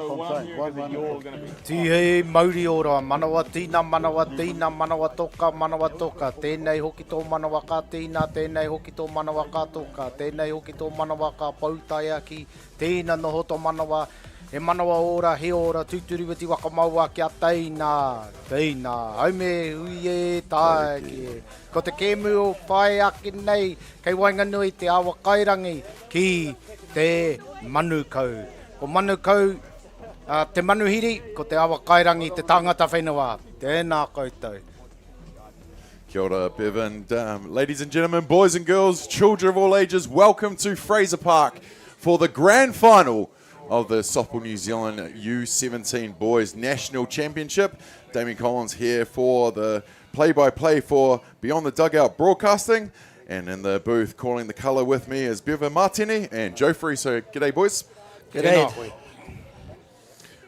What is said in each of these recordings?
So what I'm hearing is that you're all going to be... Tihe mauri ora, manawa tina, manawa toka, tēnei hoki tō manawa ka tina, tēnei hoki tō manawa ka toka, tēnei hoki tō manawa ka pautai aki, tēnā noho tō manawa, e manawa ora, he ora, tūturiwiti waka maua ki a teina, haume hui e tāke. Ko te kēmu o pai aki nei, kei wainganui te awa kairangi ki te Manukau. Ko Manukau, te manuhiri, ko te awa kairangi, te tangata whenua. Tēnā koutou. Kia ora, Bevan. Ladies and gentlemen, boys and girls, children of all ages, welcome to Fraser Park for the grand final of the Softball New Zealand U17 Boys National Championship. Damien Collins here for the play-by-play for Beyond the Dugout Broadcasting. And in the booth calling the colour with me is Bevan Martini and Joe Fraser. G'day, boys. G'day.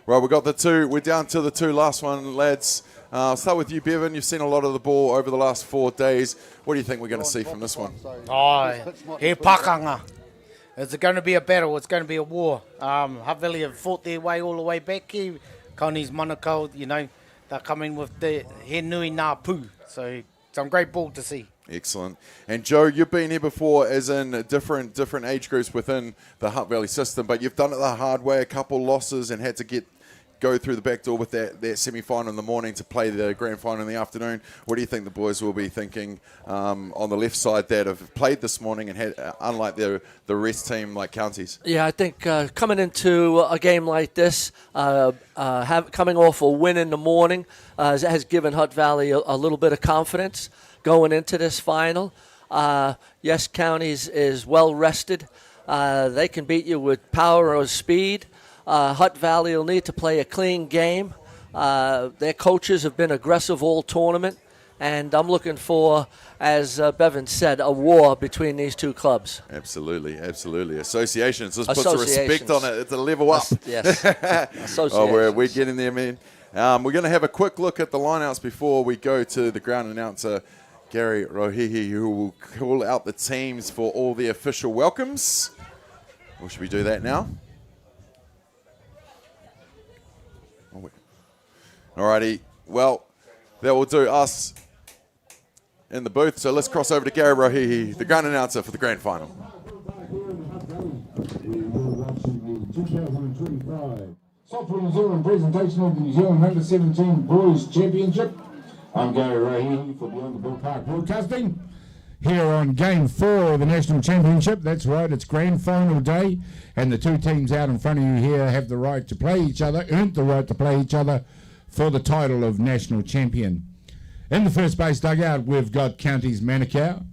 Right, we've got the two. We're down to the two last one, lads. I'll start with you, Bevan. You've seen a lot of the ball over the last 4 days. What do you think we're going to see from this one? He pakanga. It's going to be a battle. It's going to be a war. Hutt Valley have fought their way all the way back here. Connie's Manukau, you know, they're coming with the he nui nā pū. So some great ball to see. Excellent. And Joe, you've been here before as in different age groups within the Hutt Valley system, but you've done it the hard way, a couple losses, and had to go through the back door with that semi-final in the morning to play the grand final in the afternoon. What do you think the boys will be thinking on the left side that have played this morning and had, unlike the rest team like counties? Yeah, I think coming into a game like this, coming off a win in the morning has given Hutt Valley a little bit of confidence going into this final. Yes, Counties is well rested. They can beat you with power or speed. Hutt Valley will need to play a clean game. Their coaches have been aggressive all tournament, and I'm looking for, as Bevan said, a war between these two clubs. Absolutely. Associations. This puts a respect on it. It's a level up. Yes. Associations. We're getting there, man. We're going to have a quick look at the lineouts before we go to the ground announcer, Gary Rohihi, who will call out the teams for all the official welcomes. Or should we do that now? Alrighty, well, that will do us in the booth. So let's cross over to Gary Rohihi, the ground announcer for the grand final. 2025 Softball New Zealand presentation of the New Zealand Under-17 Boys Championship. I'm Gary Rohihi for Beyond the Ballpark Broadcasting. Here on Game 4 of the National Championship. That's right, it's grand final day, and the two teams out in front of you here have the right to play each other, earned the right to play each other for the title of national champion. In the first base dugout, we've got Counties Manukau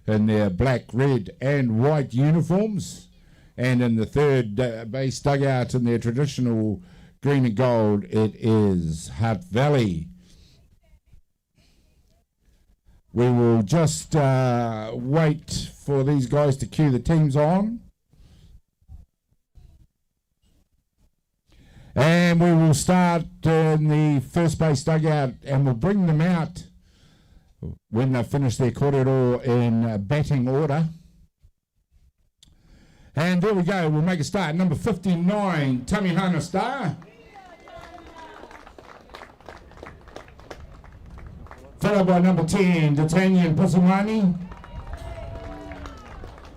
in their black, red and white uniforms. And in the third base dugout in their traditional green and gold, it is Hutt Valley. We will just wait for these guys to cue the teams on. And we will start in the first base dugout, and we'll bring them out when they finish their corridor in batting order. And there we go, we'll make a start. Number 59, Tamihana Star. Followed by number 10, D'Artagnan Pusamani.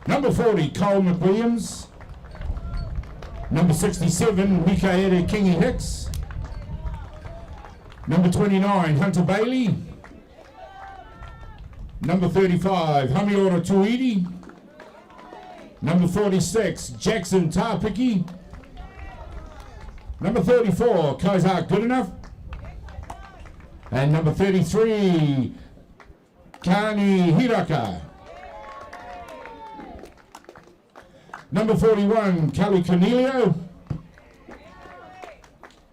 Number 40, Cole McWilliams. Number 67, Mikaela Kingi Hicks. Number 29, Hunter Bailey. Number 35, Hamiora Tuidi. Number 46, Jackson Tarpiki. Number 34, Kaisar Goodenough. And number 33, Kani Hiraka. Number 41, Kelly Cornelio.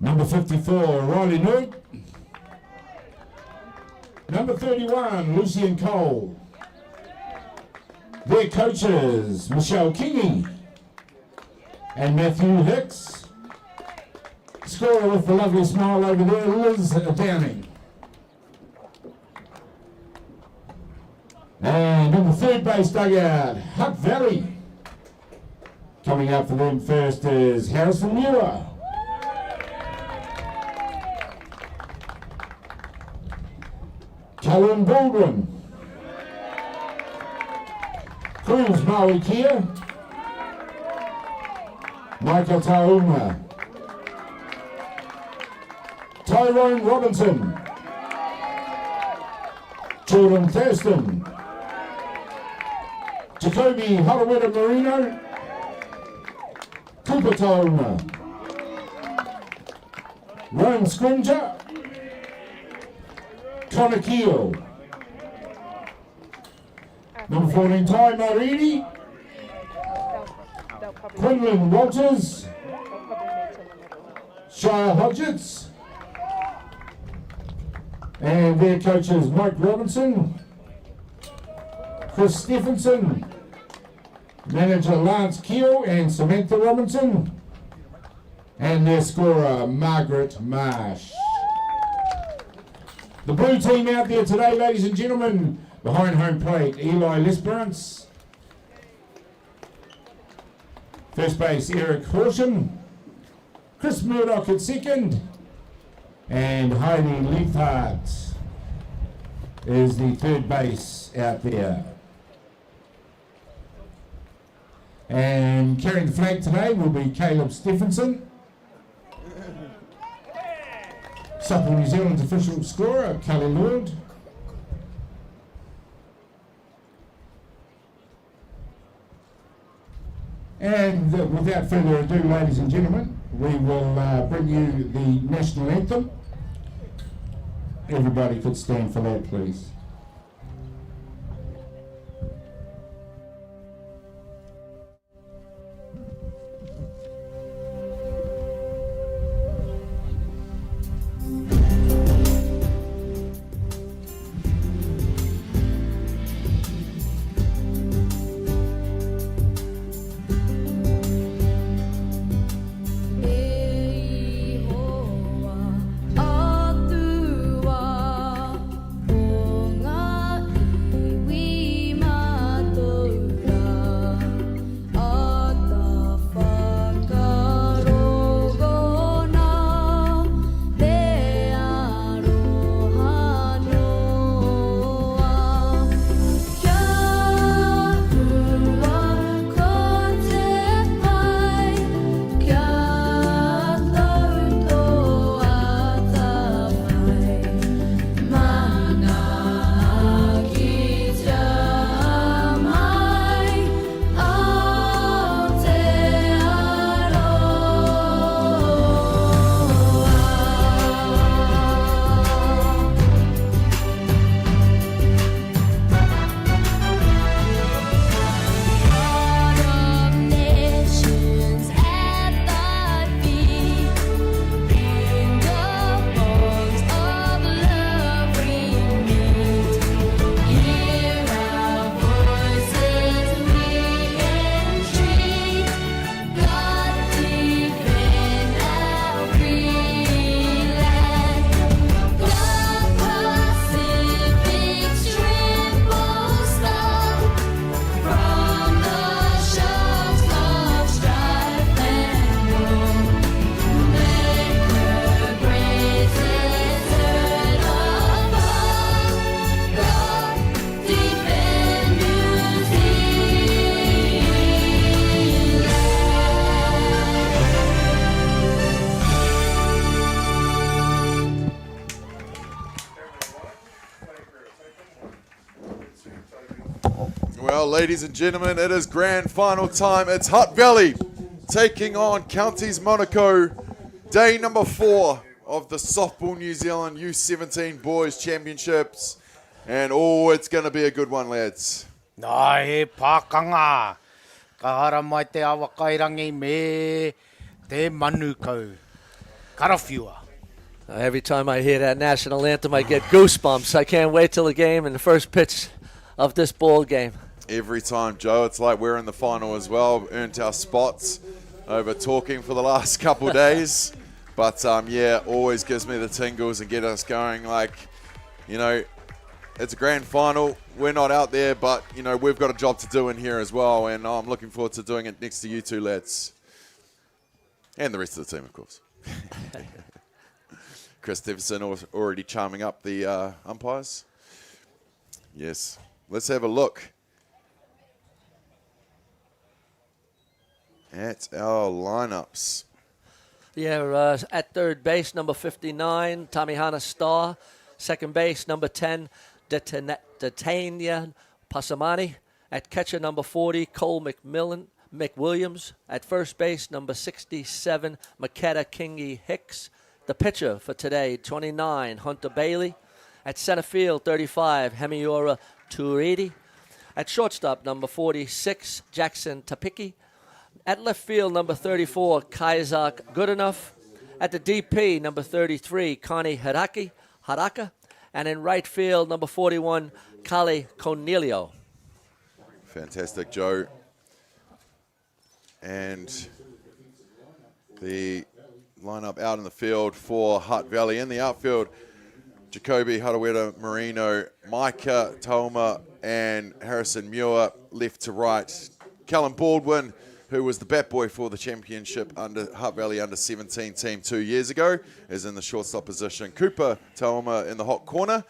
Number 54, Riley Newt. Number 31, Lucian Cole. Their coaches, Michelle Kingy and Matthew Hicks. Scorer with the lovely smile over there, Liz Downing. And in the third base dugout, Hutt Valley. Coming out for them first is Harrison Muir. Helen Baldwin. Cruz Maui Kia. Michael Tauma. Tyrone Robinson. Jordan Thurston. Jacoby Holoweta Marino. Cooper Tauma. Ryan Scrimger. Connor Keel. Number 14, Ty Marini. Quinlan Walters. Shia Hodgetts. And their coaches Mike Robinson, Chris Stephenson, manager Lance Keel and Samantha Robinson, and their scorer Margaret Marsh. The blue team out there today, ladies and gentlemen, behind home plate, Eli Lesperance. First base, Eric Horsham. Chris Murdoch at second. And Heidi Leifhardt is the third base out there. And carrying the flag today will be Caleb Stephenson. Supple New Zealand's official scorer, Kelly Lord. And without further ado, ladies and gentlemen, we will bring you the national anthem. Everybody could stand for that, please. Well, ladies and gentlemen, it is grand final time. It's Hutt Valley taking on Counties Manukau. Day number 4 of the Softball New Zealand U17 Boys Championships. And it's going to be a good one, lads. Nā he pākanga. Ka hara mai te awa kairangi me te Manukau. Karawhiua. Every time I hear that national anthem, I get goosebumps. I can't wait till the game and the first pitch of this ball game. Every time, Joe, it's like we're in the final as well. Earned our spots over talking for the last couple of days. But, yeah, always gives me the tingles and get us going. Like, you know, it's a grand final. We're not out there, but, you know, we've got a job to do in here as well. And I'm looking forward to doing it next to you two lads. And the rest of the team, of course. Chris Stephenson already charming up the umpires. Yes. Let's have a look at our lineups. Yeah, at third base, number 59, Tamihana Star. Second base, number 10, Detania Pasamani. At catcher, number 40, Cole McWilliams. At first base, number 67, Maketa Kingi Hicks. The pitcher for today, 29, Hunter Bailey. At center field, 35, Hemiora Turidi. At shortstop, number 46, Jackson Tapiki. At left field, number 34, Kaizak Goodenough. At the DP, number 33, Connie Haraka. And in right field, number 41, Kale Cornelio. Fantastic, Joe. And the lineup out in the field for Hutt Valley. In the outfield, Jacoby Haraweta Marino, Micah Tauma, and Harrison Muir. Left to right, Callum Baldwin, who was the bat boy for the championship under Hutt Valley under-17 team 2 years ago, is in the shortstop position. Cooper Tauma in the hot corner.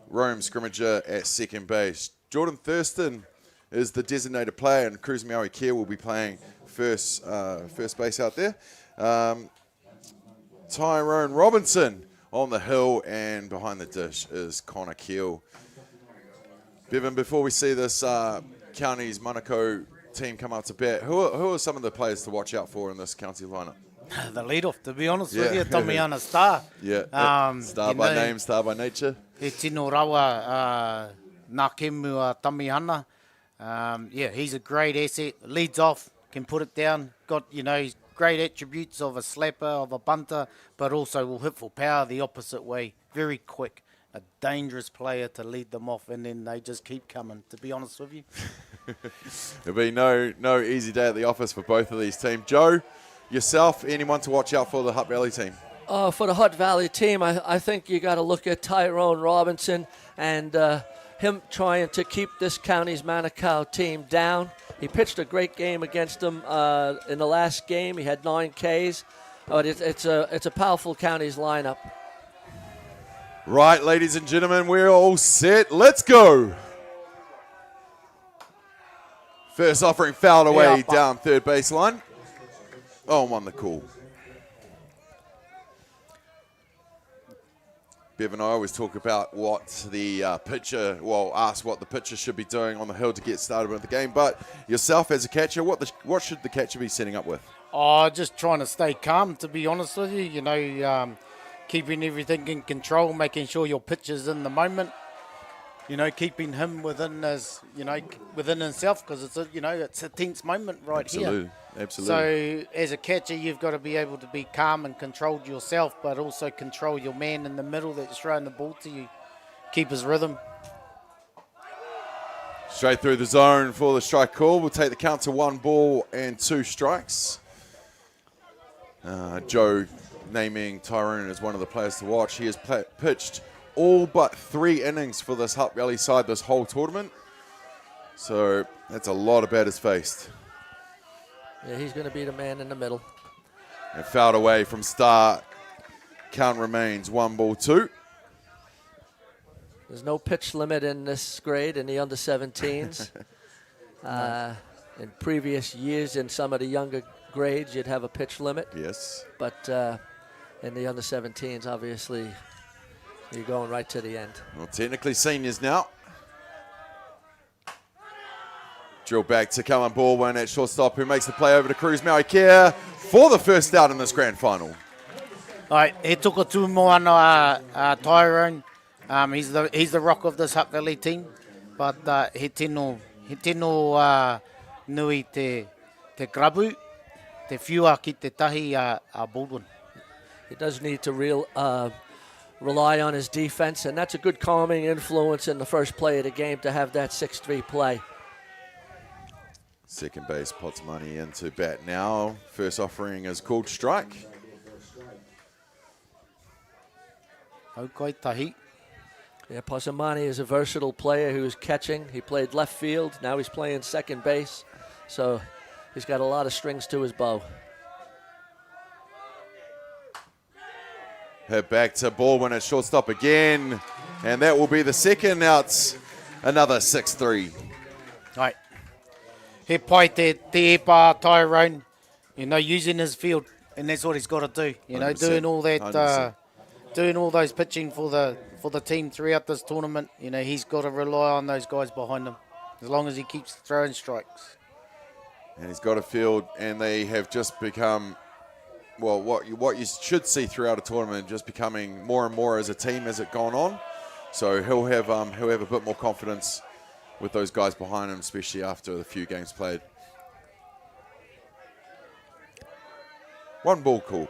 Rome Scrimmager at second base. Jordan Thurston is the designated player, and Cruz Maui Care will be playing first base out there. Tyrone Robinson on the hill, and behind the dish is Connor Keel. Bevan, before we see this county's Manukau team come up to bat, who are some of the players to watch out for in this county lineup? The lead-off, to be honest with you, Tamihana Star. Yeah, star by name, star by nature. He tino rawa nā kemu Tamihana. He's a great asset. Leads off, can put it down. Got, he's great attributes of a slapper, of a bunter, but also will hit for power the opposite way. Very quick. A dangerous player to lead them off, and then they just keep coming, to be honest with you. There'll be no easy day at the office for both of these teams. Joe, yourself, anyone to watch out for the Hutt Valley team? For the Hutt Valley team, I think you got to look at Tyrone Robinson and him trying to keep this county's Manukau team down. He pitched a great game against them in the last game. He had 9 Ks. But it's a powerful county's lineup. Right, ladies and gentlemen, we're all set. Let's go. First offering fouled away down third baseline. Oh, won the call. Bev and I always talk about what the ask what the pitcher should be doing on the hill to get started with the game. But yourself as a catcher, what should the catcher be setting up with? Just trying to stay calm, to be honest with you. Keeping everything in control, making sure your pitcher's in the moment. Keeping him within himself, because it's a tense moment right here. Absolutely. So as a catcher, you've got to be able to be calm and controlled yourself, but also control your man in the middle that's throwing the ball to you. Keep his rhythm. Straight through the zone for the strike call. We'll take the count to 1 ball and 2 strikes. Joe naming Tyrone as one of the players to watch. He has pitched all but 3 innings for this Hutt Valley side this whole tournament. So that's a lot of batters faced. Yeah, he's going to be the man in the middle. And fouled away from start. Count remains 1 ball 2. There's no pitch limit in this grade in the under-17s. In previous years, in some of the younger grades, you'd have a pitch limit. Yes. But in the under-17s, obviously, you're going right to the end. Well, technically seniors now. Drill back to Callum Baldwin at shortstop, who makes the play over to Cruz Maui Care for the first out in this grand final. He took a 2 more on Tyrone. He's the rock of this Hutt Valley team, but he tino nui te grabu, te whiua ki te tahi Baldwin. He does need to rely on his defense, and that's a good calming influence in the first play of the game to have that 6-3 play. Second base, Potsmani into bat now. First offering is called strike. Okay, tahi. Yeah, Posamani is a versatile player who's catching. He played left field. Now he's playing second base. So he's got a lot of strings to his bow. Head back to Baldwin at shortstop again. And that will be the second out another 6-3. Right. He pai te epa Tyrone, using his field, and that's what he's got to do. 100%, Doing all that, 100%. doing all those pitching for the team throughout this tournament. He's got to rely on those guys behind him, as long as he keeps throwing strikes. And he's got a field, and they have just become, well, what you should see throughout a tournament, just becoming more and more as a team as it gone on. So he'll have a bit more confidence with those guys behind him, especially after the few games played. One ball call.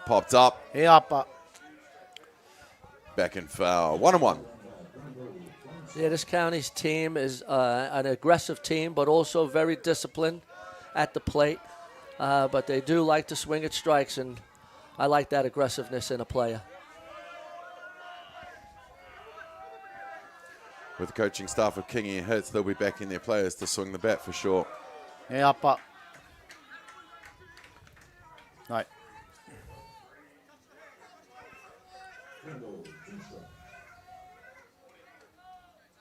Popped up. Yeah, but Back in foul. 1-1. Yeah, this county's team is an aggressive team, but also very disciplined at the plate. But they do like to swing at strikes, and I like that aggressiveness in a player. With the coaching staff of Kingy and Hutt, they'll be backing their players to swing the bat for sure. yeah, but right.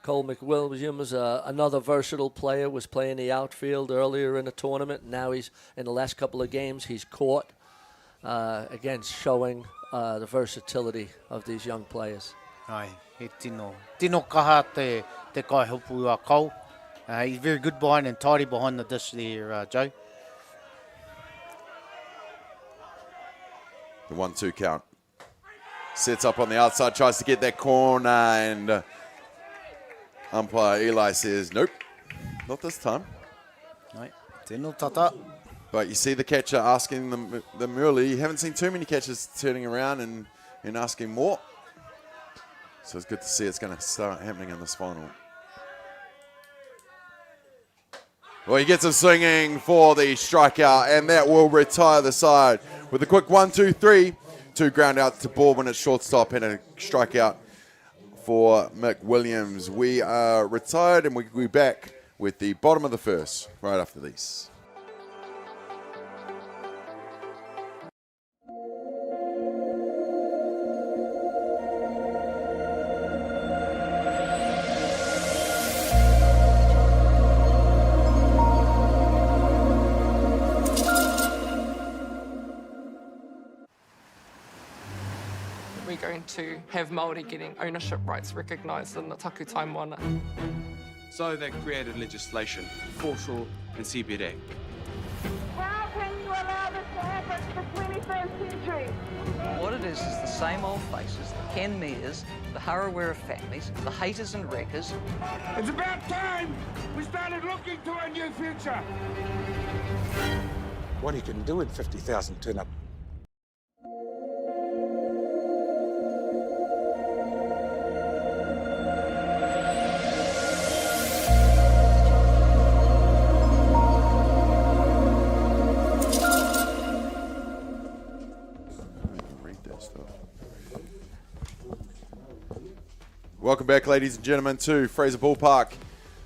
Cole McWilliams, another versatile player, was playing the outfield earlier in the tournament. Now he's, in the last couple of games, he's caught. Again, showing the versatility of these young players. Ai, he tino kaha te kai hopu a Cole. He's very good behind and tidy behind the dish there, Joe. The 1-2 count. Sets up on the outside, tries to get that corner, and umpire Eli says, nope, not this time. Right, tino tata. But you see the catcher asking them early. You haven't seen too many catchers turning around and asking more. So it's good to see it's going to start happening in this final. Well, he gets him swinging for the strikeout, and that will retire the side with a quick 1-2-3. 2 ground outs to Baldwin at shortstop and a strikeout for McWilliams. We are retired, and we'll be back with the bottom of the first right after these. We're going to have Māori getting ownership rights recognised in the taku taimana. So they created legislation, foreshore and CBD. How can you allow this to happen in the 21st century? What it is the same old faces, the Ken Mears, the Harawira families, the haters and wreckers. It's about time we started looking to a new future. What he can do in 50,000 turn up. Welcome back, ladies and gentlemen, to Fraser Ballpark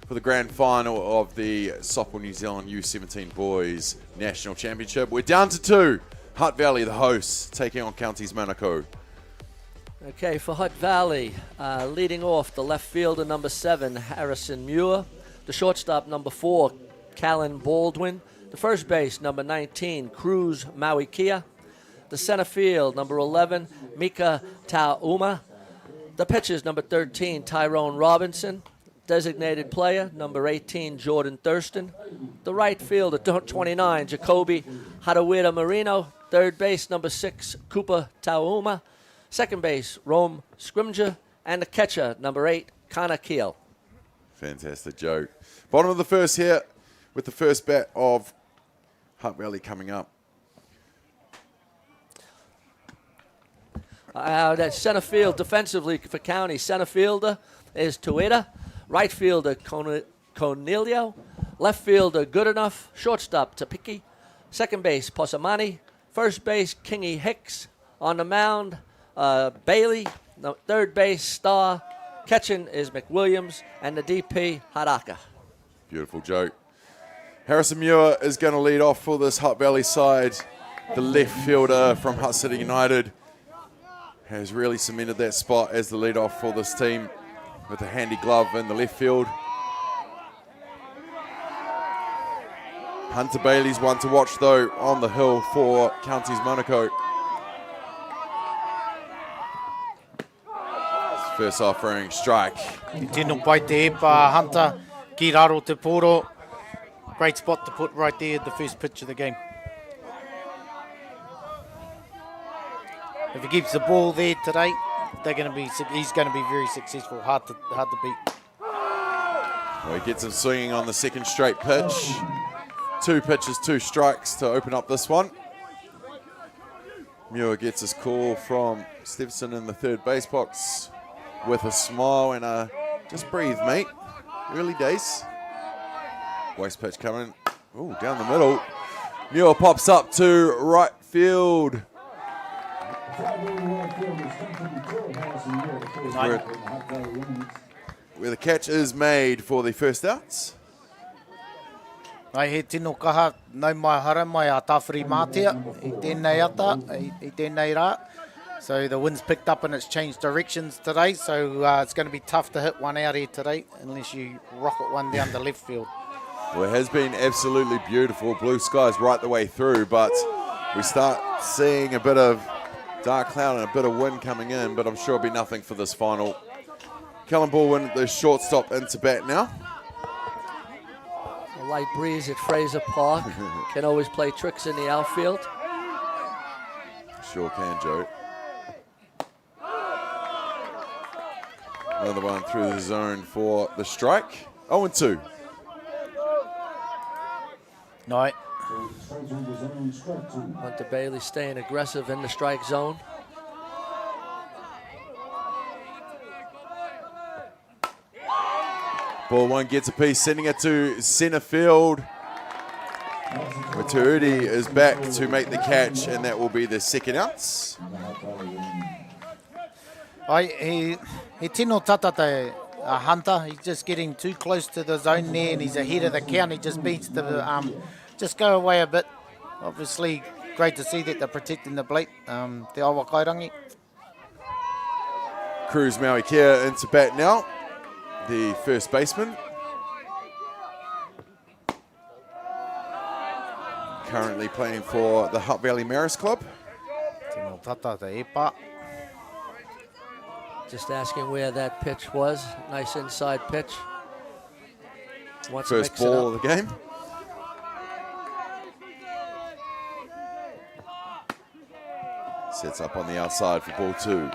for the grand final of the Softball New Zealand U17 Boys National Championship. We're down to 2. Hutt Valley, the hosts, taking on Counties Manukau. Okay, for Hutt Valley, leading off the left fielder, number 7, Harrison Muir. The shortstop, number 4, Callan Baldwin. The first base, number 19, Cruz Mauikia. The center field, number 11, Mika Tauma. The pitchers, number 13, Tyrone Robinson. Designated player, number 18, Jordan Thurston. The right fielder, 29, Jacoby Harawira Marino. Third base, number 6, Cooper Tauma. Second base, Rome Scrimger. And the catcher, number 8, Kana Keel. Fantastic, Joe. Bottom of the first here with the first bat of Hutt Valley coming up. That center field defensively for County. Center fielder is Tueda. Right fielder Cornelio. Left fielder Goodenough. Shortstop Tapiki. Second base Posamani. First base Kingy Hicks. On the mound Bailey. Third base Star. Catching is McWilliams. And the DP Haraka. Beautiful, Joe. Harrison Muir is going to lead off for this Hutt Valley side. the left fielder from Hutt City United, has really cemented that spot as the lead-off for this team with a handy glove in the left field. Hunter Bailey's one to watch though on the hill for Counties Manukau. First offering, strike. Tino pai te epa Hunter, ki raro te poro. Great spot to put right there at the first pitch of the game. If he keeps the ball there today, he's going to be very successful. Hard to beat. Well, he gets him swinging on the second straight pitch. 2 pitches, 2 strikes to open up this one. Muir gets his call from Stevenson in the third base box with a smile and a just breathe, mate. Early days. Waste pitch coming. Ooh, down the middle. Muir pops up to right field. Where the catch is made for the first outs. Nai he tino kaha nau mai hara mai a tawhiri mātea i tēnei ata, i tēnei rā. So the wind's picked up and it's changed directions today, so it's going to be tough to hit one out here today unless you rocket one down the left field. Well, it has been absolutely beautiful. Blue skies right the way through, but we start seeing a bit of dark cloud and a bit of wind coming in, but I'm sure it'll be nothing for this final. Callum Baldwin, the shortstop, into bat now. A light breeze at Fraser Park. Can always play tricks in the outfield. Sure can, Joe. Another one through the zone for the strike. 0-2. No. Hunter Bailey staying aggressive in the strike zone. Ball one gets a piece, sending it to centre field. Matuidi is back to make the catch, and that will be the second outs. He tino tatata Hunter. He's just getting too close to the zone there, and he's ahead of the count. He just beats the just go away a bit. Obviously, great to see that they're protecting the plate. Te awa kairangi. Cruz Maui Kia into bat now. The first baseman. Currently playing for the Hutt Valley Maris Club. Tino tatata epa. Just asking where that pitch was. Nice inside pitch. First ball of the game. Sets up on the outside for ball 2.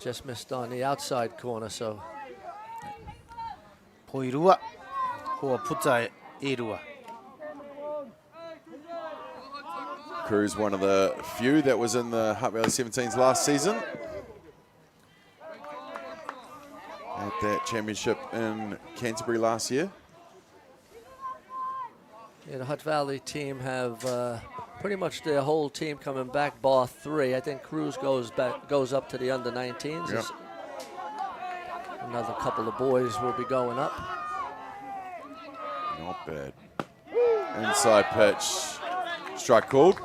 Just missed on the outside corner, so. Poirua, ko puta e rua. Cruz, one of the few that was in the Hutt Valley 17s last season. At that championship in Canterbury last year. Yeah, the Hutt Valley team have pretty much their whole team coming back, bar 3. I think Cruz goes up to the under 19s. Yep. Another couple of boys will be going up. Not bad. Inside pitch. Strike called.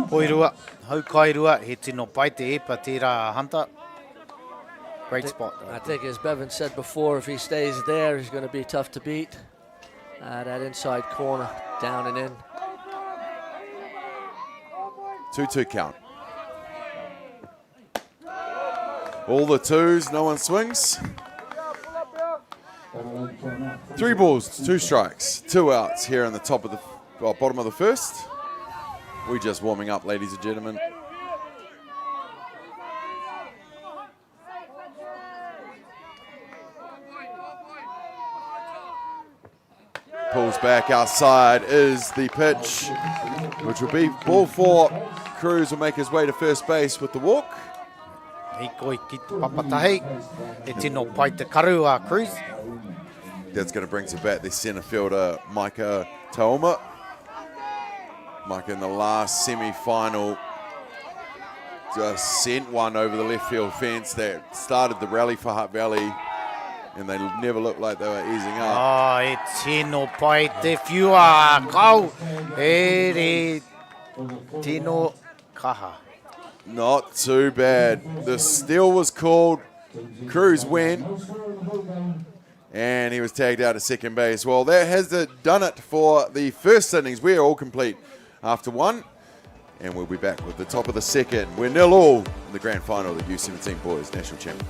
Poirua, hau kairua, he tino pai te epa te rā Hunter. Great spot. I think as Bevan said before, if he stays there, he's going to be tough to beat. That inside corner, down and in. 2-2 count. All the 2s, no one swings. 3 balls, 2 strikes, 2 outs here in the top of the bottom of the first. We're just warming up, ladies and gentlemen. Pulls back outside is the pitch, which will be ball 4. Cruz will make his way to first base with the walk. Hei koi ki te papatahi, he tino pai te karu a Cruz. That's going to bring to bat the centre fielder, Micah Taoma. Micah in the last semi-final just sent one over the left field fence that started the rally for Hutt Valley. and they never looked like they were easing up. Oh, e tino pai te whiua kau. E re tino kaha. Not too bad. The steal was called. Cruz went. And he was tagged out at second base. Well, that has done it for the first innings. We are all complete after one. And we'll be back with the top of the second. We're 0-all in the grand final of the U17 Boys National Champion.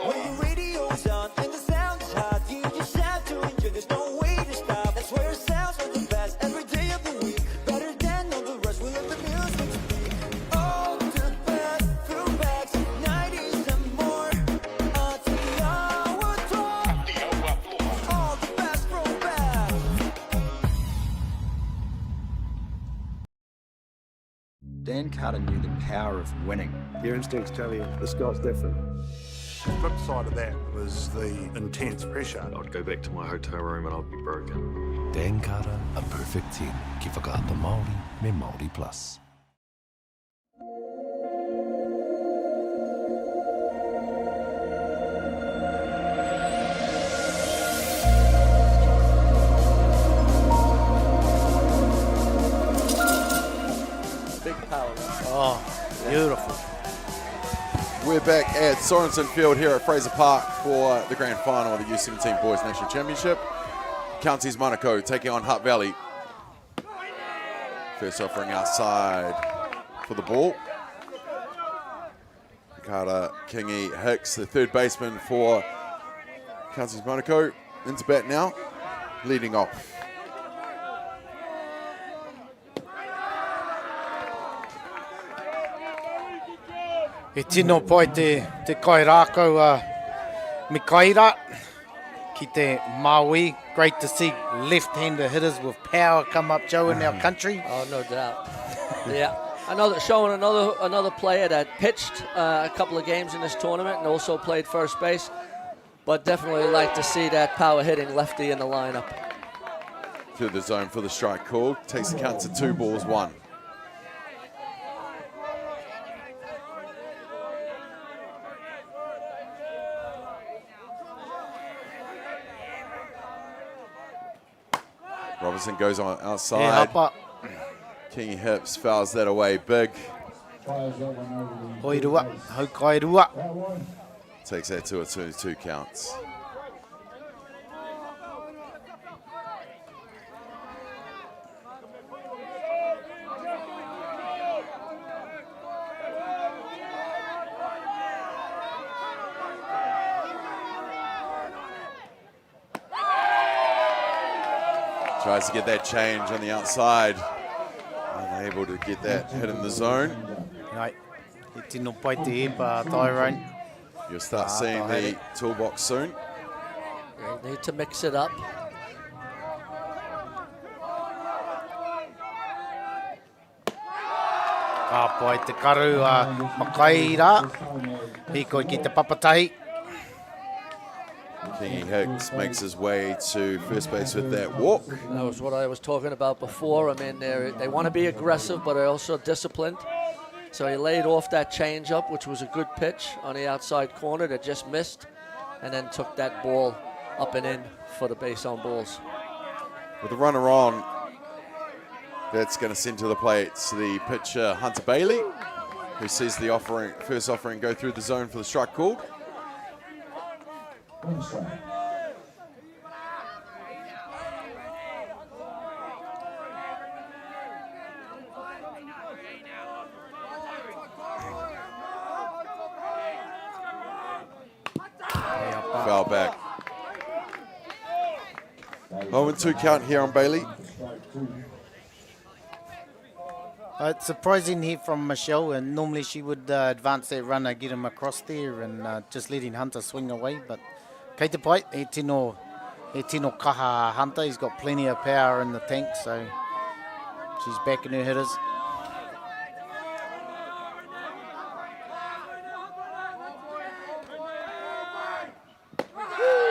When the radio's on and the sound is hot, you just have to enjoy. There's no way to stop. That's where it sounds like the best every day of the week. Better than all the rest. We let the music speak. All the best throwbacks, 90s and more. Atiawa Toa. All the best throwbacks. Dan Carter knew the power of winning. Your instincts tell you the sky's different. The flip side of that was the intense pressure. I'd go back to my hotel room and I'd be broken. Dan Carter, a perfect 10. Ki whakaata Māori, me Māori Plus. Big power. Oh, beautiful. We're back at Sorensen Field here at Fraser Park for the grand final of the U17 Boys National Championship. Counties Manukau taking on Hutt Valley. First offering outside for the ball. Carter Kingy Hicks, the third baseman for Counties Manukau, into bat now, leading off. E tino pai te kai rākau Mikaira ki te Maui. Great to see left-hander hitters with power come up, Joe, in our country. Oh, no doubt. Yeah. Showing another player that pitched a couple of games in this tournament and also played first base. But definitely like to see that power hitting lefty in the lineup. Through the zone for the strike call. Takes the count to 2-1. Robinson goes on outside. Kingy Hips fouls that away big. Hoirua, haukairua. Takes that to a 2-2 counts. Tries to get that change on the outside. Unable to get that hit in the zone. Right. E tino pai te e pa Tyrone. You'll start seeing the toolbox soon. They need to mix it up. Ka pai te karu Makaira. Hiko ki te papatahi. Kingy Hicks makes his way to first base with that walk. That was what I was talking about before. I mean, they want to be aggressive, but they're also disciplined. So he laid off that changeup, which was a good pitch on the outside corner that just missed, and then took that ball up and in for the base on balls. With the runner on, that's going to send to the plate the pitcher Hunter Bailey, who sees the first offering go through the zone for the strike called. Foul back. 0-2 count here on Bailey. It's surprising here from Michelle, and normally she would advance that runner, get him across there, and just letting Hunter swing away. But kei te pai, e tino He tino kaha Hunter, he's got plenty of power in the tank, so she's backing her hitters.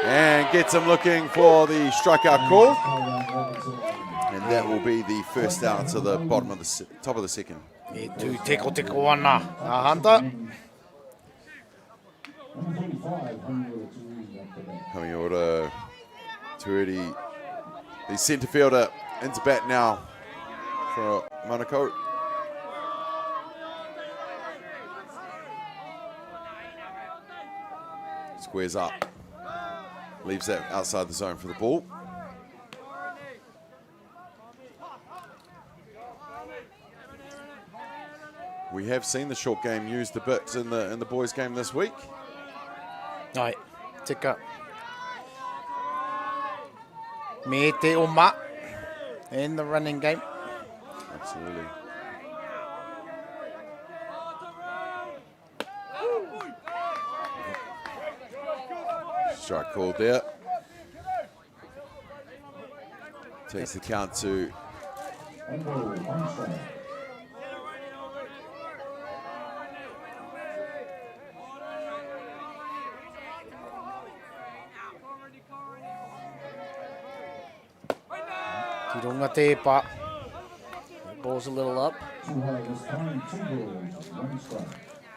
And gets him looking for the strikeout call. And that will be the first out to the bottom of the top of the second. E tu teko ana a Hunter. Coming order to the centre fielder into bat now for Manukau. Squares up. Leaves that outside the zone for the ball. We have seen the short game used a bit in the boys' game this week. Ai, tika. Me te oma in the running game. Absolutely. Strike called there. Takes the count to Tirunga te pa. Ball's a little up.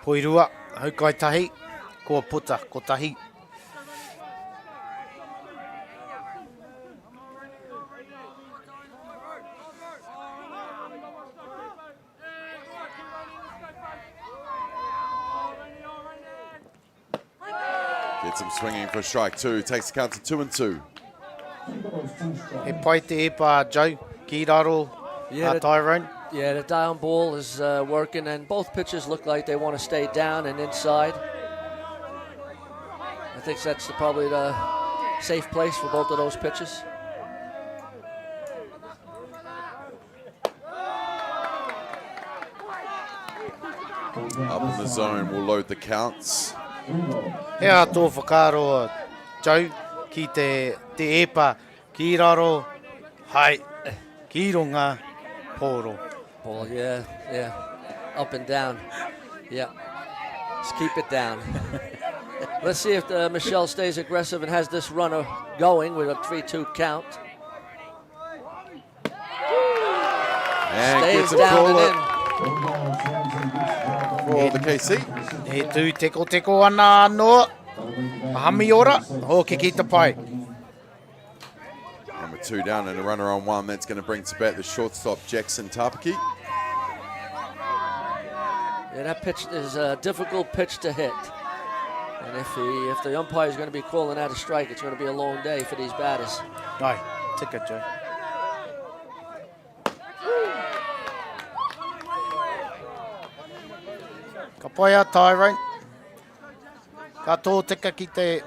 Poirua, haukai tahi, ko puta, ko tahi. gets him swinging for strike two. Takes the count to 2-2. He pai te e pa Joe, ki raro, Tyrone. Yeah, the down ball is working, and both pitchers look like they want to stay down and inside. I think that's probably the safe place for both of those pitches. Up in the zone, will load the counts. Hea tō whakaro, Joe, ki te epa, ki raro, hai, ki runga, poro. Ball, yeah, up and down, yeah. Just keep it down. Let's see if Michelle stays aggressive and has this runner going with a 3-2 count. And stays gets a down call and in. For the KC. He tū teko ana noa. Mahami ora, ho ke ki te pai. Number 2 down and a runner on 1. That's going to bring to bat the shortstop Jackson Tapaki. Yeah, that pitch is a difficult pitch to hit. And if the umpire is going to be calling out a strike, it's going to be a long day for these batters. Ai, tika Joe. Ka pai a Tyrone. Ka tō tika ki te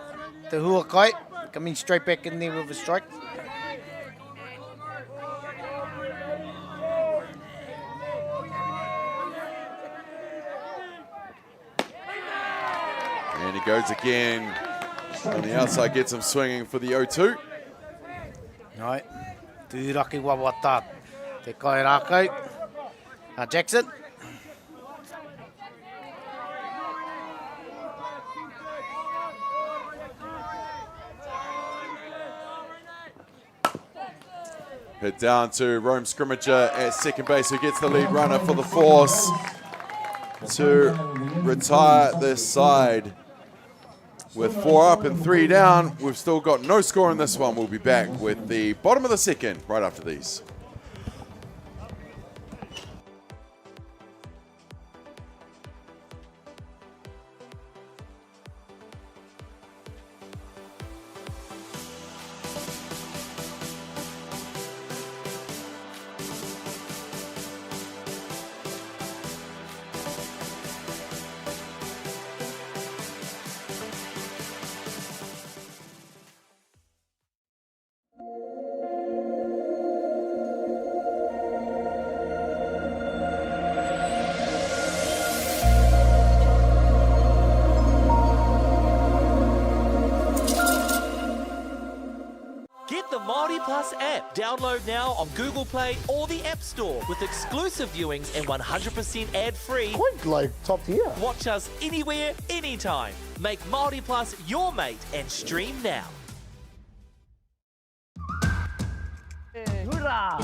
huakai. Coming straight back in there with a strike. And he goes again on the outside, gets him swinging for the 0-2. Right, tūraki wawata, te kai rākau. Jackson. Hit down to Rome Scrimmager at second base, who gets the lead runner for the Force to retire this side. With 4 up and 3 down, we've still got no score in this one. We'll be back with the bottom of the second right after these. Plus app. Download now on Google Play or the App Store with exclusive viewings and 100% ad-free. Quite like top tier. Watch us anywhere, anytime. Make Māori Plus your mate and stream now.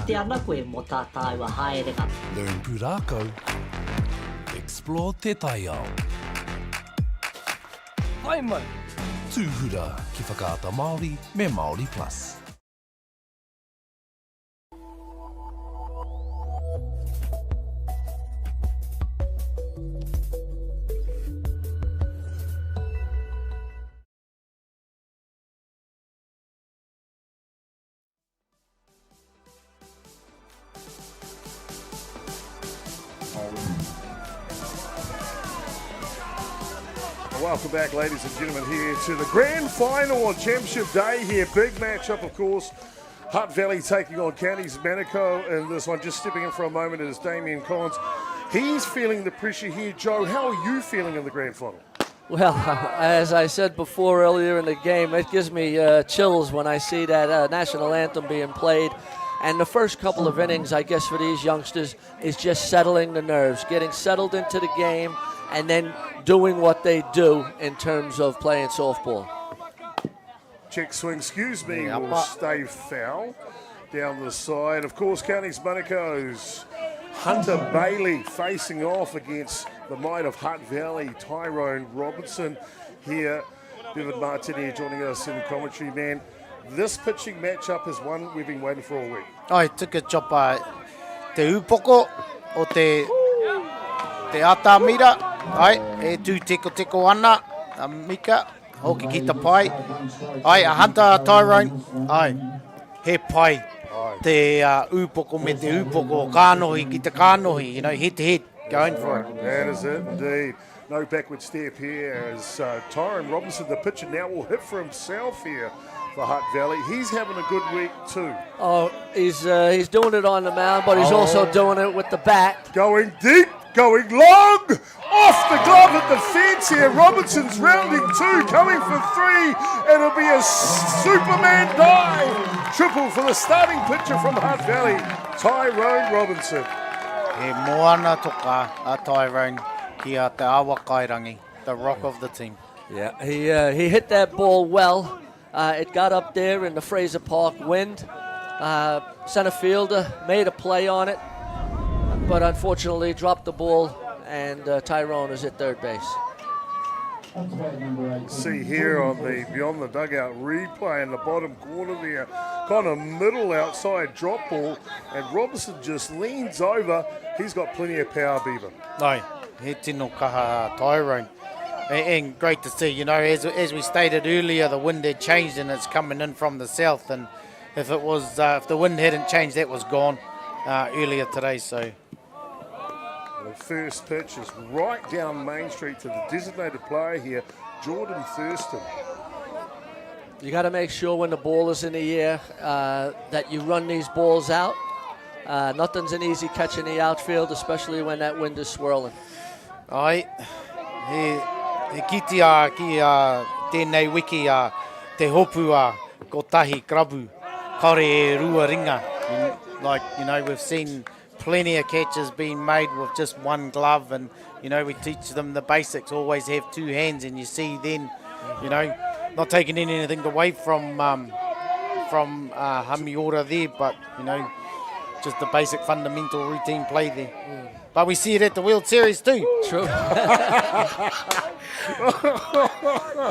Te ana koe mo tātai wa haere ka. Learn Pūrākau. Explore Te Taiao. Hai mai. Tūhura ki whakaata Māori me Māori Plus. Welcome back, ladies and gentlemen, here to the grand final on Championship Day here. Big matchup, of course. Hutt Valley taking on Counties Manukau in this one. Just stepping in for a moment is Damien Collins. He's feeling the pressure here. Joe, how are you feeling in the grand final? Well, as I said before earlier in the game, it gives me chills when I see that national anthem being played. And the first couple of innings, I guess, for these youngsters is just settling the nerves, getting settled into the game, and then doing what they do in terms of playing softball. Check swing, excuse me, will stay foul down the side. Of course, Counties Manukau's Hunter Bailey facing off against the might of Hutt Valley, Tyrone Robinson here. David Martin joining us in commentary, man. This pitching matchup is one we've been waiting for all week. Ai, tuka chopa te upoko o te atamira. Ai, e tū teko ana, a Mika, hoki ki ta pai. Ai, a Hunter Tyrone, ai, he pai. Te upoko me te upoko, kānohi ki te kānohi, you know, head to head, going for it. That is it, indeed. No backward step here as Tyrone Robinson, the pitcher, now will hit for himself here for Hutt Valley. He's having a good week too. Oh, he's doing it on the mound, but he's also doing it with the bat. Going deep, going long, off the glove at the fence here. Robinson's rounding two, coming for three. It'll be a Superman dive. Triple for the starting pitcher from Hutt Valley, Tyrone Robinson. He moana toka a Tyrone ki a te awa kairangi, the rock of the team. Yeah, he hit that ball well. It got up there in the Fraser Park wind. Center fielder made a play on it, but unfortunately dropped the ball, and Tyrone is at third base. See here on the Beyond the Dugout replay in the bottom corner there, kind of middle outside drop ball, and Robinson just leans over. He's got plenty of power, Beaver. No, he tino kaha Tyrone. And great to see, you know, as we stated earlier, the wind had changed and it's coming in from the south. And if it was, if the wind hadn't changed, that was gone earlier today. So the first pitch is right down Main Street to the designated player here, Jordan Thurston. You got to make sure when the ball is in the air that you run these balls out. Nothing's an easy catch in the outfield, especially when that wind is swirling. Ai, he kitia ki tēnei wiki te hopu ko tahi krabu, kare e rua ringa. Like, you know, we've seen plenty of catches being made with just one glove, and, you know, we teach them the basics, always have two hands, and you see then, you know, not taking anything away from Hamiora there, but, you know, just the basic fundamental routine play there. But we see it at the World Series too. True.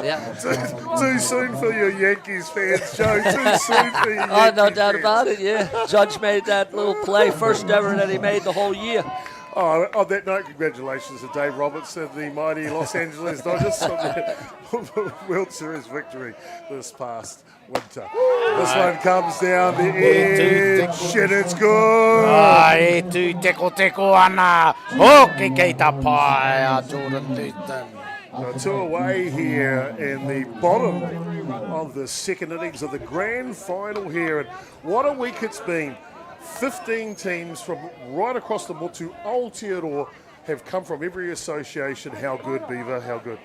Yeah. Too soon for your Yankees fans, Joe. Too soon for your Yankees no doubt fans. about it, yeah. Judge made that little play, first ever that he made the whole year. Oh, on that note, congratulations to Dave Robertson, the mighty Los Angeles Dodgers, on the World Series victory this past winter. This one comes down the edge, and it's good. Ai, tu teko ana. Hoki kei ta pai, Jordan Thurston. Two away here in the bottom of the second innings of the grand final here. And what a week it's been. 15 teams from right across the Motu Aotearoa have come from every association. How good, Beaver? How good?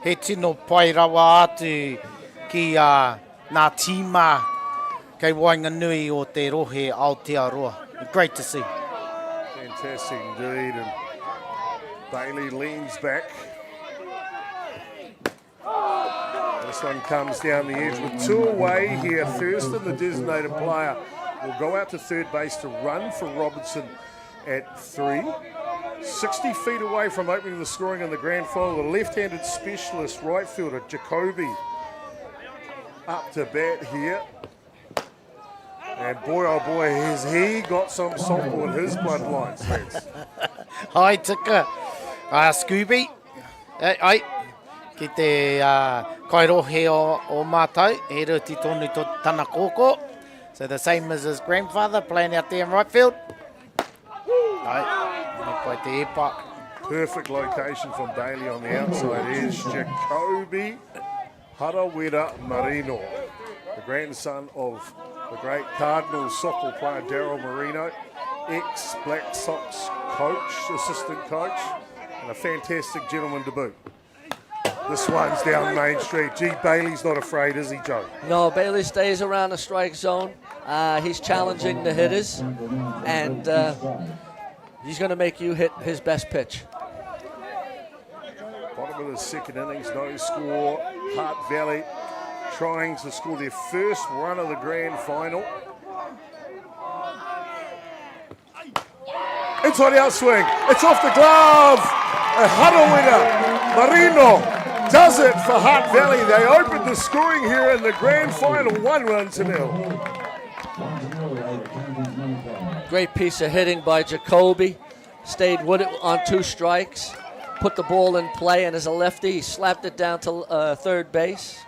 He tino pai rawa atu ki nā tīma kei wainga nui o te rohe Aotearoa. Great to see. Fantastic indeed. And Bailey leans back. This one comes down the edge with 2 away here. Thurston, the designated player, will go out to third base to run for Robinson at 3. 60 feet away from opening the scoring in the grand final, the left-handed specialist right fielder, Jacoby, up to bat here. And boy, oh boy, has he got some softball in his bloodlines. Hi, tika. Scooby. Ai. Ki te kairohe o mātou. He ruti tonu to tana kōko. So the same as his grandfather playing out there in right field. Perfect location from Bailey on the outside edge. Jacoby Harawira Marino, the grandson of the great Cardinals softball player Daryl Marino, ex-Black Sox coach, assistant coach, and a fantastic gentleman to boot. This one's down Main Street. Gee, Bailey's not afraid, is he, Joe? No, Bailey stays around the strike zone. He's challenging the hitters, and he's going to make you hit his best pitch. Bottom of the second innings, no score. Hutt Valley trying to score their first run of the grand final. Inside outswing, it's off the glove. A Hutt winner, Marino, does it for Hutt Valley. They opened the scoring here in the grand final, 1-0. Great piece of hitting by Jacoby. Stayed with it on 2 strikes. Put the ball in play, and as a lefty, he slapped it down to third base.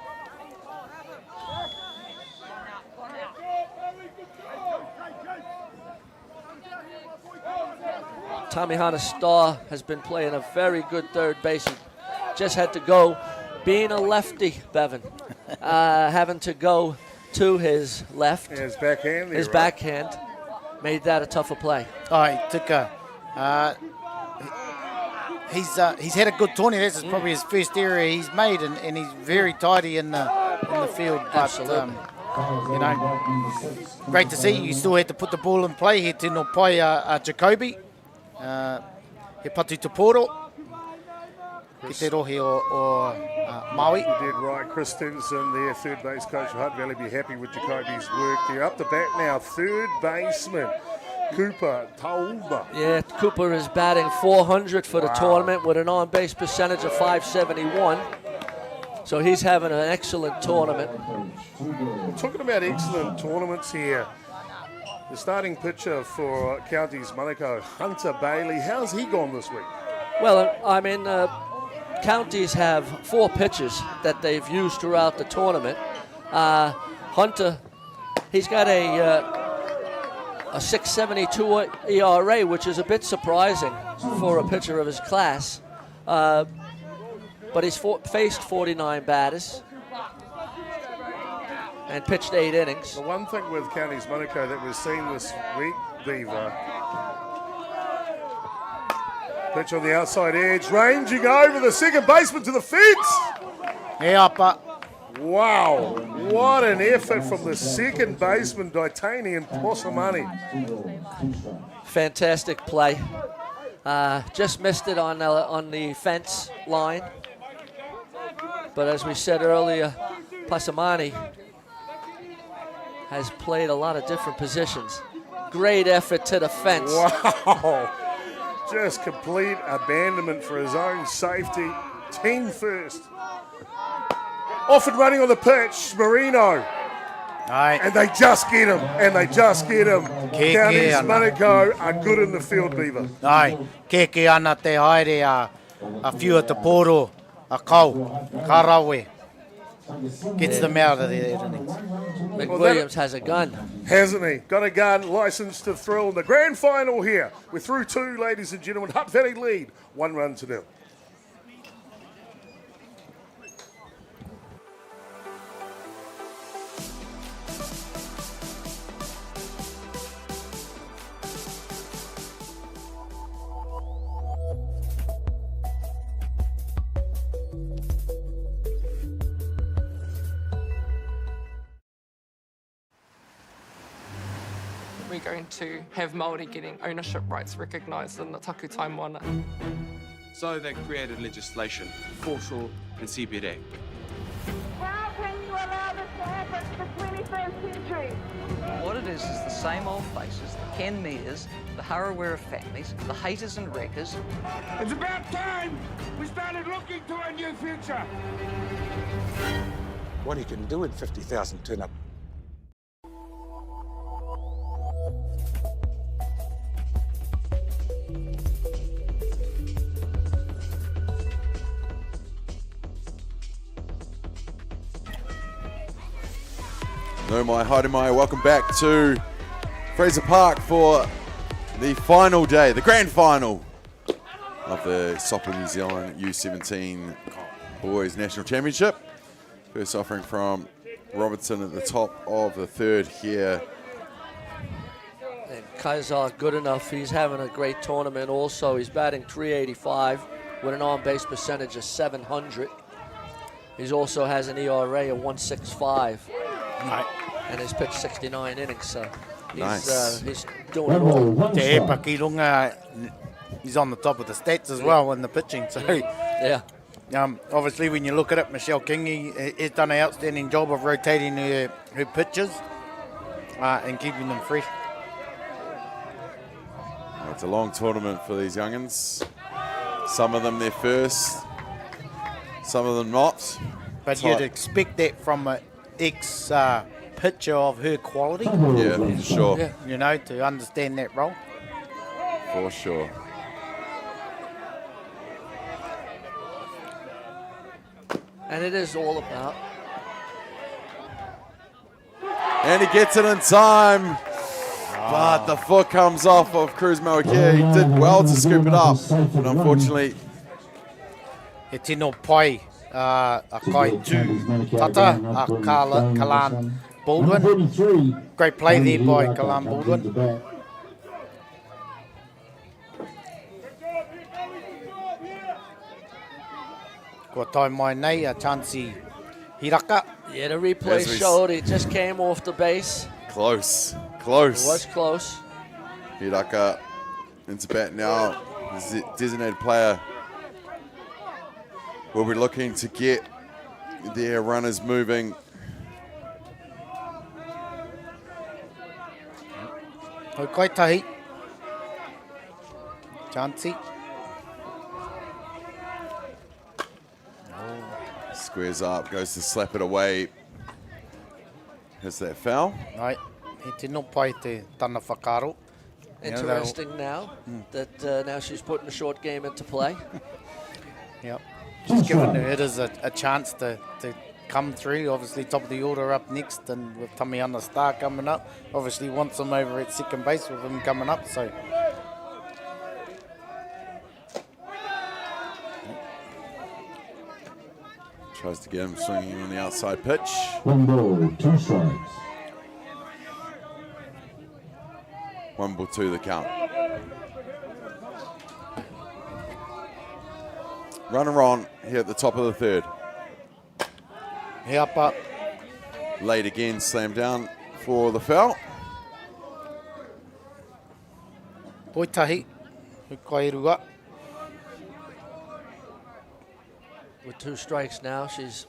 Tamihana Starr has been playing a very good third base. He just had to go, being a lefty, Bevan, having to go to his left. His backhand. His backhand made that a tougher play. Ai, tika. He's had a good tournament. This is probably his first area he's made, and he's very tidy in the field. But, absolutely. You know, great to see. You still had to put the ball in play here. Tino pai Jacoby. He patu te poro. Ki te rohe o Maui. You did right. Chris Stevenson, their third base coach of Hutt Valley, be happy with Jacoby's work there. Up the bat now, third baseman, Cooper Taumba. Yeah, Cooper is batting .400 for the tournament with an on-base percentage of .571. So he's having an excellent tournament. Talking about excellent tournaments here, the starting pitcher for Counties Manukau, Hunter Bailey, how's he gone this week? Well, I mean, Counties have 4 pitchers that they've used throughout the tournament. Hunter, he's got a 6.72 ERA, which is a bit surprising for a pitcher of his class. But he's faced 49 batters and pitched 8 innings. The one thing with Counties Manukau that we've seen this week, Beaver, pitch on the outside edge, ranging over the second baseman to the fence. Wow, what an effort from the second baseman, Daitani and Posamani. Fantastic play. Just missed it on the fence line. But as we said earlier, Posamani has played a lot of different positions. Great effort to the fence. Wow. Just complete abandonment for his own safety. Team first. Off and running on the pitch, Marino. Aye. And they just get him. Counties Manukau are good in the field, Beaver. Aye. Keke ana te haere a whiua te poro, a kau, karawe. Gets them out of there. McWilliams has a gun. Hasn't he? Got a gun, licensed to thrill. In the grand final here, we're through 2, ladies and gentlemen. Hutt Valley lead, 1-0. we're going to have Māori getting ownership rights recognised in the taku taimoana. So they created legislation, forcible and CBD. How can you allow this to happen in the 21st century? What it is the same old faces, the Ken Mears, the Harawira families, the haters and wreckers. It's about time we started looking to a new future. What he can do in 50,000 turn up. No mai, haere mai, welcome back to Fraser Park for the final day, the grand final of the Sopa New Zealand U17 Boys National Championship. First offering from Robertson at the top of the third here. And Kaiser, good enough. He's having a great tournament also. He's batting 385 with an on-base percentage of 700. He also has an ERA of 165. Right. And he's pitched 69 innings, so he's doing it all. He's on the top of the stats as well in the pitching. So yeah. Obviously, when you look at it, Michelle King has done an outstanding job of rotating her pitches and keeping them fresh. It's a long tournament for these youngins. Some of them their first, some of them not. But you'd expect that from an ex-pitcher of her quality. Yeah, for sure. Yeah. You know, to understand that role. For sure. And it is all about. And he gets it in time. But the foot comes off of Cruz Mauikia. He did well to scoop it up. But unfortunately, He tino pai a kai tū tata a Kalan Baldwin. Great play there by Kalan Baldwin. Kua tai mai nei a Chansi Hiraka. Yeah, the replay showed he just came off the base. Close. It was close. Hiraka into bat now. The designated player will be looking to get their runners moving. Hoi kai tahi. Chansi. Squares up, goes to slap it away. Is that foul? Right. He tino pai te tana whakaro. Interesting now that now she's putting the short game into play. Yep. She's given the hitters a chance to come through. Obviously, top of the order up next, and with Tamiana Star coming up. Obviously, wants them over at second base with him coming up. So. Tries to get him swinging on the outside pitch. 1 ball, 2 strikes. 1 ball, 2 the count. Runner on here at the top of the third. Heapa. Late again, slam down for the foul. Poitahi. Hukairua. With 2 strikes now, she's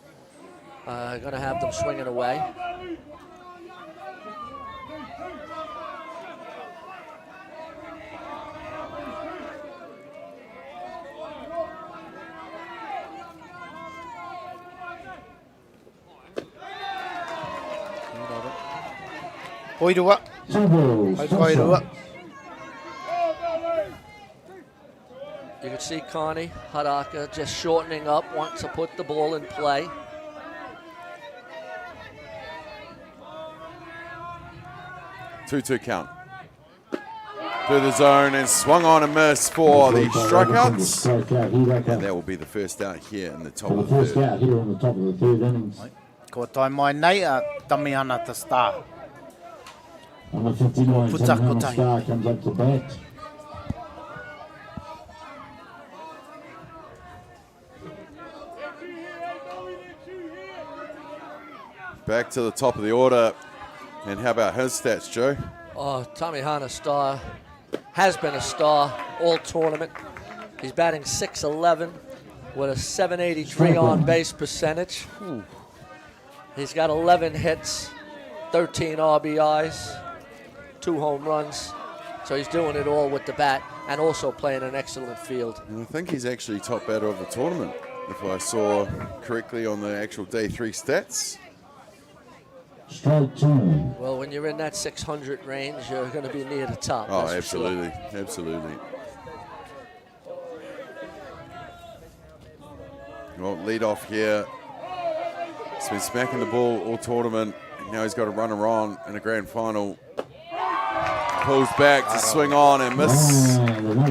going to have them swinging away. Poirua. Hukairua. You can see Connie Haraka just shortening up, wants to put the ball in play. Two count. Through the zone and swung on and missed for the strikeouts. And that will be the first out here in the top of the First third. out here on the top of the third innings. Kua tai mai nei a Tamiana te Star. Number 59, Tamiana Star comes up to bat. Back to the top of the order. And how about his stats, Joe? Oh, Tommy Hana star, has been a star all tournament. He's batting .611 with a .783 on base percentage. He's got 11 hits, 13 RBIs, 2 home runs. So he's doing it all with the bat and also playing an excellent field. And I think he's actually top batter of the tournament, if I saw correctly on the actual day 3 stats. Strike 2. Well, when you're in that 600 range, you're going to be near the top. Oh, that's for absolutely, sure. absolutely. Well, lead off here. He's been smacking the ball all tournament. And now he's got a runner on in a grand final. Pulls back to swing on and miss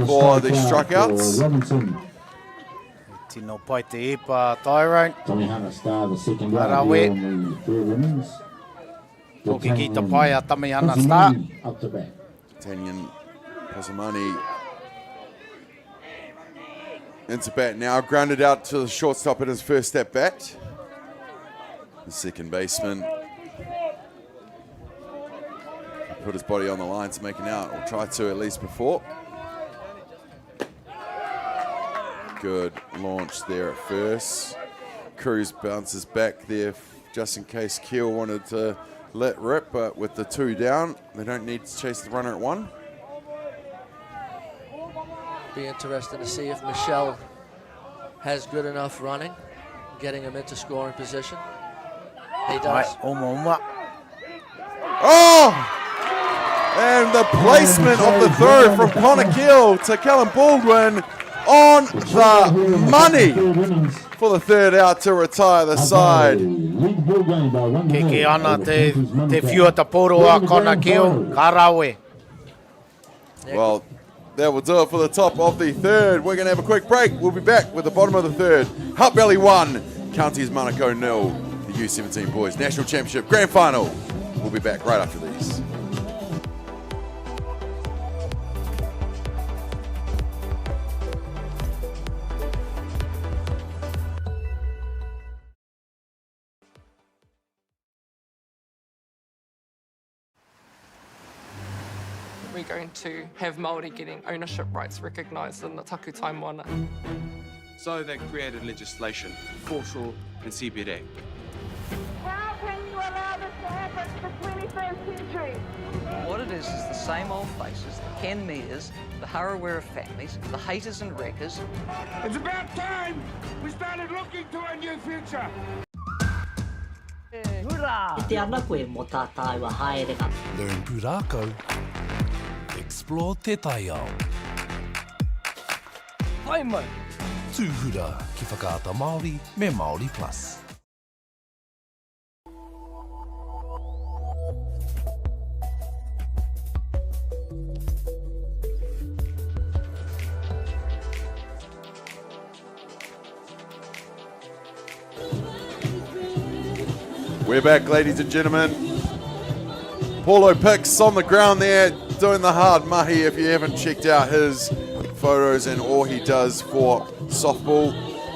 for the strikeouts. Tino pai te ipa Tyrone. Tommy Hana star the second Ara out we. here on the 3rd innings. Toki ki te pai a Tommy Hana star. Up to bat. Tanyan Pasamani into bat now, grounded out to the shortstop in his first step bat. The second baseman put his body on the line to make an out, or try to at least before. Good launch there at first. Cruz bounces back there just in case Keel wanted to let rip, but with the 2 down, they don't need to chase the runner at 1. Be interesting to see if Michelle has good enough running, getting him into scoring position. He does. Oh! And the placement of the throw from Connor Keel to Callum Baldwin on the money for the 3rd out to retire the side. Kiki ana te whiua ta poro a Connor Keel, karawe. Well, that will do it for the top of the 3rd. We're going to have a quick break. We'll be back with the bottom of the 3rd. Hutt Valley 1, Counties Manukau 0. The U17 Boys National Championship Grand Final. We'll be back right after these. We're going to have Māori getting ownership rights recognised in the taku taimana. So they created legislation, foreshore and CBD. How can you allow this to happen in the 21st century? What it is the same old faces, the Ken Mears, the Harawira families, the haters and wreckers. It's about time we started looking to a new future. I te ana koe mo tātai wa haere ka. Learn pūrākau. Explore te taiao. Wai mai. Tūhura ki whakaata Māori me Māori Plus. We're back, ladies and gentlemen. Paulo Picks on the ground there, doing the hard mahi. If you haven't checked out his photos and all he does for softball,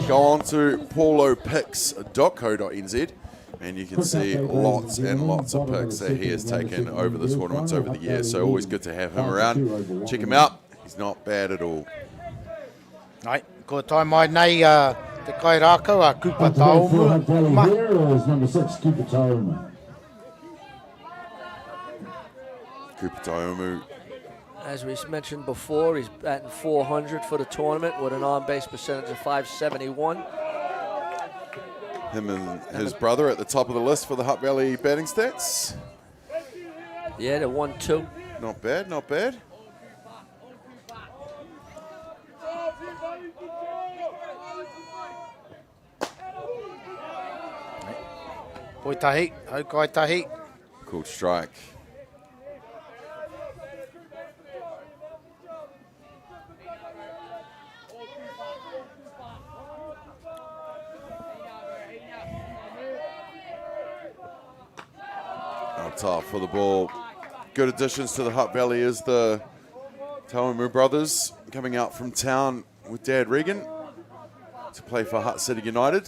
go on to paulopicks.co.nz and you can see lots and lots of pics that he has taken over the tournaments over the years. So always good to have him around. Check him out. He's not bad at all. Ai, ko tai mai nei te kai rākau a Kupa Taumu. Number 6, Kupa Taumu. Kupa Taumu. As we mentioned before, he's batting .400 for the tournament with an on-base percentage of .571. Him and his brother at the top of the list for the Hutt Valley batting stats. Yeah, they're 1-2. Not bad, not bad. Poi tahi, hau kai tahi. Called strike. Up top for the ball. Good additions to the Hutt Valley is the Taumu brothers coming out from town with Dad Regan to play for Hutt City United.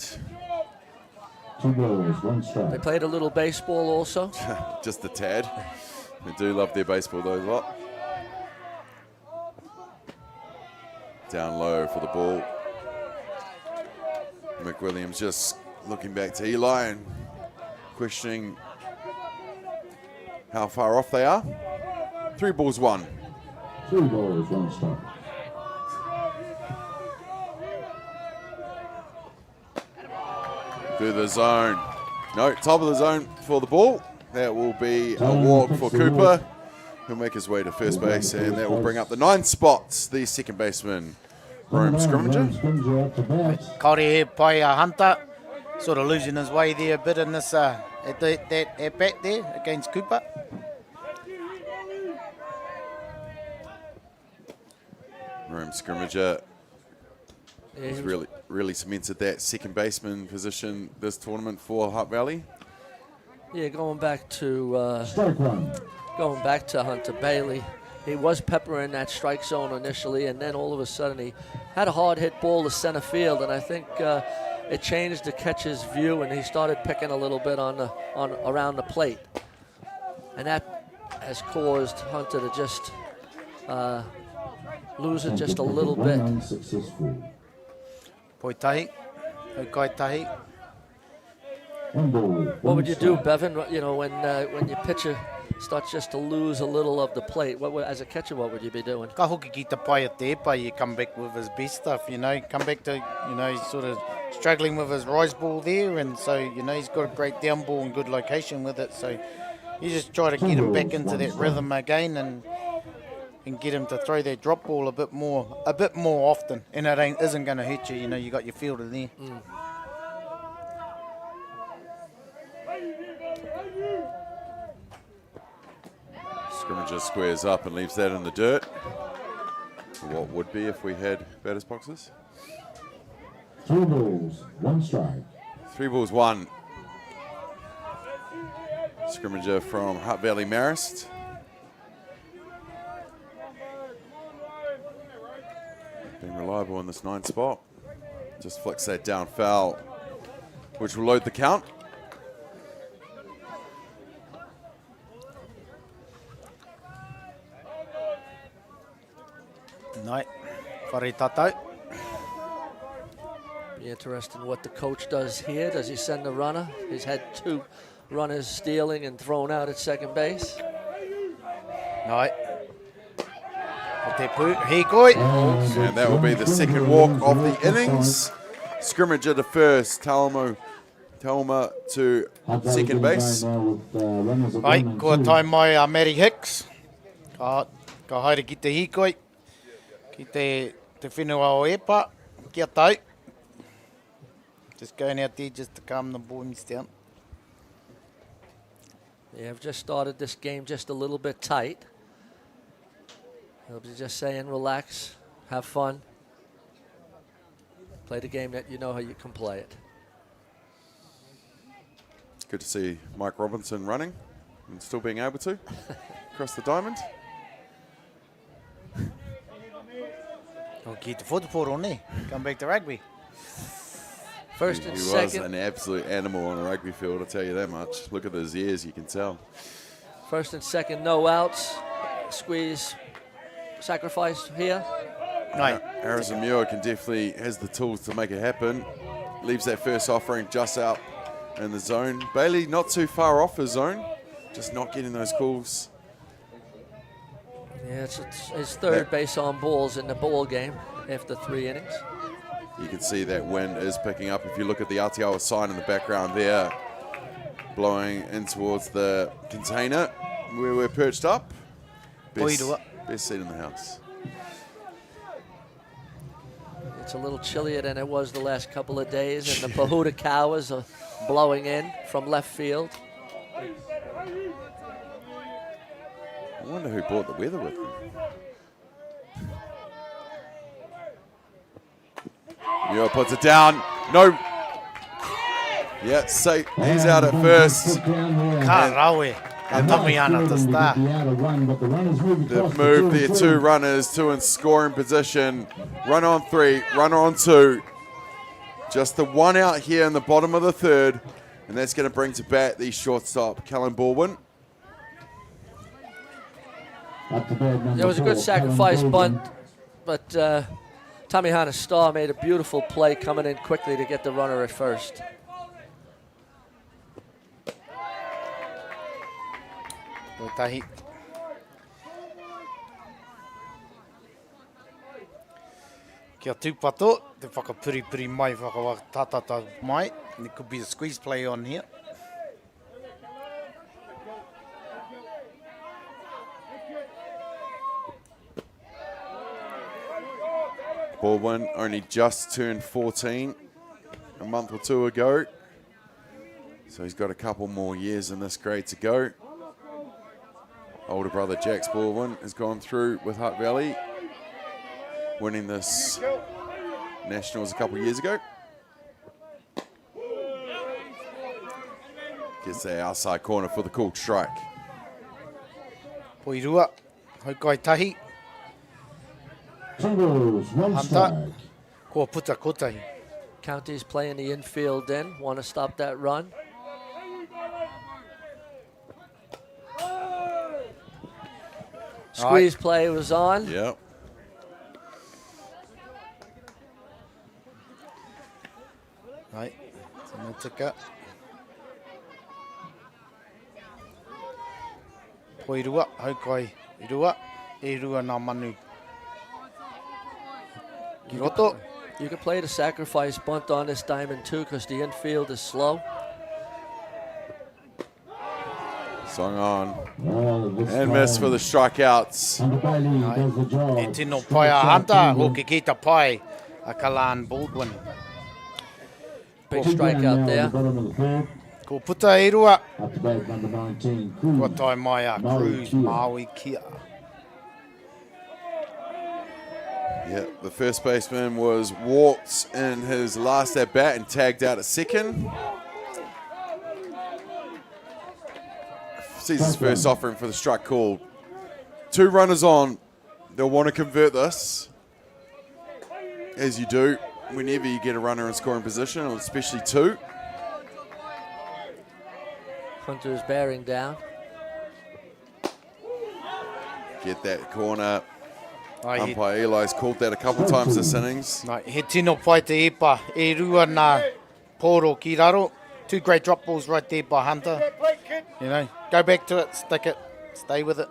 2 balls, 1 strike. They played a little baseball also. Just a tad. They do love their baseball, those lot. Down low for the ball. McWilliams just looking back to Eli and questioning how far off they are. 3 balls, 1. 3 balls, 1 strike. Through the zone. No, top of the zone for the ball. That will be a walk for Cooper. He'll make his way to first base, and that will bring up the 9 spots. The second baseman, Rome Scrimmager. Kauri he pai Hunter, sort of losing his way there a bit in this at bat there against Cooper. Rome Scrimmager has really cemented that second baseman position this tournament for Hutt Valley. Yeah, going back to Hunter Bailey, he was peppering that strike zone initially, and then all of a sudden he had a hard hit ball to center field, and I think it changed the catcher's view, and he started picking a little bit on around the plate, and that has caused Hunter to just lose it just a little bit. Poi tahi, kai tahi. What would you do, Bevan? You know, when your pitcher starts just to lose a little of the plate, as a catcher, what would you be doing? Ka hoki ki te pai at there, pai you come back with his best stuff, you know, come back to, you know, he's sort of struggling with his rise ball there, and so, you know, he's got a great down ball and good location with it, so you just try to get him back into that rhythm again and get him to throw that drop ball a bit more often, and it isn't going to hurt you, you know, you got your fielder there. Scrimmager squares up and leaves that in the dirt. What would be if we had batters boxes? 3 balls, 1 strike. 3 balls, 1. Scrimmager from Hutt Valley Marist. Being reliable in this 9 spot. Just flicks that down foul, which will load the count. No, whare tātou. Be interesting what the coach does here. Does he send the runner? He's had 2 runners stealing and thrown out at second base. No. He koi. And that will be the second walk of the innings. Scrimmager to first, Talma to second base. Ai, kua tai mai Mary Hicks. Ka haere ki te hikoi. Ki te whenua o epa. Kia tau. Just going out there just to calm the boys down. Yeah, I've just started this game just a little bit tight. He'll be just saying, relax, have fun. Play the game that you know how you can play it. Good to see Mike Robinson running and still being able to across the diamond. I'll keep the football on there. Come back to rugby. First and he second. was an absolute animal on a rugby field, I'll tell you that much. Look at those ears, you can tell. First and second, no outs. Squeeze, sacrifice here. No. Harrison Muir has the tools to make it happen. Leaves that first offering just out in the zone. Bailey not too far off his zone, just not getting those calls. Yeah, it's his third base on balls in the ball game after 3 innings. You can see that wind is picking up. If you look at the Atiawa sign in the background there, blowing in towards the container where we're perched up. Best seat in the house. It's a little chillier than it was the last couple of days, and the Pahuta Cows are blowing in from left field. I wonder who brought the weather with them. Muir puts it down. No. Yeah, safe. He's out at first. Karawe. They've moved their 2 runners to in scoring position. Runner on 3, runner on 2. Just the 1 out here in the bottom of the 3rd. And that's going to bring to bat the shortstop, Callum Baldwin. There was a good sacrifice bunt, but Tamihana Star made a beautiful play coming in quickly to get the runner at first. Tahi. Kia tūpato, te whakapuri mai, whakawakatatata mai. There could be a squeeze play on here. Baldwin only just turned 14 a month or two ago. So he's got a couple more years in this grade to go. Older brother Jax Baldwin has gone through with Hutt Valley, winning this Nationals a couple years ago. Gets the outside corner for the cool strike. Poirua, haukai tahi. Hunter, ko puta kotahi. Counties playing the infield in, want to stop that run. Squeeze play was on. Yep. Right, so tika. Poirua, haukai, irua, irua nā manu. Kiroto. You can play the sacrifice bunt on this diamond too because the infield is slow. Song on. And miss for the strikeouts. E tino pai a Hunter, hoki ki ta pai a Kalan Baldwin. Big strikeout there. Ko puta e rua. Kua tai mai a Cruz, Maui kia. Yeah, the first baseman was walked in his last at bat and tagged out at second. Sees his first offering for the strike called. 2 runners on. They'll want to convert this, as you do whenever you get a runner in scoring position, especially 2. Hunter is bearing down. Get that corner. Umpire Eli's called that a couple times this innings. He tino pai te epa, e rua nā poro ki raro. 2 great drop balls right there by Hunter. You know, go back to it, stick it, stay with it.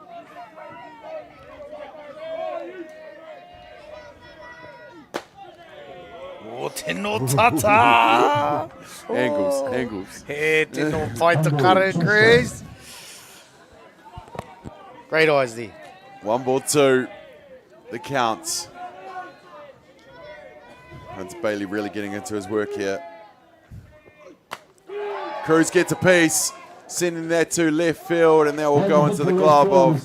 Oh, tino tata! Angles. He tino pai te kare, Chris. Great eyes there. 1-2. The counts. Hunter Bailey really getting into his work here. Cruz gets a piece, sending that to left field, and that will go into the glove of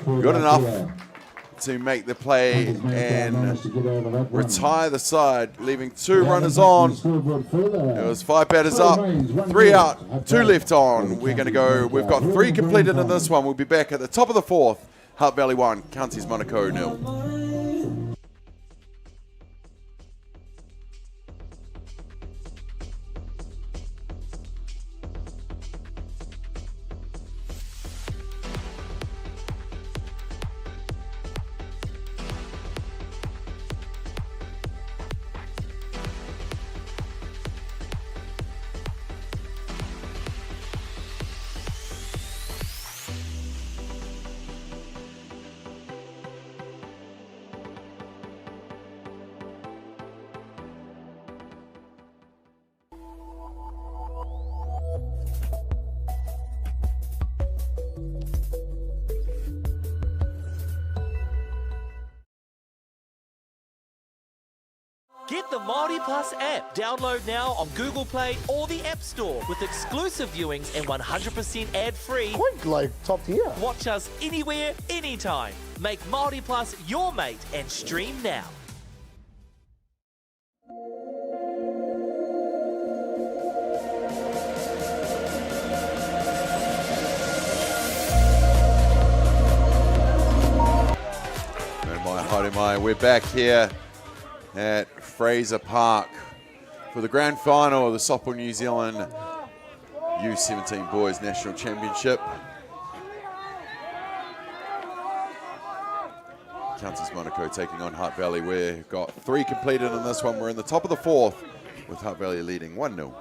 good enough to make the play and retire the side, leaving 2 runners on. It was 5 batters up, 3 out, 2 left on. We're going to go, we've got 3 completed in this one. We'll be back at the top of the 4th. Hutt Valley 1, Counties Manukau 0. Get the Māori Plus app. Download now on Google Play or the App Store with exclusive viewings and 100% ad-free. Quite like top tier. Watch us anywhere, anytime. Make Māori Plus your mate and stream now. We're back here at Fraser Park for the grand final of the Softball New Zealand U17 Boys National Championship. Counties Manukau taking on Hutt Valley. We've got 3 completed in this one. We're in the top of the 4th with Hutt Valley leading 1-0.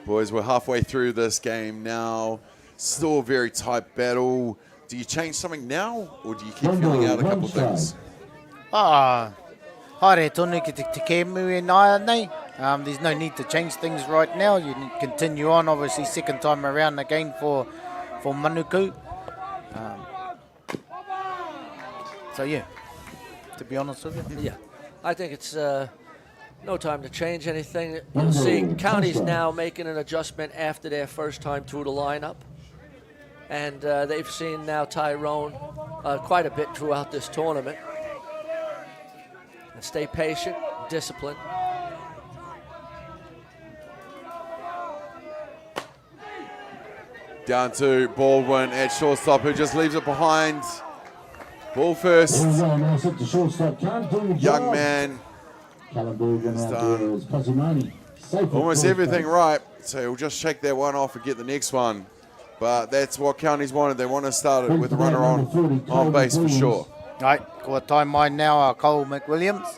Boys, we're halfway through this game now. Still a very tight battle. Do you change something now, or do you keep feeling out a couple of things? Haere tonu ki te kēmu e nāia nei. There's no need to change things right now. You need to continue on, obviously, second time around again for Manukau. So, yeah, to be honest with you. Yeah, I think it's no time to change anything. You'll see Counties now making an adjustment after their first time through the lineup. And they've seen now Tyrone quite a bit throughout this tournament. And stay patient, disciplined. Down to Baldwin at shortstop, who just leaves it behind. Ball first. Young man has done almost everything right, so he'll just shake that one off and get the next one. But that's what Counties wanted. They want to start it with a runner on base for sure. Right, kua tai mai now Cole McWilliams.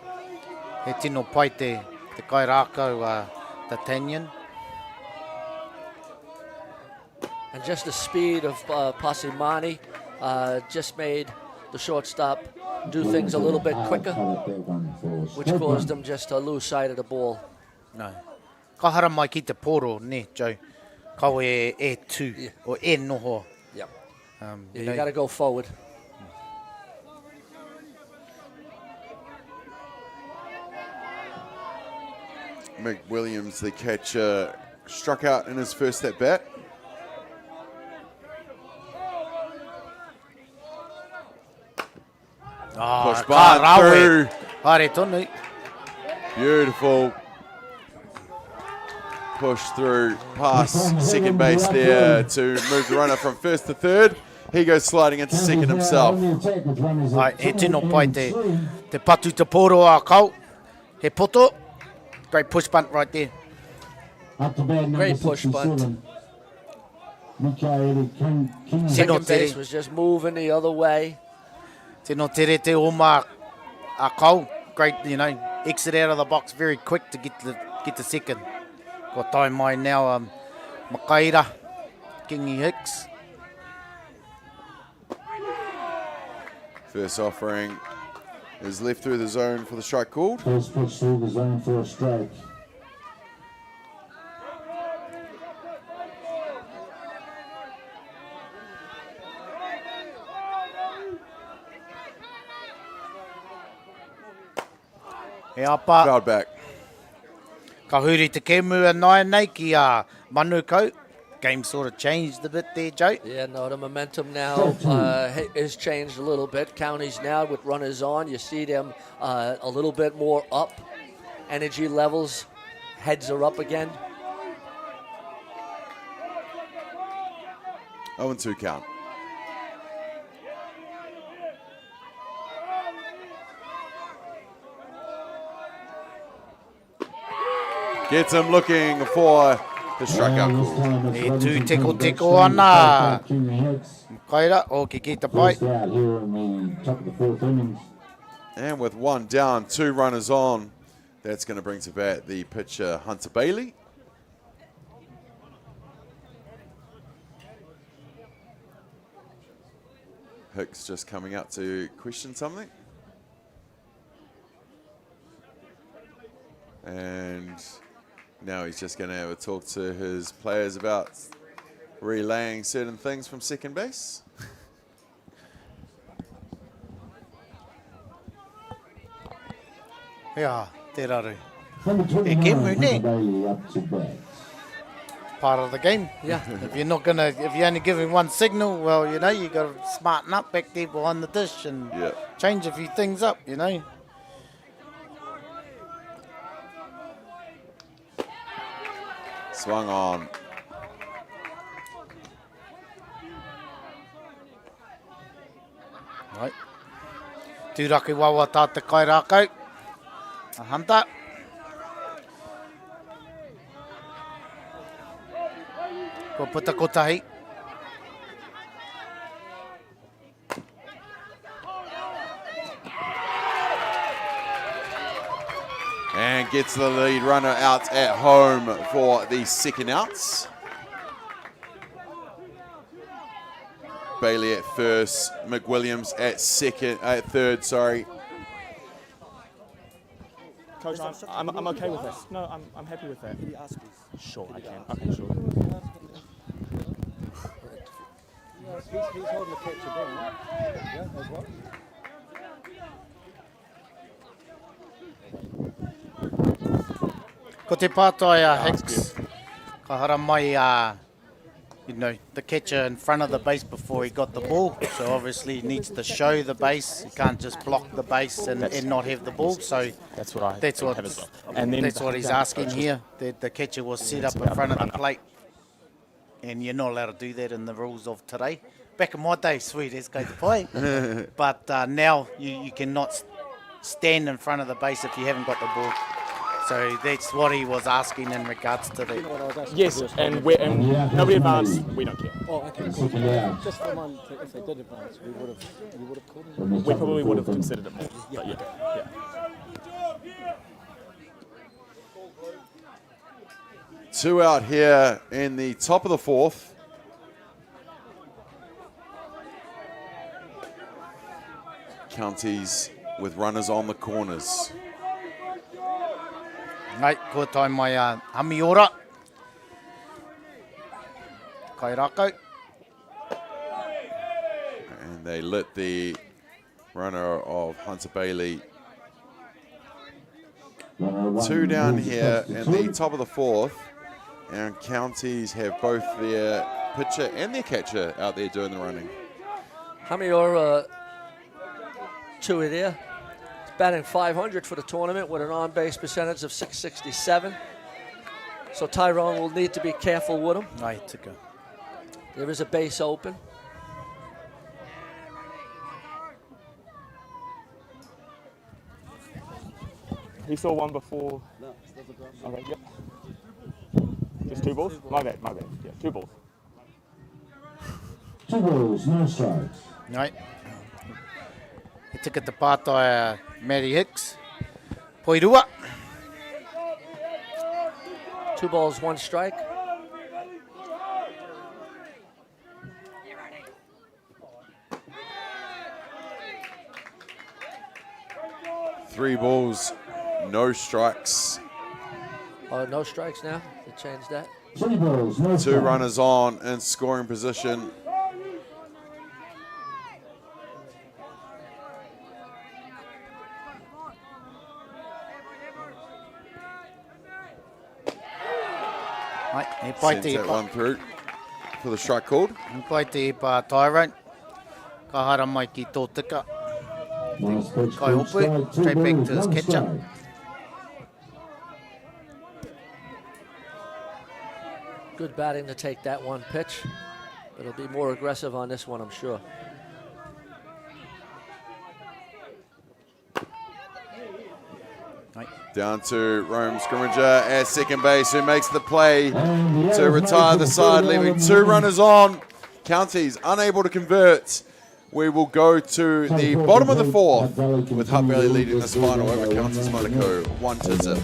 He tino pai te kai rākau the Tanyan. And just the speed of Pasimani just made the shortstop do things a little bit quicker, which caused them just to lose sight of the ball. No. Ka hara mai ki te poro, ne, Joe. Kau e tū, or e noho. Yep. You got to go forward. McWilliams, the catcher, struck out in his first at bat. Push bunt through. Haere tonu. Beautiful. Push through past second base there to move the runner from first to third. He goes sliding into second himself. Ai, he tino pai te patu te poro a kau. He poto. Great push bunt right there. Great push bunt. Second base was just moving the other way. Tino tere te oma a kau. Great, exit out of the box very quick to get the second. Ko tai mai now, Makaira, Kingi Hicks. First offering is left through the zone for the strike called. First pitch through the zone for a strike. Fouled back. Ka huri te kēmu nai nei ki Manukau. Game sort of changed a bit there, Joe. Yeah, no, the momentum now is changed a little bit. Counties now with runners on, you see them a little bit more up. Energy levels, heads are up again. 0-2 count. Gets him looking for the strikeout call. E tū teko ana. Kaira, o ki te pai. And with one down, 2 runners on, that's going to bring to bat the pitcher, Hunter Bailey. Hicks just coming out to question something. And now he's just going to have a talk to his players about relaying certain things from second base. Yeah, te raru. E kēmu ne. Part of the game. Yeah. If you're only giving one signal, well, you got to smarten up back there behind the dish and change a few things up, Swung on. Right. Tūraki wawa tā te kai rākau. A Hunter. Ko puta kotahi. And gets the lead runner out at home for the second outs. Bailey at first, McWilliams at third, sorry. Coach, I'm okay with this. No, I'm happy with that. Sure, I can. Okay, sure. He's holding the catcher down. Yeah, as well. Ko te pātai Hicks, ka hara mai the catcher in front of the base before he got the ball. So obviously he needs to show the base. He can't just block the base and not have the ball. So that's what I that's think what as well. And then that's what he's asking here. The catcher was set up in front of the plate, and you're not allowed to do that in the rules of today. Back in my day, sweet as go to play, but now you cannot stand in front of the base if you haven't got the ball. So that's what he was asking in regards to that. Yes, and nobody advanced. We don't care. Oh, okay, cool. Just for one, if they did advance, you would have called him? We probably would have considered it more. But yeah. Two out here in the top of the fourth. Counties with runners on the corners. Ngai, kua tai mai Hamiora. Kai rako. And they lit the runner of Hunter Bailey. Two down here in the top of the fourth. And Counties have both their pitcher and their catcher out there doing the running. Hamiora, two there. Batting 500 for the tournament with an on-base percentage of .667. So Tyrone will need to be careful with him. Right to go. There is a base open. He saw one before. No, okay, yep. Just two balls? My bad. Yeah, two balls. 2 balls, no strikes. Right. He took it to pātai Matty Hicks. Poirua. 2 balls, 1 strike. Three balls, no strikes. No strikes now. They changed that. 3 balls, no strikes. Two runners on in scoring position. Sends that one through for the strike called. Pai te pa Tyrone. Ka hara mai ki tō tika. Kai hopu, straight back to his catcher. Good batting to take that one pitch. It'll be more aggressive on this one, I'm sure. Down to Rome Scrimmager at second base, who makes the play to retire the side, leaving 2 runners on. Counties unable to convert. We will go to the bottom of the fourth with Hutt Valley leading this final over Counties Manukau 1-0.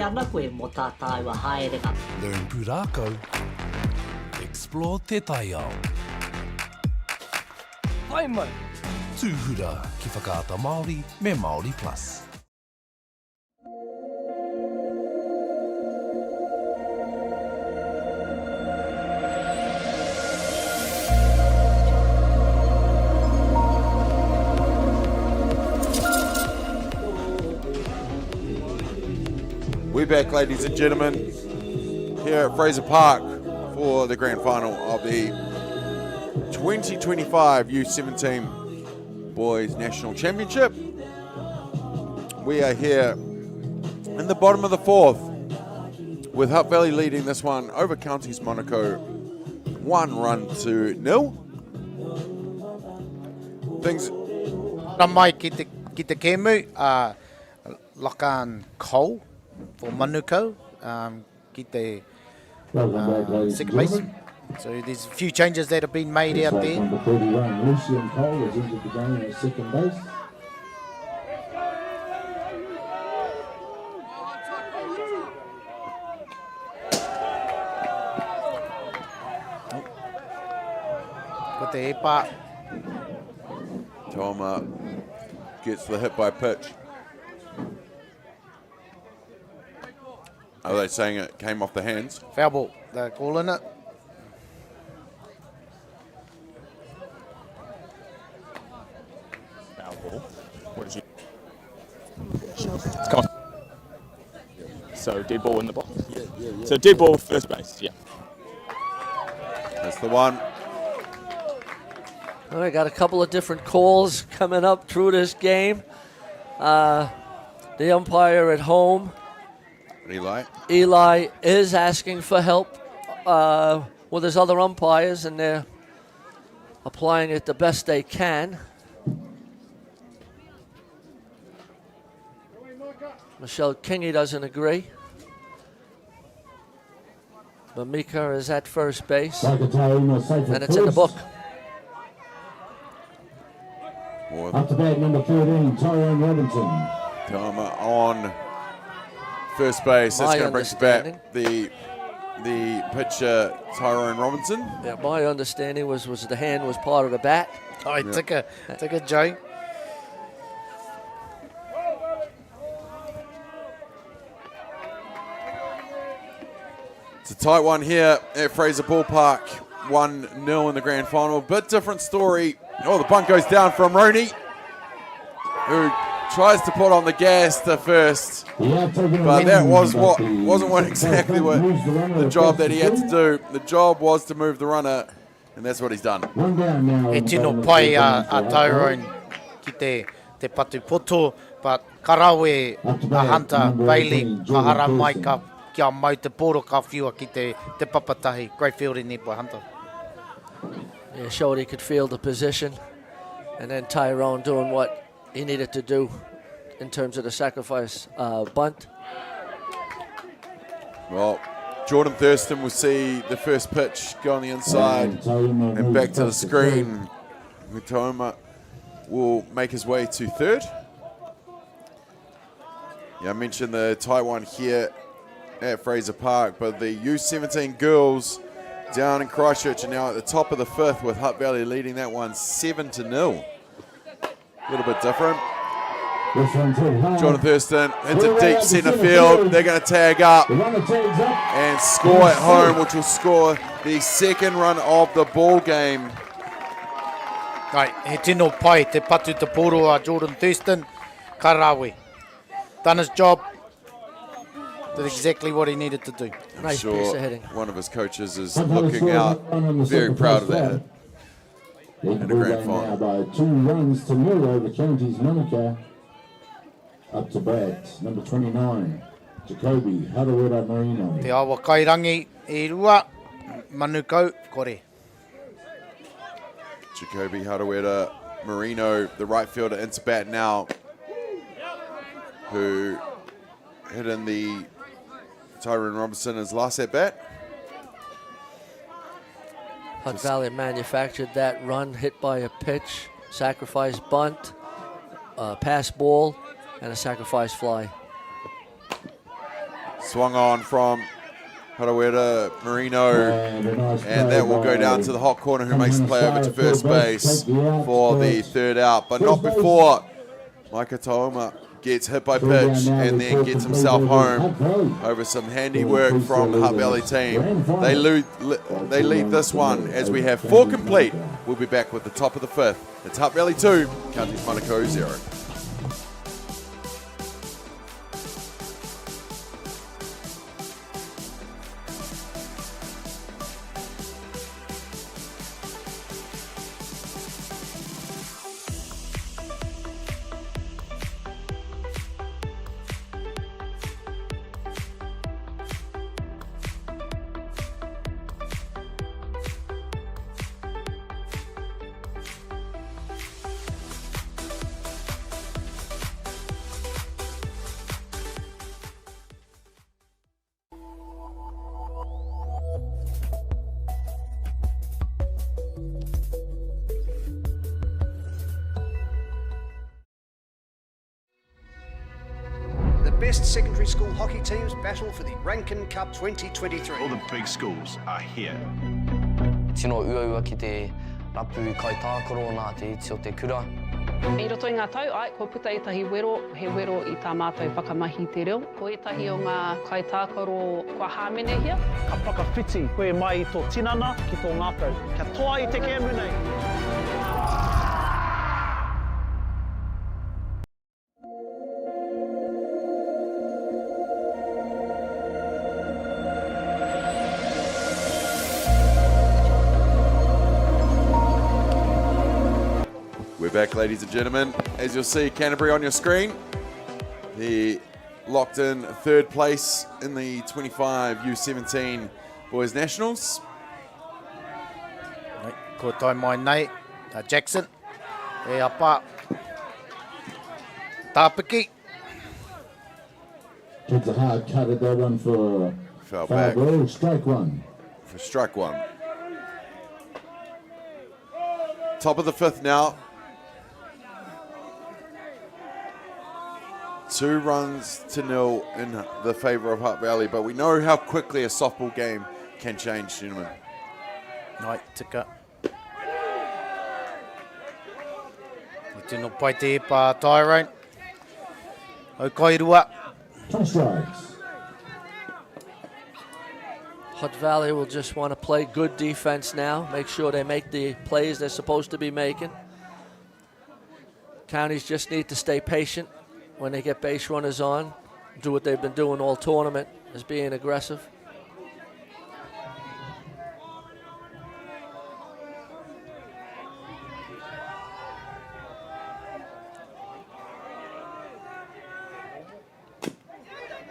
ana koe mo tātai wa haere ka. Learn pūrākau. Explore te taiao. Hai mai. Tūhura ki whakaata Māori me Māori Plus. We're back, ladies and gentlemen, here at Fraser Park for the grand final of the 2025 U17 Boys National Championship. We are here in the bottom of the fourth with Hutt Valley leading this one over Counties Manukau 1-0. Things... Ramai ki te kemu, Lakan Cole for Manukau, ki te second base. So there's a few changes that have been made out there. Number 31, Lucian Cole has entered the game at second base. Ko te epa. Toma gets the hit by pitch. Are they saying it came off the hands? Foul ball, they're calling it. Foul ball. What did you... It's gone. So dead ball in the box. Yeah. So dead ball first base, yeah. That's the one. All right, got a couple of different calls coming up through this game. The umpire at home, Eli is asking for help with his other umpires, and they're applying it the best they can. Michelle Kingy doesn't agree. But Mika is at first base, and it's in the book. Up to bat, number 13, Tyrone Robinson. Tama on first base. That's going to bring back the pitcher, Tyrone Robinson. Yeah, my understanding was the hand was part of the bat. Oh, took a Joe. It's a tight one here at Fraser Ballpark. 1-0 in the grand final. Bit different story. Oh, the bunt goes down from Rooney, who tries to put on the gas to first, but that wasn't exactly what the job that he had to do. The job was to move the runner, and that's what he's done. E tino pai a Tyrone ki te patu poto, but karawe a Hunter Bailey mahara mai ka kia mai te poro ka whiua ki te papatahi. Great fielding there by Hunter. Yeah, showed he could field the position, and then Tyrone doing what he needed to do in terms of the sacrifice bunt. Well, Jordan Thurston will see the first pitch go on the inside and back to the screen. Mutoma will make his way to third. Yeah, I mentioned the tight one here at Fraser Park, but the U17 girls down in Christchurch are now at the top of the fifth with Hutt Valley leading that one 7-0. A little bit different. Jordan Thurston into deep centre field. They're going to tag up and score at home, which will score the second run of the ball game. Right, he tino pai te patu te poro a Jordan Thurston, karawe. Done his job. Did exactly what he needed to do. I'm sure one of his coaches is looking out, very proud of that in the grand final. By 2-0 over Counties Manukau. Up to bat, number 29, Jacoby Harawira Marino. Te awa kairangi e rua, Manukau kore. Jacoby Harawira Marino, the right fielder, into bat now, who hit in the Tyrone Robinson his last at bat. Hutt Valley manufactured that run, hit by a pitch, sacrifice bunt, pass ball, and a sacrifice fly. Swung on from Harawira Marino, and that will go down to the hot corner, who makes the play over to first base for the third out, but not before Maika Tauma gets hit by pitch and then gets himself home over some handy work from the Hutt Valley team. They lead this one as we have 4 complete. We'll be back with the top of the 5th. It's Hutt Valley 2, Counties Manukau 0. Best secondary school hockey teams battle for the Rankin Cup 2023. All the big schools are here. Tino uaua ki te rapu kai tākaro nā te iti o te kura. I roto i ngā tau, ai, ko puta i tahi wero, he wero i tā mātou whakamahi te reo. Ko i tahi o ngā kai tākaro kua hāmene hia. Ka whakawhiti koe mai i tō tinana ki tō ngākau. Kia toa i te camera nei. Back, ladies and gentlemen. As you'll see, Canterbury on your screen. He locked in 3rd place in the 25 U17 Boys Nationals. Ko tai mai nei, Jackson. E apa. Tāpiki. Kids are hard cutted that one for foul back. Ball, strike one. For strike one. Top of the 5th now. 2 runs to 0 in the favour of Hutt Valley, but we know how quickly a softball game can change, gentlemen. Nai, tika. I tino pai te pa Tyrone. O kairua. 2 strikes. Hutt Valley will just want to play good defense now, make sure they make the plays they're supposed to be making. Counties just need to stay patient when they get base runners on, do what they've been doing all tournament, is being aggressive.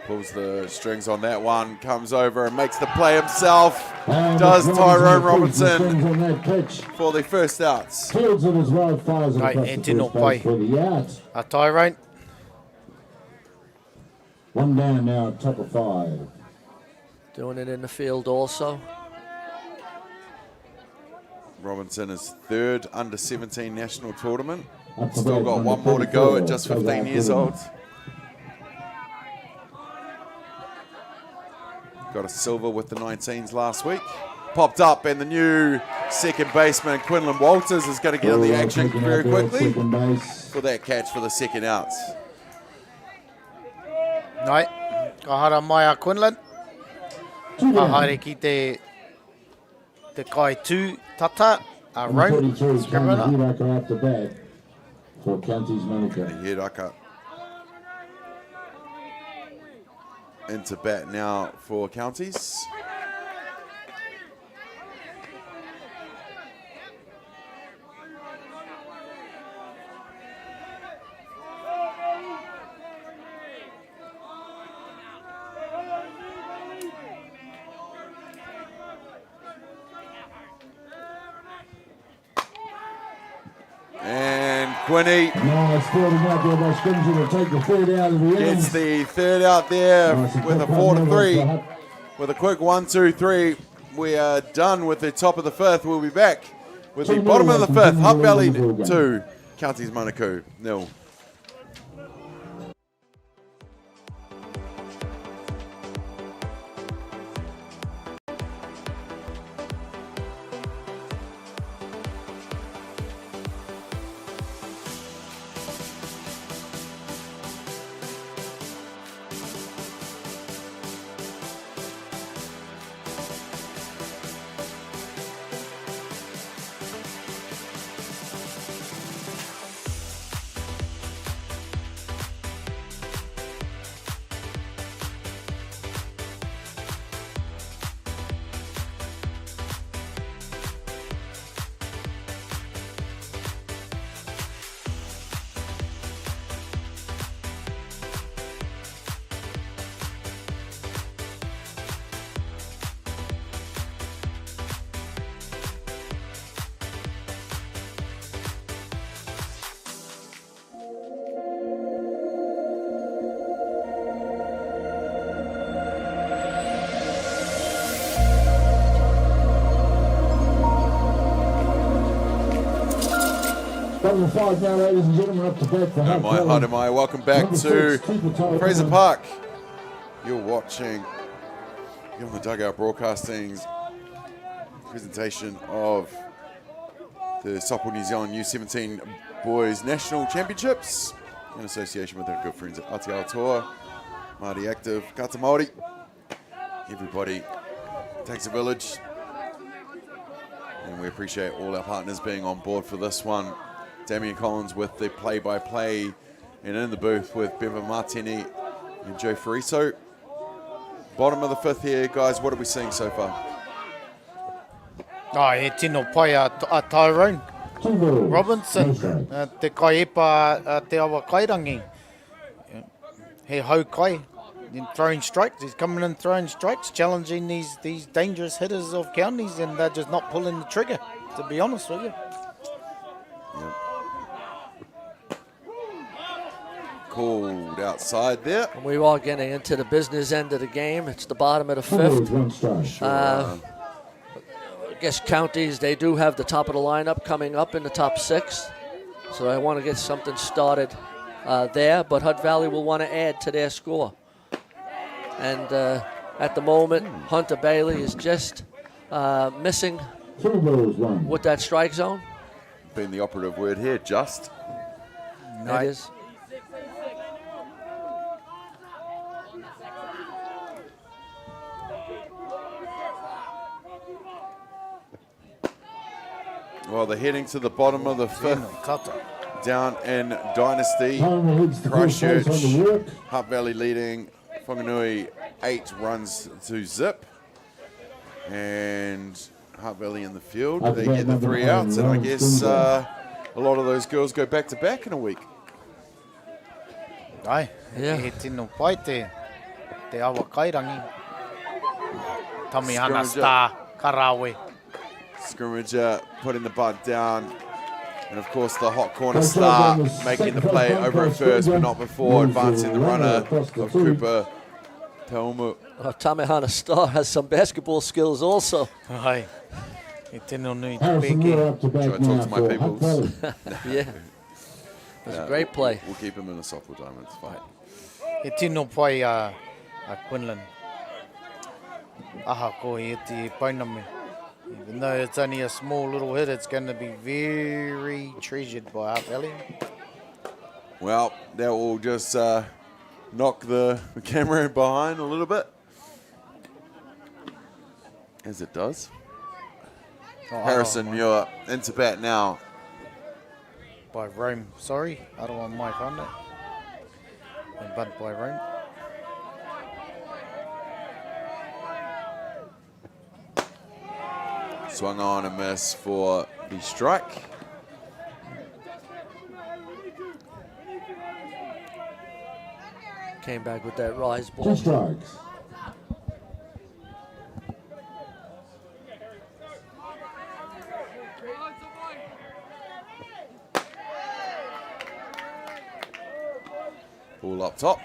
Pulls the strings on that one, comes over and makes the play himself. Does Tyrone Robinson for the first outs. Fields of his wild fires across the first base for the out. Tyrone. 1 down now, top of 5. Doing it in the field also. Robinson is 3rd under 17 national tournament. Still got 1 more to go at just 15 years old. Got a silver with the 19s last week. Popped up, and the new second baseman, Quinlan Walters, is going to get on the action very quickly for that catch for the second out. Nai, ka hara mai a Quinlan. Ka haere ki te kai tū tata, a Rome. Hiraka up the bat for Counties Manukau. Hiraka into bat now for Counties. Quinny nice fielding out there by Skingy to take the 3rd out of the innings. Gets the 3rd out there with a 4-3. With a quick 1-2-3, we are done with the top of the 5th. We'll be back with the bottom of the 5th. Hutt Valley 2, Counties Manukau 0. Bottom 5 now, ladies and gentlemen, up to bat for Hutt Valley. Hi, welcome back to Fraser Park. You're watching, you're on the Dugout Broadcasting's presentation of the Softball New Zealand U17 Boys National Championships in association with our good friends at Atiawa Toa, Māori Active, Kata Māori. Everybody takes a village, and we appreciate all our partners being on board for this one. Damien Collins with the play-by-play, and in the booth with Bevan Martini and Joe Fariso. Bottom of the fifth here, guys. What are we seeing so far? He tino pai a Tyrone Robinson, te kaipa te awa kairangi. He hau kai in throwing strikes. He's coming in throwing strikes, challenging these dangerous hitters of counties, and they're just not pulling the trigger, to be honest with you. Called outside there. And we are getting into the business end of the game. It's the bottom of the fifth. I guess counties, they do have the top of the lineup coming up in the top 6. So I want to get something started there. But Hutt Valley will want to add to their score. And at the moment, Hunter Bailey is just missing with that strike zone. Being the operative word here, just. It is. Well, they're heading to the bottom of the fifth down in Dynasty. Christchurch, Hutt Valley leading Whanganui 8 runs to zip. And Hutt Valley in the field. They get the 3 outs, and I guess a lot of those girls go back-to-back in a week. Ai, he tino pai te awa kairangi. Tamihana Star, Karawe. Scrimmager putting the butt down, and of course the hot corner Star making the play over at first, but not before advancing the runner of Cooper Taumu. Tamihana Star has some basketball skills also. Hi. Try to talk to my people. Yeah. That's a great play. We'll keep him in the softball diamond. It's fine. He tino pai a Quinlan. Aha ko he te painame. Even though it's only a small little hit, it's going to be very treasured by Hutt Valley. Well, that will just knock the camera behind a little bit, as it does. Harrison Muir into bat now. By Rome, sorry, I don't want Mike on it. And bunt by Rome. Swung on a miss for the strike. Came back with that rise ball. 2 strikes. Ball up top.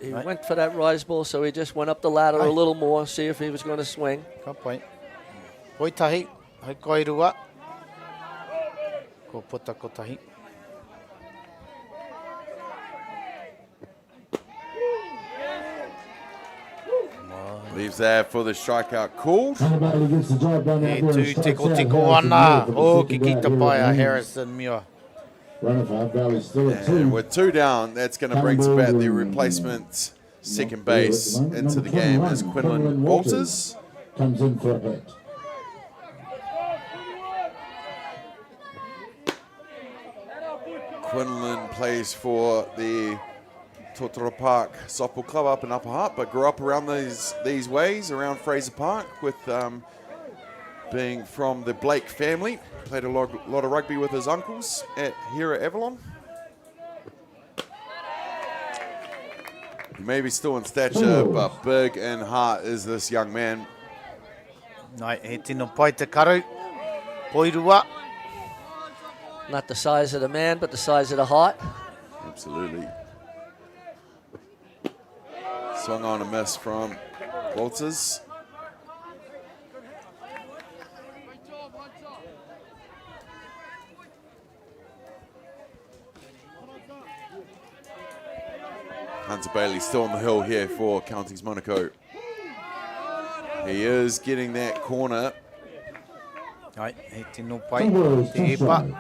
He went for that rise ball, so he just went up the ladder a little more, see if he was going to swing. Good point. Hoi tahi, hoi koirua. Ko puta ko tahi. Leaves there for the strikeout called. E tu tiko ana. O ki kita pai a Harrison Muir. And with 2 down, that's going to bring to bat the replacement second base into the game as Quinlan Walters. Comes in for a hit. Quinlan plays for the Totoro Park Softball Club up in Upper Hutt, but grew up around these ways, around Fraser Park, with being from the Blake family. Played a lot of rugby with his uncles here at Avalon. He may be still in stature, but big in heart is this young man. Nai, he tino pai te karu. Poirua. Not the size of the man, but the size of the heart. Absolutely. Swung on a miss from Walters. Hunter Bailey still on the hill here for Counties Manukau. He is getting that corner. Ai, he tino pai, te epa.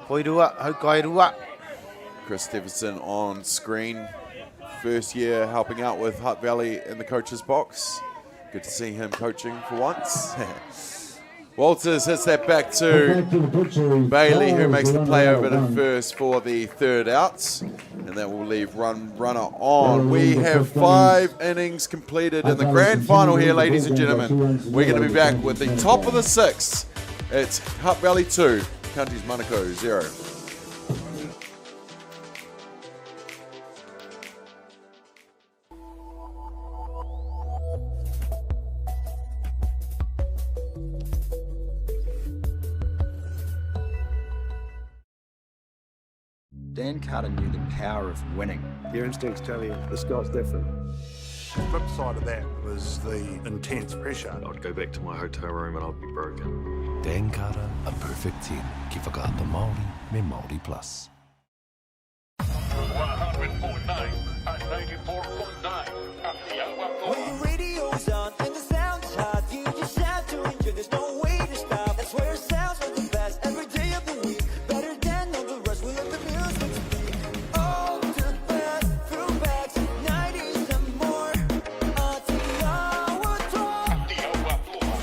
Koirua, hau kairua. Chris Stephenson on screen. First year helping out with Hutt Valley in the coach's box. Good to see him coaching for once. Walters hits that back to Bailey, who makes the play over to first for the third out. And that will leave runner on. We have 5 innings completed in the grand final here, ladies and gentlemen. We're going to be back with the top of the 6th. It's Hutt Valley 2, Counties Manukau 0. Dan Carter knew the power of winning. Your instincts tell you the sky's different. The flip side of that was the intense pressure. I'd go back to my hotel room and I'd be broken. Dan Carter, a perfect 10. Ki whakaata Māori, me Māori Plus. 100.9 and 94.9 Atiawa Toa. When the radio's on and the sound's hot, you just have to enjoy. There's no way to stop. That's where it sounds like the best every day of the week. Better than all the rest. We let the music speak. All the best throwbacks, 90s and more. Atiawa Toa.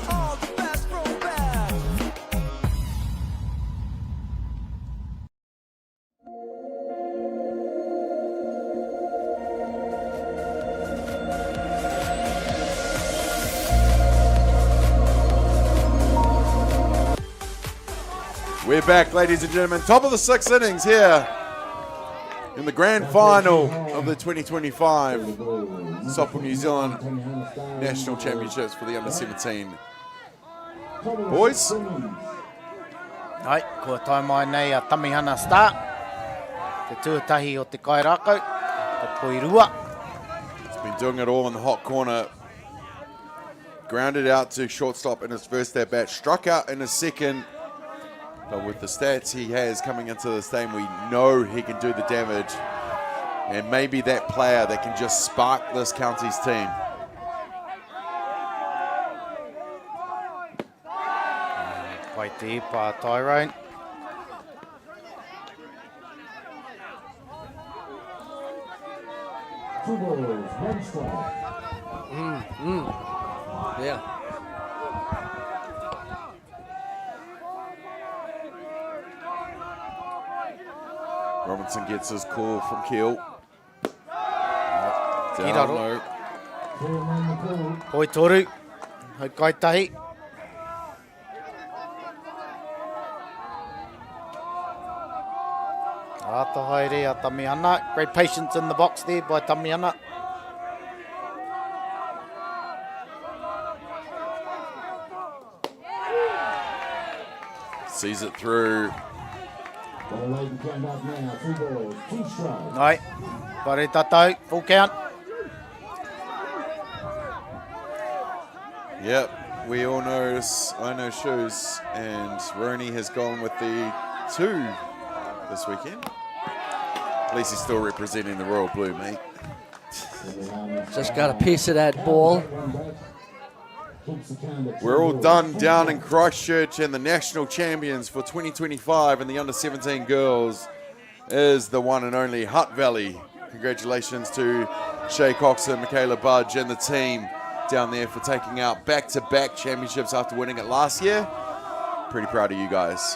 All the best throwbacks. We're back, ladies and gentlemen. Top of the 6th innings here in the grand final of the 2025 Softball New Zealand National Championships for the Under-17. Boys? Ai, kua tai mai nei a Tamihana start. Te tuatahi o te kairako, te poirua. He's been doing it all in the hot corner. Grounded out to shortstop in his first at bat. Struck out in his second. But with the stats he has coming into this game, we know he can do the damage. And maybe that player that can just spark this county's team. Pai te ipa Tyrone. Yeah. Robinson gets his call from Keel. Down Kiraro. low. Hoi toru. Hoi kaitahi. Ata haere a Tamihana. Great patience in the box there by Tamihana. Sees it through. Ai, pare tatau, full count. Yep, we all notice I know shoes, and Roney has gone with the 2 this weekend. At least he's still representing the Royal Blue, mate. Just got a piece of that ball. We're all done down in Christchurch, and the national champions for 2025 and the under-17 girls is the one and only Hutt Valley. Congratulations to Shay Cox and Michaela Budge and the team down there for taking out back-to-back championships after winning it last year. Pretty proud of you guys.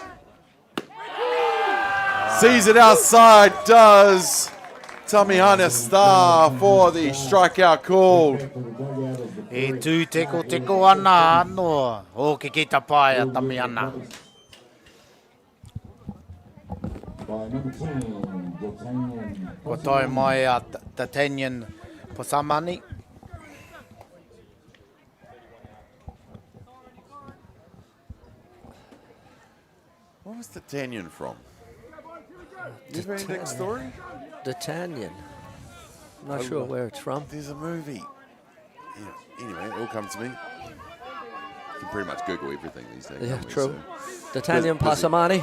Sees it outside, does Tamihana Star for the strikeout call. E tū teko ana anō. O ke kita pai a Tamihana. Ko tai mai a D'Artagnan Posamani. What was D'Artagnan from? You heard that story? D'Artagnan. Not sure where it's from. There's a movie. Yeah. Anyway, it all comes to me. You can pretty much Google everything these days. Yeah, true. D'Artagnan Posamani.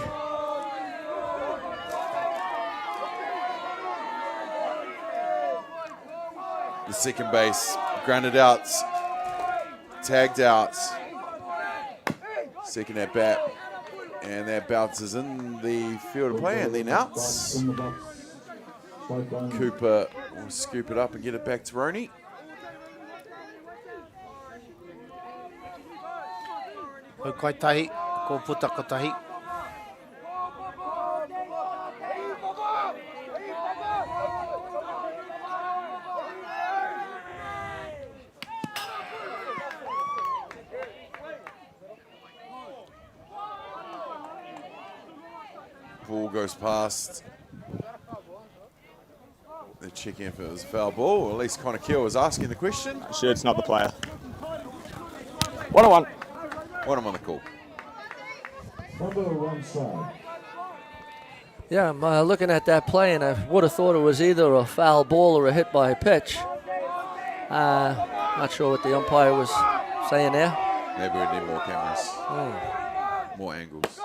the second base. Grounded outs, tagged out. Second at bat, and that bounces in the field of play and then outs. Cooper will scoop it up and get it back to Roney. Hau kai tahi, ko puta ko tahi. Ball goes past. They're checking if it was a foul ball, or at least Connor Keel was asking the question. Sure, it's not the player. 1-1. 1 on the call. Yeah, I'm looking at that play, and I would have thought it was either a foul ball or a hit by a pitch. Not sure what the umpire was saying there. Maybe we need more cameras. More angles.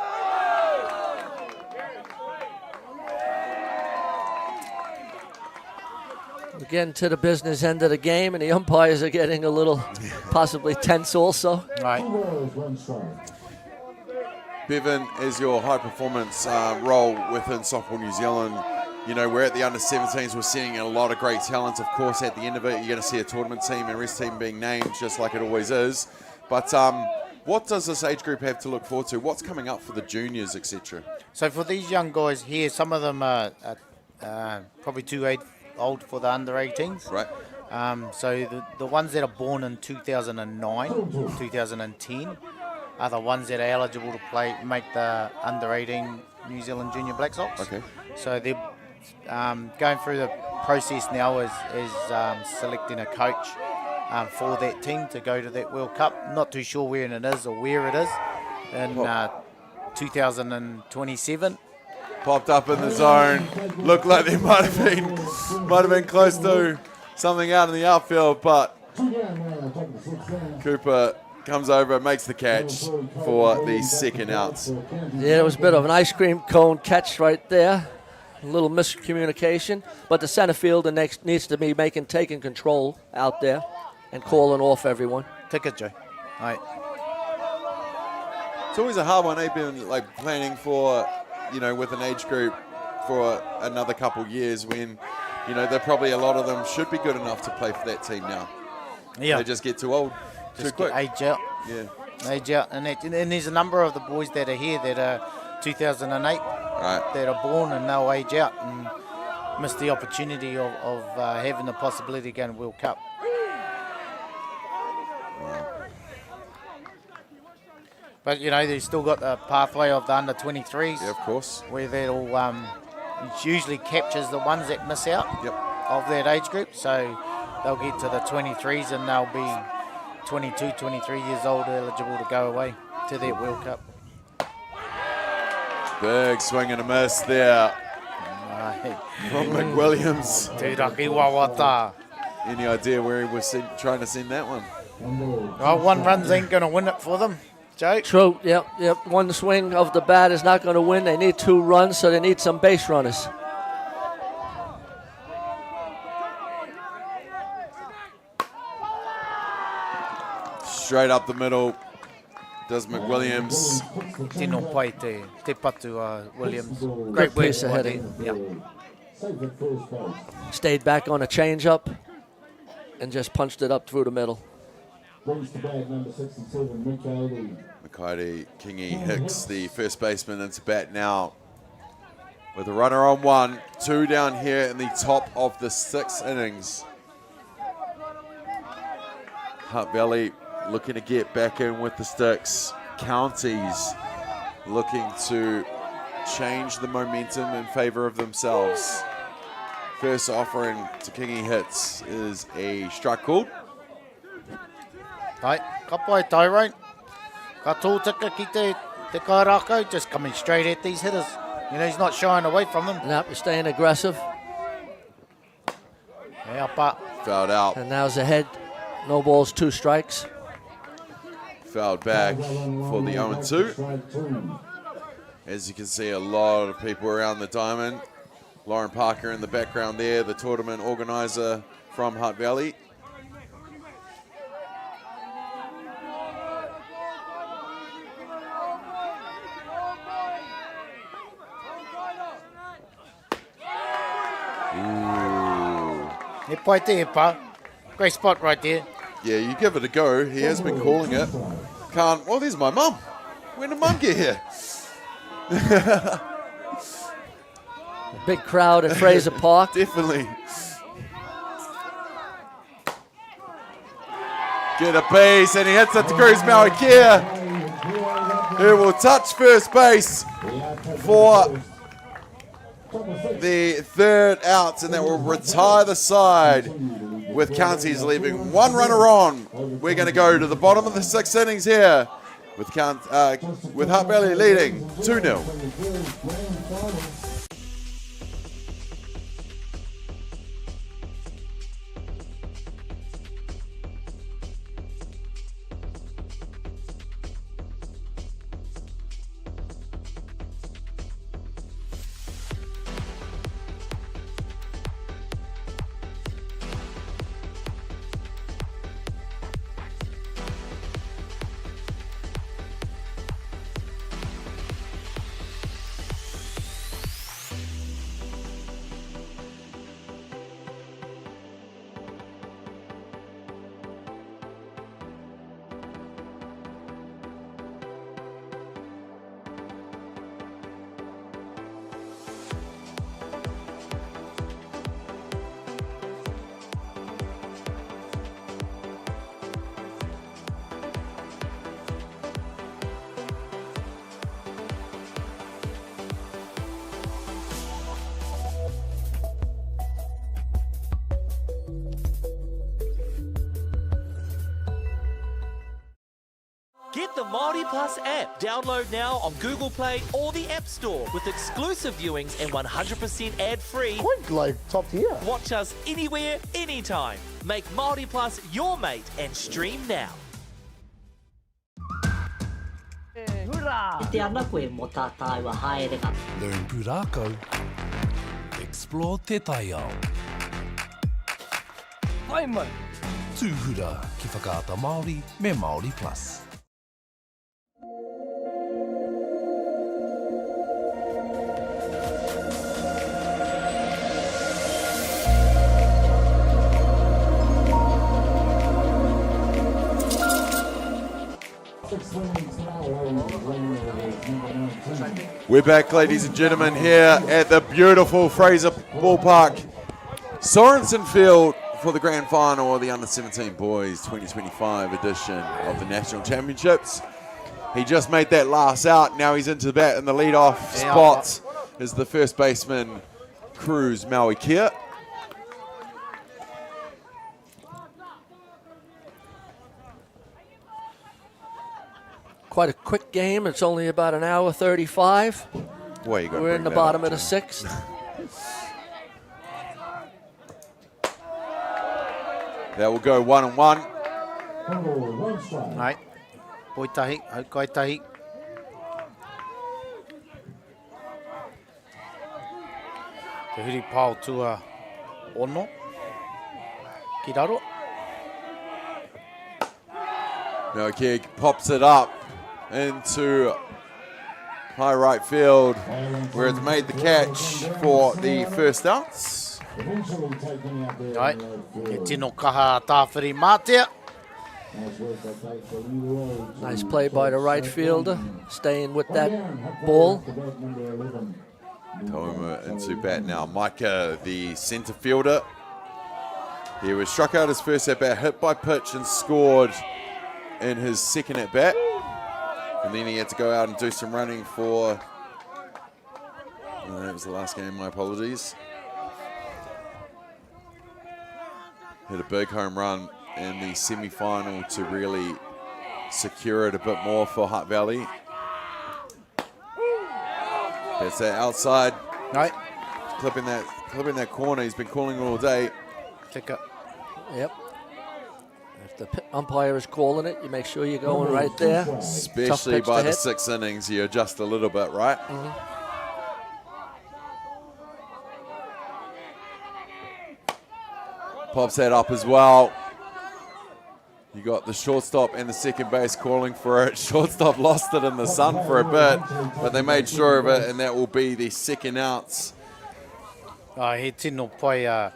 We're getting to the business end of the game, and the umpires are getting a little possibly tense also. Right. Bevan, as your high performance role within Softball New Zealand, you know, we're at the under-17s, we're seeing a lot of great talent. Of course, at the end of it, you're going to see a tournament team and rest team being named, just like it always is. But what does this age group have to look forward to? What's coming up for the juniors, etc.? So for these young guys here, some of them are probably too old for the under-18s. Right. So the ones that are born in 2009, 2010 are the ones that are eligible to make the under-18 New Zealand Junior Black Sox. Okay. So they're going through the process now is selecting a coach for that team to go to that World Cup. Not too sure where it is or where it is in 2027. Popped up in the zone. Looked like they might have been close to something out in the outfield, but Cooper comes over, makes the catch for the second out. Yeah, it was a bit of an ice cream cone catch right there. A little miscommunication, but the center fielder needs to be taking control out there and calling off everyone. Ticket, Joe. All right. It's always a hard one. They've been like planning for, you know, with an age group for another couple of years when, you know, they're probably a lot of them should be good enough to play for that team now. Yeah. They just get too old, too quick. Age out. Yeah. Age out. And there's a number of the boys that are here that are 2008 that are born and they'll age out and miss the opportunity of having the possibility to go to the World Cup. But, you know, they've still got the pathway of the under-23s. Yeah, of course. Where that'll usually captures the ones that miss out of that age group. So they'll get to the 23s and they'll be 22, 23 years old, eligible to go away to that World Cup. Big swing and a miss there from McWilliams. Tūraki wawata. Any idea where he was trying to send that one? Oh, 1 runs ain't going to win it for them. Joe? True, yep. One swing of the bat is not going to win. They need 2 runs, so they need some base runners. Straight up the middle does McWilliams. Tino pai te patu Williams. Great piece of hitting. Stayed back on a changeup and just punched it up through the middle. Makaiti Kingi Hicks, the first baseman, into bat now with a runner on 1, 2 down here in the top of the 6th innings. Hutt Valley looking to get back in with the sticks. Counties looking to change the momentum in favour of themselves. First offering to Kingi Hicks is a strike called. Right, ka pai Tyrone. Ka tōtika ki te kairako, just coming straight at these hitters. You know, he's not shying away from them. Nope, he's staying aggressive. Yeah, but fouled out. And now's ahead. No balls, 2 strikes. Fouled back for the 0-2. As you can see, a lot of people around the diamond. Lauren Parker in the background there, the tournament organizer from Hutt Valley. Great spot right there. Yeah, you give it a go. He has been calling it. Can't. Well, there's my mum. When did mum get here? A big crowd at Fraser Park. Definitely. Get a base, and he hits it to Cruz Mauikia, who will touch first base for the third out, and that will retire the side with counties leaving one runner on. We're going to go to the bottom of the sixth innings here with Hutt Valley leading 2-0. Get the Māori Plus app. Download now on Google Play or the App Store with exclusive viewings and 100% ad-free. Quite like top tier. Watch us anywhere, anytime. Make Māori Plus your mate and stream now. Te ana koe mo tātai wa haere ka. Learn pūrākau. Explore te taiao. Mai mai. Tūhura ki whakaata Māori me Māori Plus. We're back, ladies and gentlemen, here at the beautiful Fraser Ballpark, Sorensen Field, for the grand final of the Under-17 Boys 2025 edition of the National Championships. He just made that last out. Now he's into the bat in the leadoff spot is the first baseman, Cruz Mauikia. Quite a quick game. It's only about an hour 35. We're in the bottom of the sixth. That will go 1-1. Right. Poitahi, Haukaitahi. Te huri pāo tua ono. Ki raro. No, Kick pops it up into high right field, where it's made the catch for the first outs. Right, e tino kaha tāwhiri mātea. Nice play by the right fielder, staying with that ball. Touma into bat now. Micah, the centre fielder. He was struck out his first at bat, hit by pitch and scored in his second at bat. And then he had to go out and do some running for... that was the last game, my apologies. Hit a big home run in the semi-final to really secure it a bit more for Hutt Valley. That's that outside. Right. Clipping that corner. He's been calling all day. Tick up. Yep. If the umpire is calling it, you make sure you're going right there. Especially by the sixth innings, you adjust a little bit, right? Mm-hmm. pops that up as well. You got the shortstop and the second base calling for it. Shortstop lost it in the sun for a bit, but they made sure of it, and that will be the second outs. He tino pai the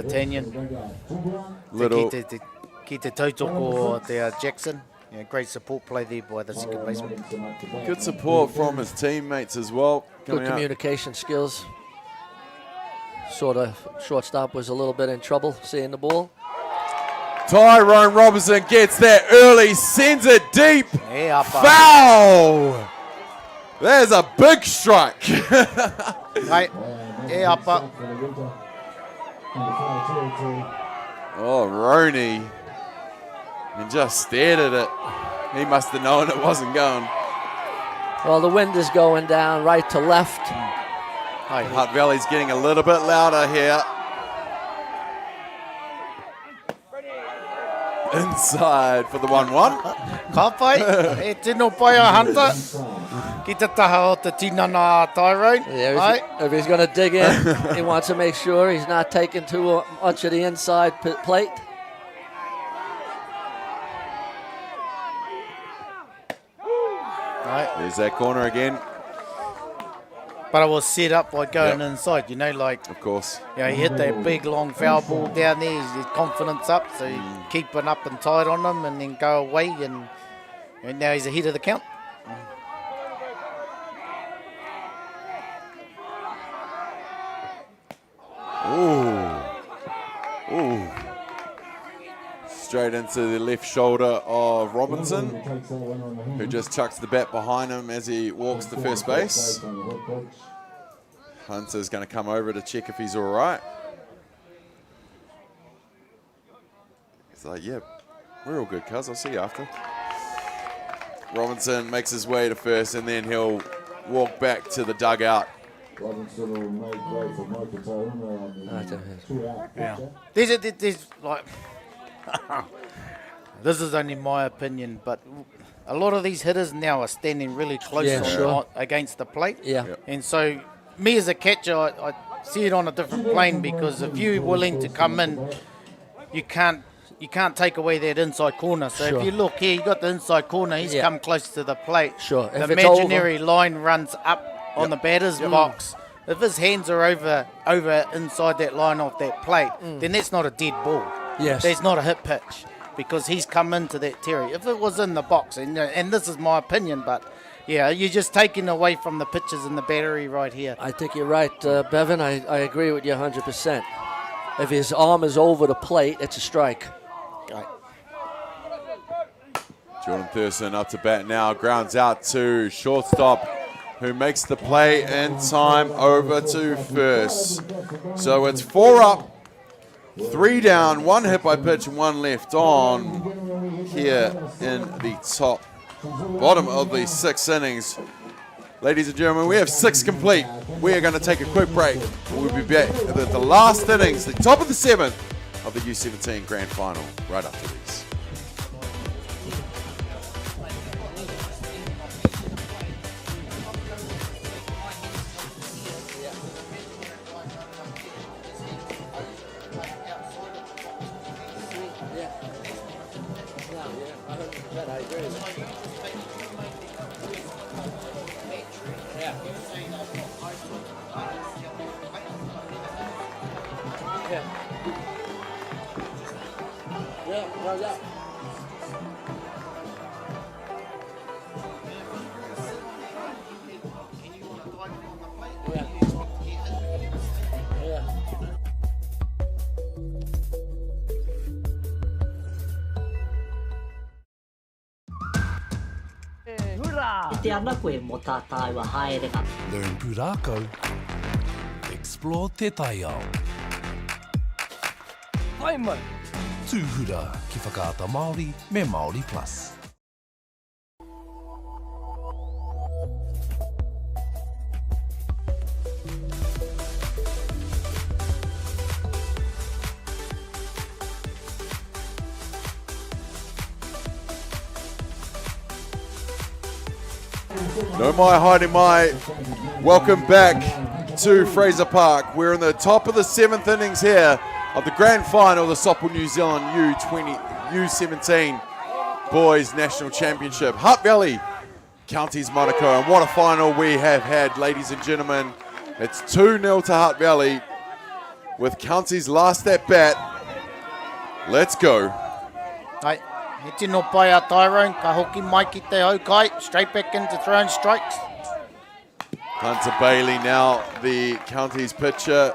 Tanyan. Little. Ki te tautoko te Jackson. Yeah, great support play there by the second baseman. Good support from his teammates as well. Good communication skills. Sort of shortstop was a little bit in trouble seeing the ball. Tyrone Robinson gets that early, sends it deep. Foul! There's a big strike. Oh, Roney. And just stared at it. He must have known it wasn't going. Well, the wind is going down right to left. Hutt Valley's getting a little bit louder here. Inside for the 1-1. Ka pai, e tino pai a Hunter. Ki te taha o te tinana Tyrone. Yeah, if he's going to dig in, he wants to make sure he's not taking too much of the inside plate. There's that corner again. But it was set up by going inside, you know, like... Of course. Yeah, he hit that big, long foul ball down there. His confidence up, so he keep it up and tight on him and then go away, and now he's ahead of the count. Ooh. Straight into the left shoulder of Robinson, who just chucks the bat behind him as he walks to first base. Hunter's going to come over to check if he's all right. He's like, yeah, we're all good, cuz. I'll see you after. Robinson makes his way to first, and then he'll walk back to the dugout. Robinson will make way for Manukau. There's like... This is only my opinion, but a lot of these hitters now are standing really close against the plate. And so, me as a catcher, I see it on a different plane, because if you're willing to come in, you can't take away that inside corner. So if you look here, you got the inside corner. He's come close to the plate. The imaginary line runs up on the batter's box. If his hands are over inside that line of that plate, then that's not a dead ball. There's not a hit pitch, because he's come into that territory. If it was in the box, and this is my opinion, but yeah, you're just taking away from the pitchers in the battery right here. I think you're right, Bevan. I agree with you 100%. If his arm is over the plate, it's a strike. Jordan Thurston up to bat now, grounds out to shortstop, who makes the play in time over to first. So it's 4 up. 3 down, 1 hit by pitch and 1 left on here in the bottom of the 6th innings. Ladies and gentlemen, we have 6 complete. We are going to take a quick break. We'll be back at the last innings, the top of the 7th of the U17 Grand Final, right after this. Learn Purako. Explore Te Taiao. Tūhura ki whakaata Māori me Māori Plus. No mai, haere mai. Welcome back to Fraser Park. We're in the top of the 7th innings here of the grand final of the Softball New Zealand U17 Boys National Championship. Hutt Valley, Counties Manukau, and what a final we have had, ladies and gentlemen. It's 2-0 to Hutt Valley with Counties last at bat. Let's go. Hai, he tino pai a Tyrone, ka hoki mai ki te haukai, straight back into throwing strikes. Hunter Bailey now the Counties pitcher.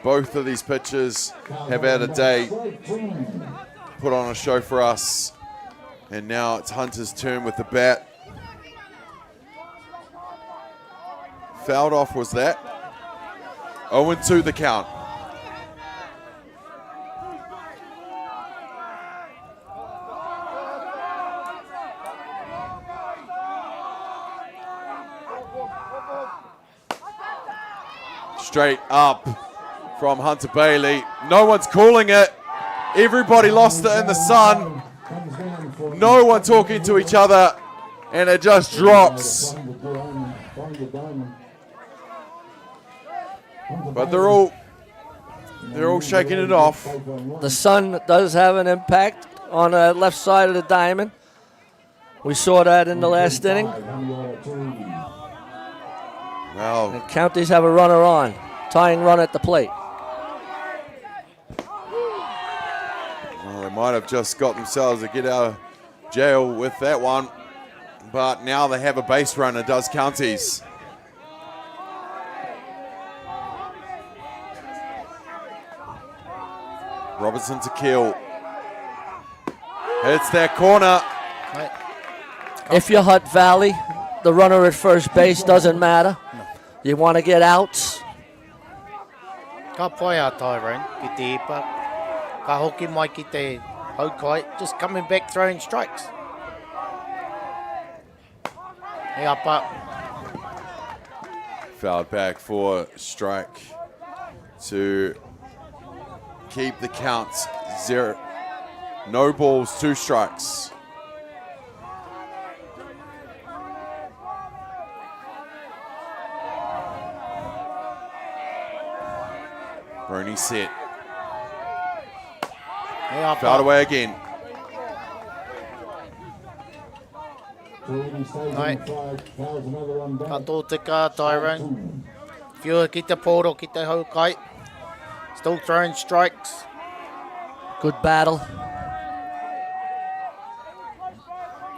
Both of these pitchers have had a day, put on a show for us. And now it's Hunter's turn with the bat. Fouled off was that. 0-2 the count. Straight up from Hunter Bailey. No one's calling it. Everybody lost it in the sun. No one talking to each other. And it just drops. But they're all shaking it off. The sun does have an impact on the left side of the diamond. We saw that in the last inning. Well, the Counties have a runner on. Tying run at the plate. Well, they might have just got themselves a get out of jail with that one. But now they have a base runner, does Counties. Robertson to Keel. Hits that corner. If you're Hutt Valley, the runner at first base doesn't matter. You want to get outs. Ka pai a Tyrone, ki te ipa. Ka hoki mai ki te haukai, just coming back throwing strikes. Hey apa. Fouled back for strike to keep the count 0. No balls, 2 strikes. Rooney set. Fouled away again. Hai. Ka tō te kā, Tyrone. Whiua ki te poro, ki te haukai. Still throwing strikes. Good battle.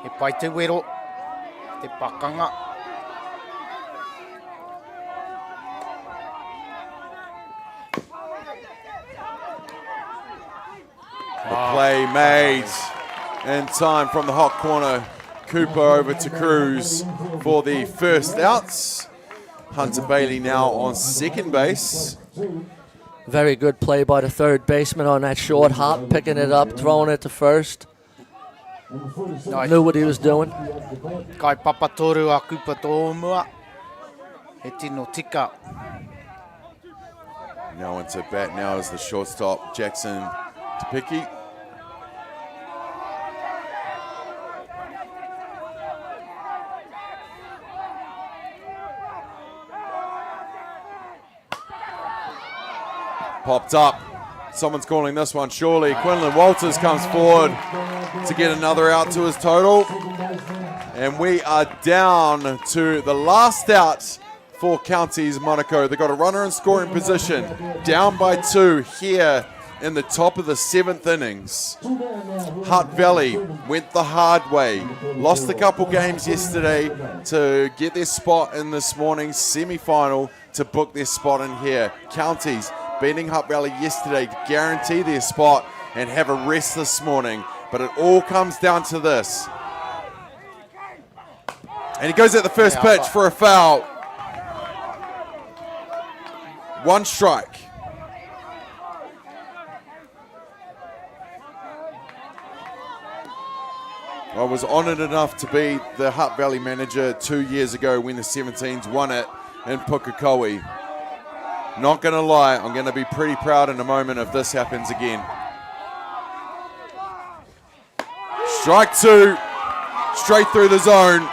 He pai te wero. Te pakanga. The play made in time from the hot corner. Cooper over to Cruz for the first outs. Hunter Bailey now on second base. Very good play by the third baseman on that short hop, picking it up, throwing it to first. Knew what he was doing. Kai papatoru a Cooper tō mua. He tino tika. Now into bat now is the shortstop, Jackson Topiki. Popped up. Someone's calling this one, surely. Quinlan Walters comes forward to get another out to his total. And we are down to the last out for Counties Manukau. They've got a runner in scoring position. Down by 2 here in the top of the 7th innings. Hutt Valley went the hard way. Lost a couple games yesterday to get their spot in this morning's semi-final to book their spot in here. Counties beating Hutt Valley yesterday to guarantee their spot and have a rest this morning. But it all comes down to this. And he goes at the first pitch for a foul. 1 strike. I was honoured enough to be the Hutt Valley manager 2 years ago when the 17s won it in Pukekohe. Not going to lie, I'm going to be pretty proud in a moment if this happens again. Strike 2, straight through the zone.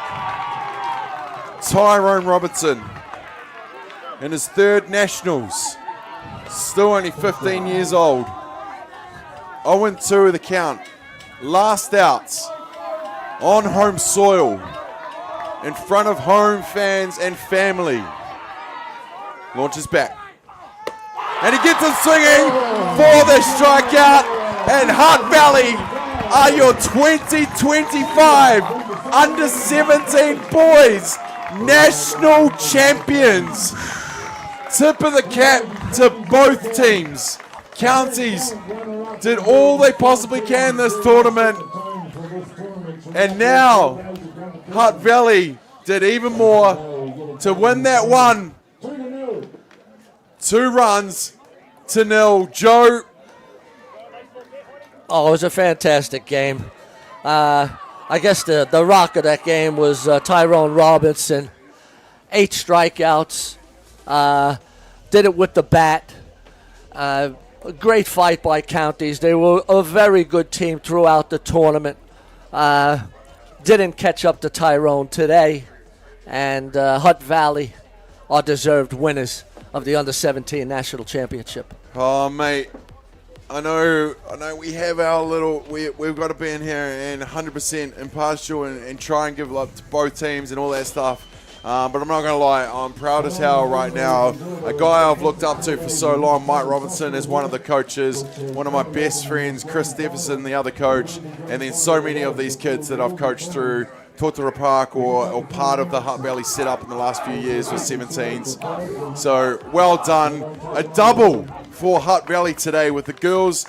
Tyrone Robertson in his third Nationals. Still only 15 years old. 0-2 the count. Last outs on home soil in front of home fans and family. Launches back. And he gets it swinging for the strikeout. And Hutt Valley are your 2025 under 17 boys national champions. Tip of the cap to both teams. Counties did all they possibly can this tournament. And now Hutt Valley did even more to win that one. 2 runs to 0. Joe. Oh, it was a fantastic game. I guess the rock of that game was Tyrone Robinson. 8 strikeouts. Did it with the bat. A great fight by Counties. They were a very good team throughout the tournament. Didn't catch up to Tyrone today. And Hutt Valley are deserved winners of the Under-17 National Championship. Oh, mate. I know we have our little, we've got to be in here and 100% impartial and try and give love to both teams and all that stuff. But I'm not going to lie, I'm proud as hell right now. A guy I've looked up to for so long, Mike Robinson, is one of the coaches. One of my best friends, Chris Stephenson, the other coach. And then so many of these kids that I've coached through Totara Park or part of the Hutt Valley setup in the last few years with 17s. So well done. A double for Hutt Valley today with the girls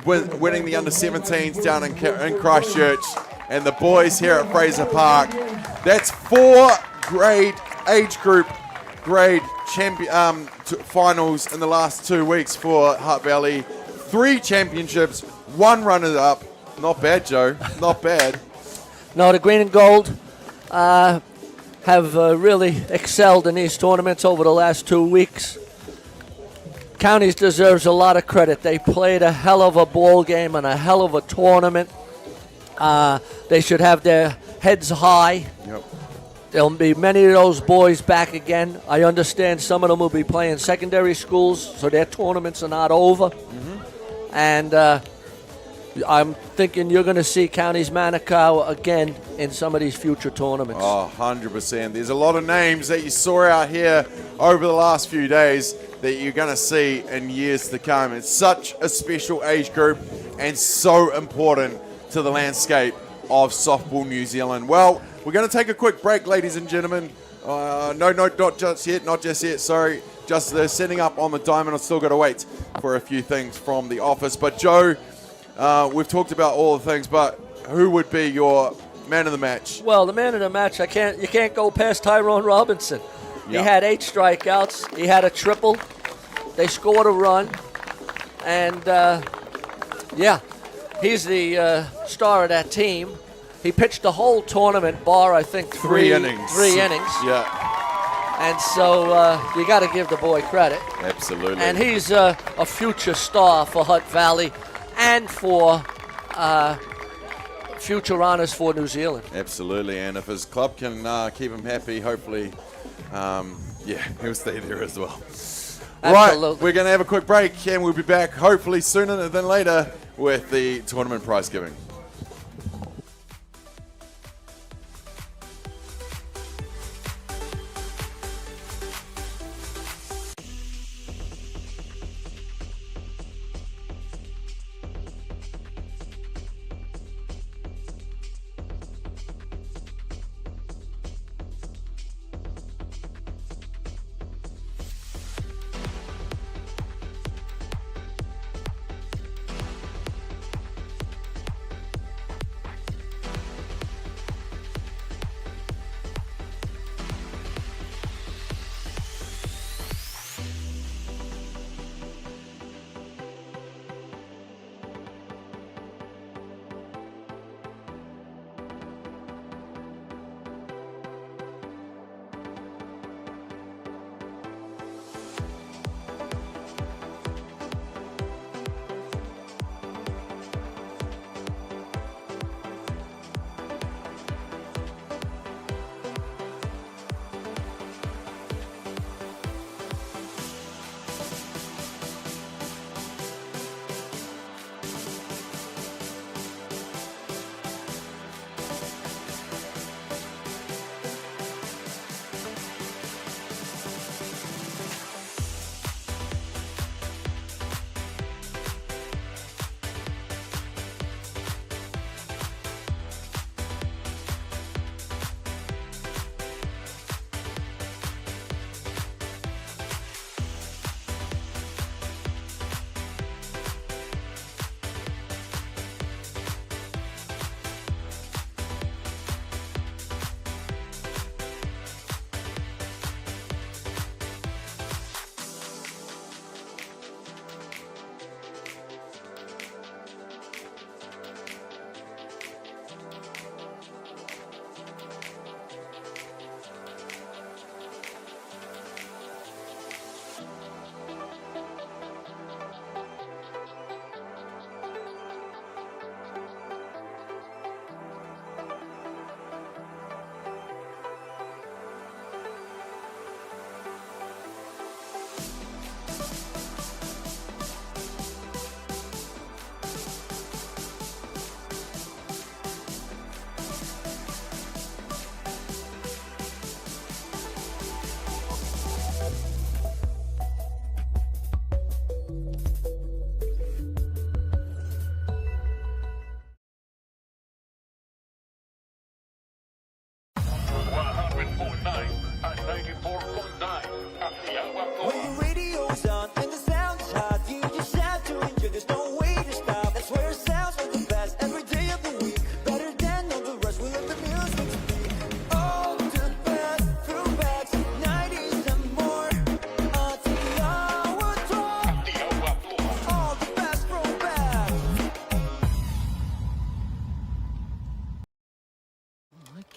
winning the under-17s down in Christchurch and the boys here at Fraser Park. That's 4 grade age group grade champion finals in the last 2 weeks for Hutt Valley. 3 championships, 1 runner-up. Not bad, Joe. Not bad. No, the green and gold have really excelled in these tournaments over the last 2 weeks. Counties deserves a lot of credit. They played a hell of a ball game and a hell of a tournament. They should have their heads high. Yep. There'll be many of those boys back again. I understand some of them will be playing secondary schools, so their tournaments are not over. Mm-hmm. And I'm thinking you're going to see Counties Manukau again in some of these future tournaments. Oh, 100%. There's a lot of names that you saw out here over the last few days that you're going to see in years to come. It's such a special age group and so important to the landscape of softball New Zealand. Well, we're going to take a quick break, ladies and gentlemen. No, not just yet, sorry. Just they're setting up on the diamond. I've still got to wait for a few things from the office. But Joe, we've talked about all the things, but who would be your man of the match? Well, the man of the match, you can't go past Tyrone Robinson. He had 8 strikeouts. He had a triple. They scored a run. And, he's the star of that team. He pitched the whole tournament, bar, I think, 3 innings. 3 innings. Yeah. And so you got to give the boy credit. Absolutely. And he's a future star for Hutt Valley and for future honors for New Zealand. Absolutely. And if his club can keep him happy, hopefully, he'll stay there as well. Absolutely. Right, we're going to have a quick break and we'll be back hopefully sooner than later with the tournament prize giving.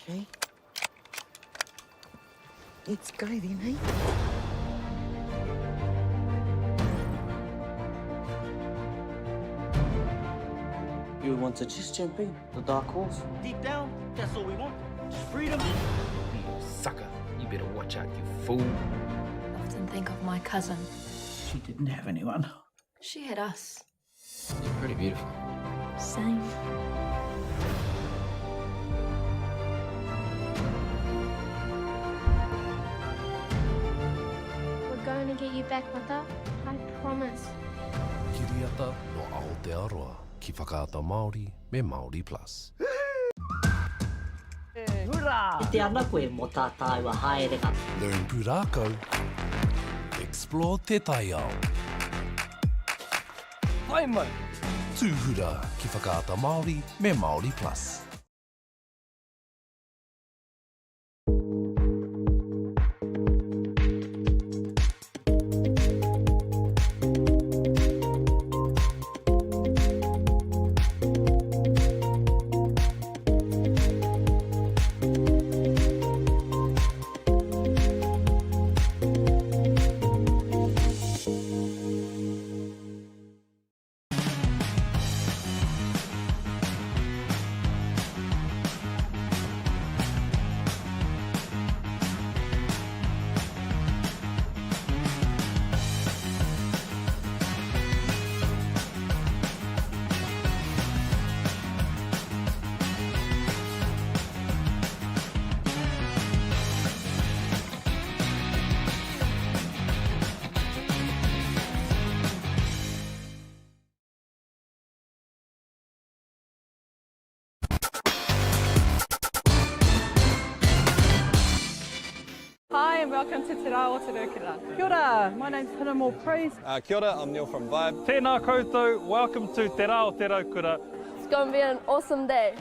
Okay. It's go then, eh? You want to just jump in, the dark horse? Deep down, that's all we want. Freedom. You sucker. You better watch out, you fool. Often think of my cousin. She didn't have anyone. She had us. You're pretty beautiful. Same. We're going to get you back, Mata. I promise. Kiriata no Aotearoa, ki whakaata Māori me Māori Plus. Hurrah! Te ana koe mo tā tāua haerenga. Learn pūrākau. Explore te tai ao. Hai mai! Tūhura ki whakaata Māori me Māori Plus. Hi and welcome to Te Rā o Te Rūkura. Kia ora, my name's Pinamore Praise. Kia ora, I'm Neil from Vibe. Tēnā koutou, welcome to Te Rā o Te Rūkura. It's going to be an awesome day.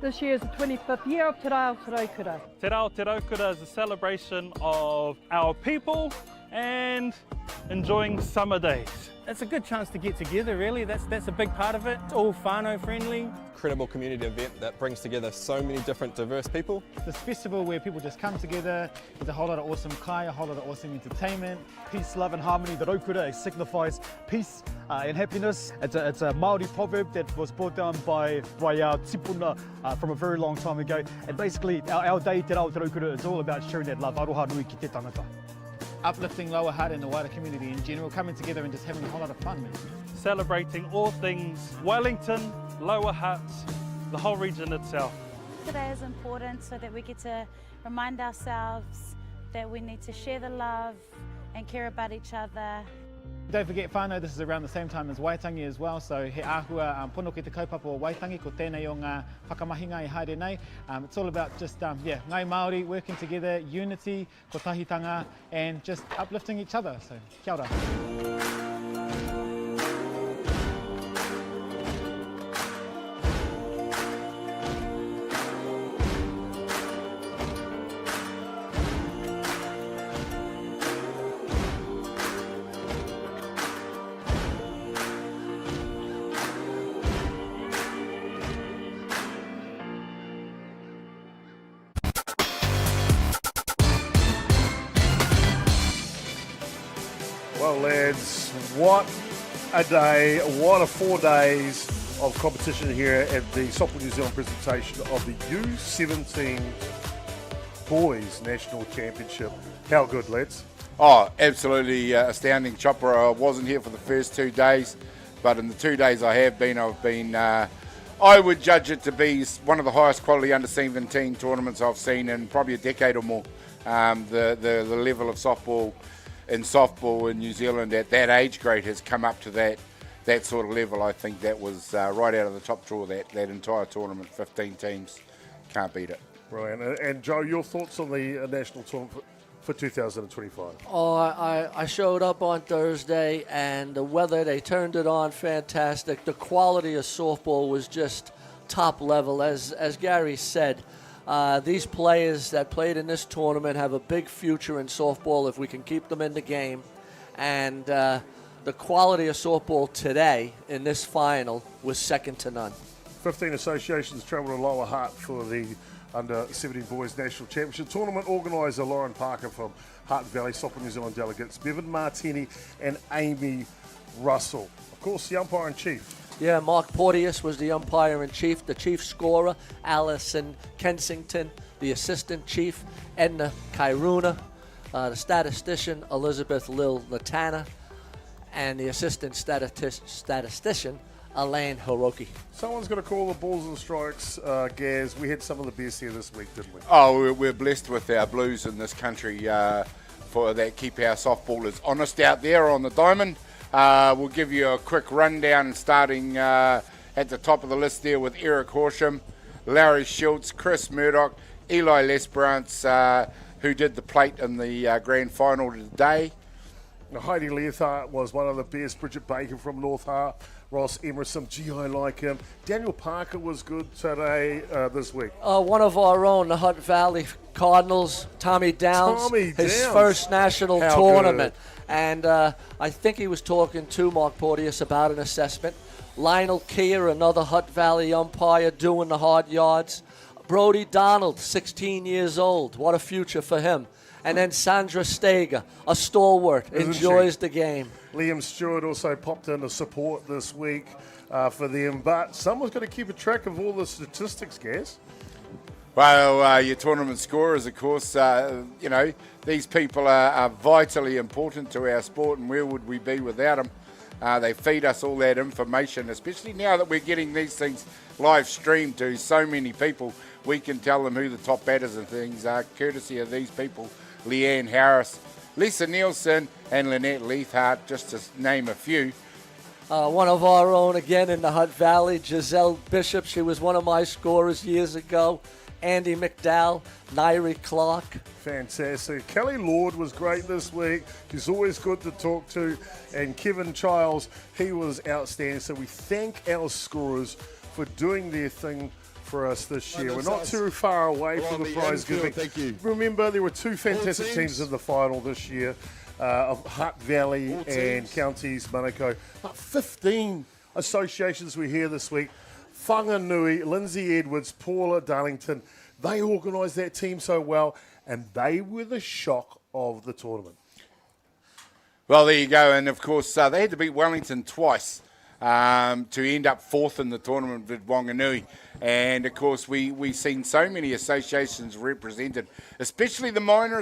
This year is the 25th year of Te Rā o Te Rūkura. Te Rā o Te Rūkura is a celebration of our people and enjoying summer days. It's a good chance to get together, really. That's a big part of it. It's all whānau friendly. Incredible community event that brings together so many different diverse people. This festival where people just come together, there's a whole lot of awesome kai, a whole lot of awesome entertainment. Peace, love and harmony. The Rūkura signifies peace and happiness. It's a Māori proverb that was brought down by our tipuna from a very long time ago. And basically our day, Te Rā o Te Rūkura, is all about sharing that love. Aroha nui ki te tangata. Uplifting Lower Hutt and the wider community in general, coming together and just having a whole lot of fun. Celebrating all things Wellington, Lower Hutt, the whole region itself. Today is important so that we get to remind ourselves that we need to share the love and care about each other. Don't forget whānau, this is around the same time as Waitangi as well, so he āhua pono ki te kaupapa o Waitangi, ko tēnei o ngā whakamahinga I haere nei. It's all about just, ngai Māori working together, unity, ko tahitanga, and just uplifting each other, so kia ora. Well, lads, what a day, what a 4 days of competition here at the Softball New Zealand presentation of the U17 Boys National Championship. How good, lads? Oh, absolutely astounding. Chopper, I wasn't here for the first 2 days, but in the 2 days I've been, I would judge it to be one of the highest quality under-17 tournaments I've seen in probably a decade or more. The level of softball in New Zealand at that age grade has come up to that sort of level. I think that was right out of the top draw, that entire tournament, 15 teams. Can't beat it. Brilliant. And Joe, your thoughts on the national tournament for 2025? Oh, I showed up on Thursday, and the weather, they turned it on fantastic. The quality of softball was just top level. As Gary said, These players that played in this tournament have a big future in softball if we can keep them in the game. And the quality of softball today in this final was second to none. 15 associations travel to Lower Hutt for the Under-17 Boys National Championship Tournament. Organiser Lauren Parker from Hutt Valley, Softball New Zealand delegates Bevan Martini and Amy Russell. Of course, the umpire-in-chief. Yeah, Mark Porteous was the umpire-in-chief. The chief scorer, Alison Kensington. The assistant chief, Edna Kairuna. The statistician, Elizabeth Lil Latana. And the assistant statistician, Elaine Hiroki. Someone's got to call the balls and strikes, Gaz. We had some of the best here this week, didn't we? Oh, we're blessed with our blues in this country for that keep our softballers honest out there on the diamond. We'll give you a quick rundown starting at the top of the list there with Eric Horsham, Larry Schultz, Chris Murdoch, Eli Lesperance, who did the plate in the grand final today. Heidi Leithart was one of the best. Bridget Baker from North Har, Ross Emerson, gee, I like him. Daniel Parker was good today, this week. One of our own, the Hutt Valley Cardinals, Tommy Downs, his first national tournament. Good. And I think he was talking to Mark Porteous about an assessment. Lionel Keir, another Hutt Valley umpire, doing the hard yards. Brody Donald, 16 years old. What a future for him. And then Sandra Steger, a stalwart, enjoys the game. Liam Stewart also popped in to support this week for them. But someone's got to keep a track of all the statistics, Gaz. Well, your tournament scorers, of course, these people are vitally important to our sport, and where would we be without them? They feed us all that information, especially now that we're getting these things live streamed to so many people. We can tell them who the top batters and things are, courtesy of these people. Leanne Harris, Lisa Nielsen, and Lynette Leithart, just to name a few. One of our own again in the Hutt Valley, Giselle Bishop. She was one of my scorers years ago. Andy McDowell, Nairi Clark. Fantastic. Kelly Lord was great this week. He's always good to talk to. And Kevin Childs, he was outstanding. So we thank our scorers for doing their thing for us this year. We're not too far away from the prize giving. Thank you. Remember, there were two fantastic teams in the final this year of Hutt Valley and Counties Manukau. 15 associations we hear this week. Whanganui, Lindsay Edwards, Paula Darlington, they organised that team so well, and they were the shock of the tournament. Well, there you go. And, of course, they had to beat Wellington twice to end up fourth in the tournament with Wanganui. And, of course, we've seen so many associations represented, especially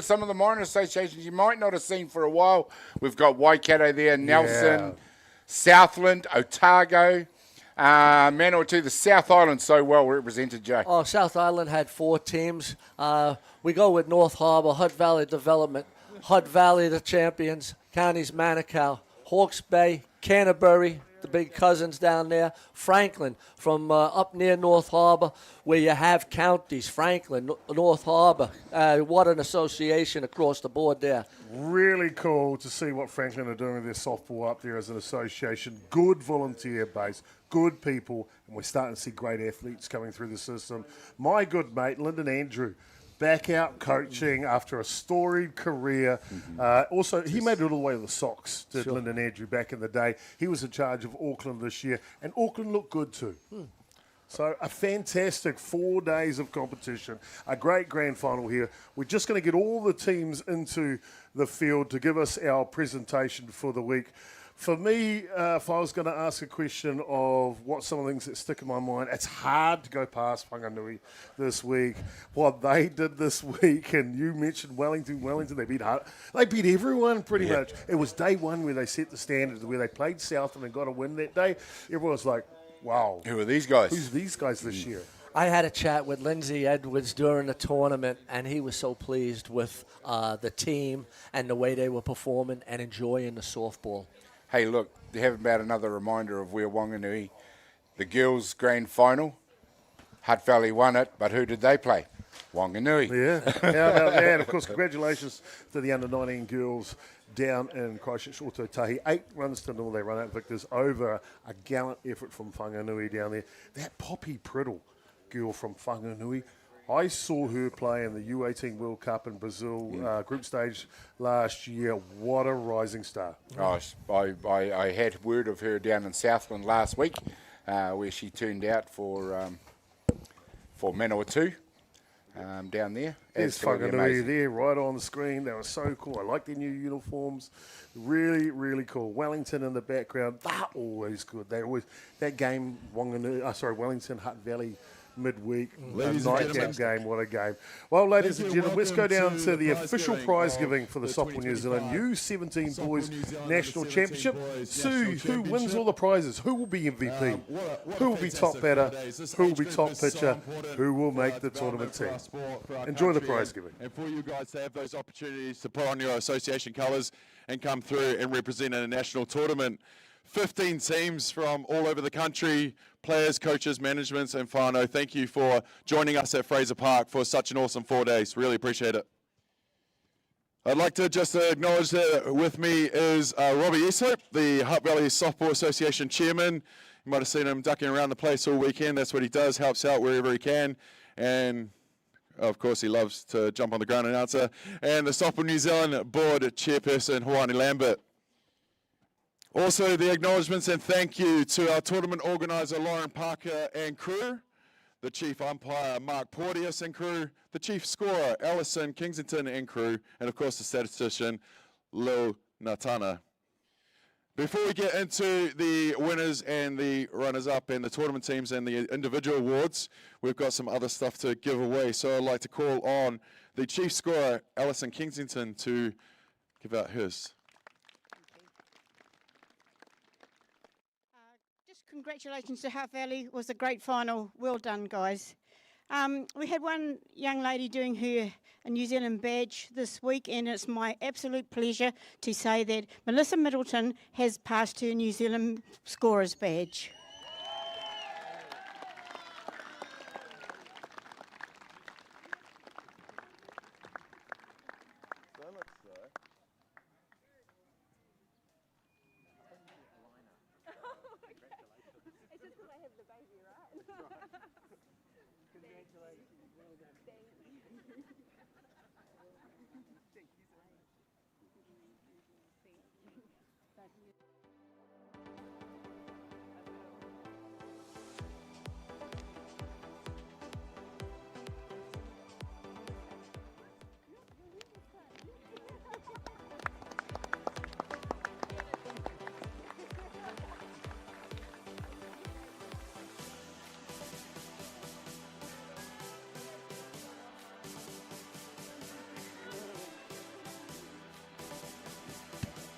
some of the minor associations you might not have seen for a while. We've got Waikato there, Nelson, Southland, Otago. Manawatu, the South Island so well represented, Jay. Oh, South Island had 4 teams. We go with North Harbour, Hutt Valley Development, Hutt Valley the champions, Counties Manukau, Hawke's Bay, Canterbury, the big cousins down there, Franklin from up near North Harbour, where you have counties, Franklin, North Harbour. What an association across the board there. Really cool to see what Franklin are doing with their softball up there as an association. Good volunteer base, good people, and we're starting to see great athletes coming through the system. My good mate, Lyndon Andrew, back out coaching after a storied career. Also, he made it all the way to the Sox, did Lyndon Andrew back in the day. He was in charge of Auckland this year, and Auckland looked good too. So a fantastic 4 days of competition, a great grand final here. We're just going to get all the teams into the field to give us our presentation for the week. For me, if I was going to ask a question of what some of the things that stick in my mind, it's hard to go past Whanganui this week. What they did this week, and you mentioned Wellington, they beat Hutt. They beat everyone pretty much. It was day one where they set the standards, where they played Southland and got a win that day. Everyone was like, wow. Who are these guys? Who's these guys this year? I had a chat with Lindsay Edwards during the tournament, and he was so pleased with the team and the way they were performing and enjoying the softball. Hey, look, how about another reminder of where Wanganui, the girls' grand final, Hutt Valley won it, but who did they play? Wanganui. And, of course, congratulations to the under-19 girls down in Christchurch, Otautahi. 8 runs to 0, they run out victors over a gallant effort from Whanganui down there. That Poppy Priddle girl from Whanganui, I saw her play in the U18 World Cup in Brazil group stage last year. What a rising star. Oh, I had word of her down in Southland last week, where she turned out for Manukau down there. There's Whanganui there right on the screen. That was so cool. I like their new uniforms. Really, really cool. Wellington in the background. They're always good. That game, Wellington, Hutt Valley, midweek, nightcap game, what a game. Well, ladies and gentlemen, let's go down to the official prize giving for the Softball New Zealand U17 Boys National Championship. Sue, who wins all the prizes? Who will be MVP? Who will be top batter? Who will be top pitcher? Who will make the tournament team? Enjoy the prize giving. And for you guys to have those opportunities to put on your association colours and come through and represent in a national tournament. 15 teams from all over the country, players, coaches, managements, and whānau. Thank you for joining us at Fraser Park for such an awesome 4 days. Really appreciate it. I'd like to just acknowledge that with me is Robbie Easthope, the Hutt Valley Softball Association Chairman. You might have seen him ducking around the place all weekend. That's what he does, helps out wherever he can. And of course, he loves to jump on the ground announcer. And the Softball New Zealand Board Chairperson, Hawani Lambert. Also, the acknowledgements and thank you to our tournament organiser, Lauren Parker and crew, the chief umpire, Mark Porteous and crew, the chief scorer, Alison Kingsington and crew, and of course the statistician, Lil Natana. Before we get into the winners and the runners-up and the tournament teams and the individual awards, we've got some other stuff to give away. So I'd like to call on the chief scorer, Alison Kingsington, to give out his. Congratulations to Hutt Valley. It was a great final. Well done, guys. We had one young lady doing her New Zealand badge this week, and it's my absolute pleasure to say that Melissa Middleton has passed her New Zealand scorer's badge.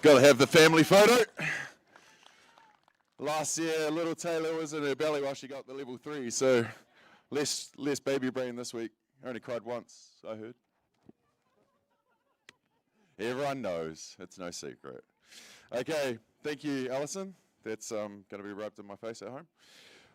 Got to have the family photo. Last year, little Taylor was in her belly while she got the level 3, so less baby brain this week. Only cried once, I heard. Everyone knows, it's no secret. Okay, thank you, Alison. That's going to be rubbed in my face at home.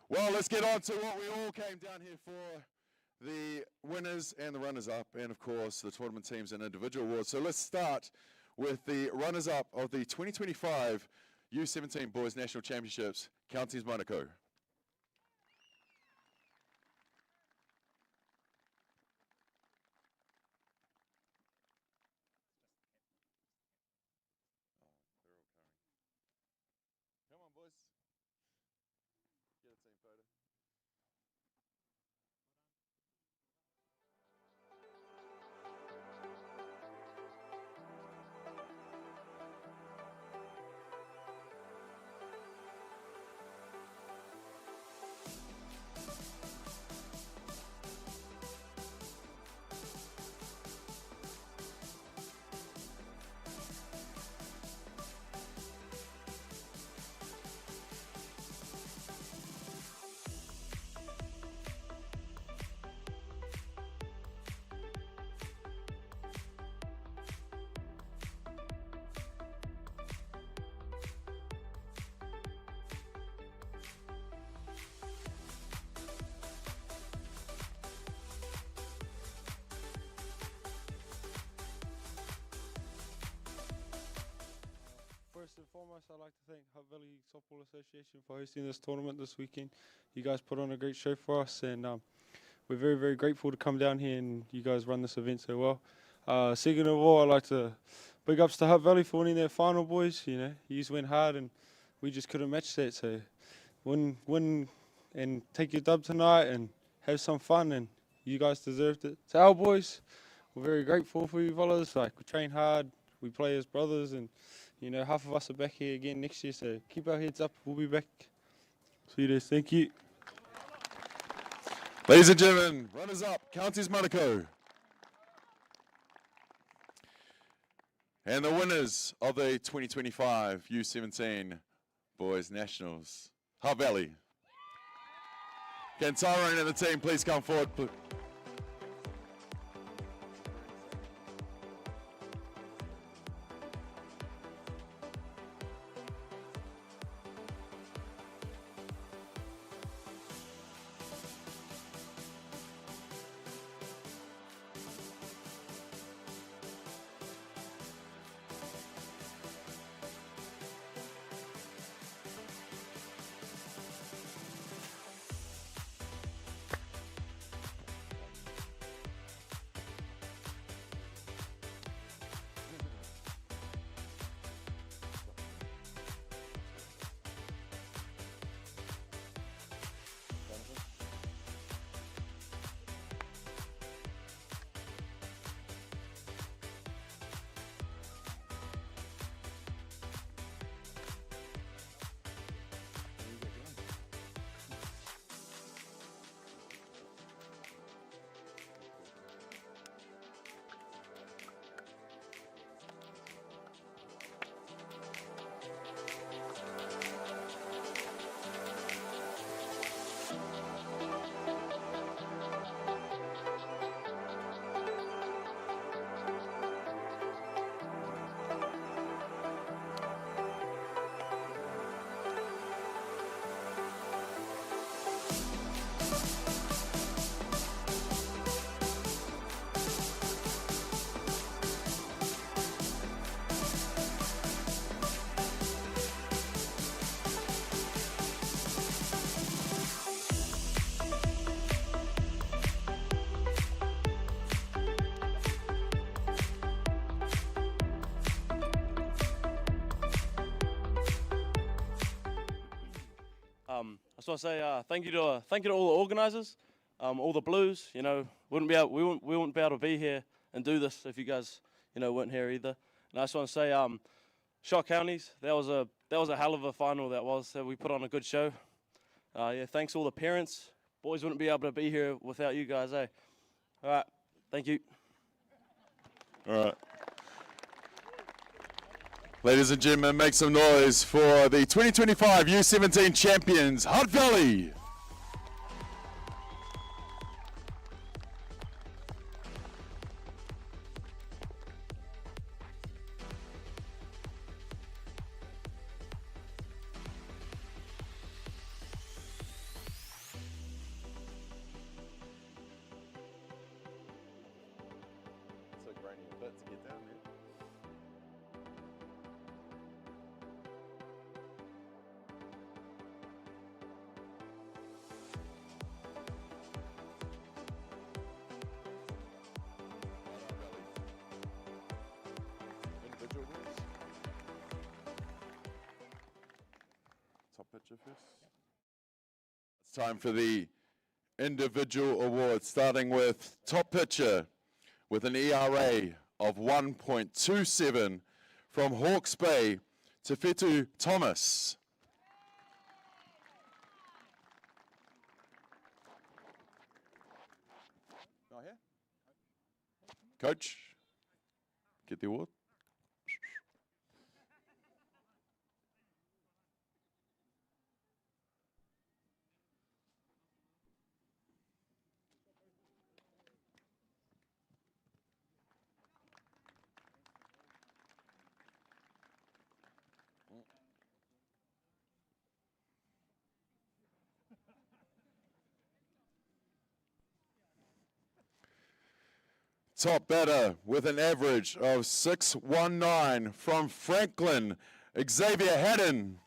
Well, let's get on to what we all came down here for, the winners and the runners-up, and of course, the tournament teams and individual awards. So let's start with the runners-up of the 2025 U17 Boys National Championships, Counties Manukau. Come on, boys. Get a team photo. First and foremost, I'd like to thank Hutt Valley Softball Association for hosting this tournament this weekend. You guys put on a great show for us, and we're very, very grateful to come down here and you guys run this event so well. Second of all, I'd like to big ups to Hutt Valley for winning their final, boys. You know, you just went hard and we just couldn't match that. So win and take your dub tonight and have some fun, and you guys deserved it. To our boys, we're very grateful for you fellas. Like, we train hard, we play as brothers, and you know, half of us are back here again next year, so keep our heads up. We'll be back. See you there. Thank you. Ladies and gentlemen, runners up, Counties Manukau. And the winners of the 2025 U17 Boys Nationals, Hutt Valley. Can Tyrone and the team please come forward? I just want to say thank you to all the organisers, all the Blues. You know, we wouldn't be able to be here and do this if you guys, you know, weren't here either. And I just want to say, Shot Counties, that was a hell of a final. That we put on a good show. Yeah, thanks all the parents. Boys wouldn't be able to be here without you guys, eh? All right, thank you. All right. Ladies and gentlemen, make some noise for the 2025 U17 champions, Hutt Valley. It's time for the individual awards, starting with top pitcher with an ERA of 1.27 from Hawke's Bay, Tawhitu Thomas. Coach, get the award. Top batter with an average of 619 from Franklin, Xavier Haddon.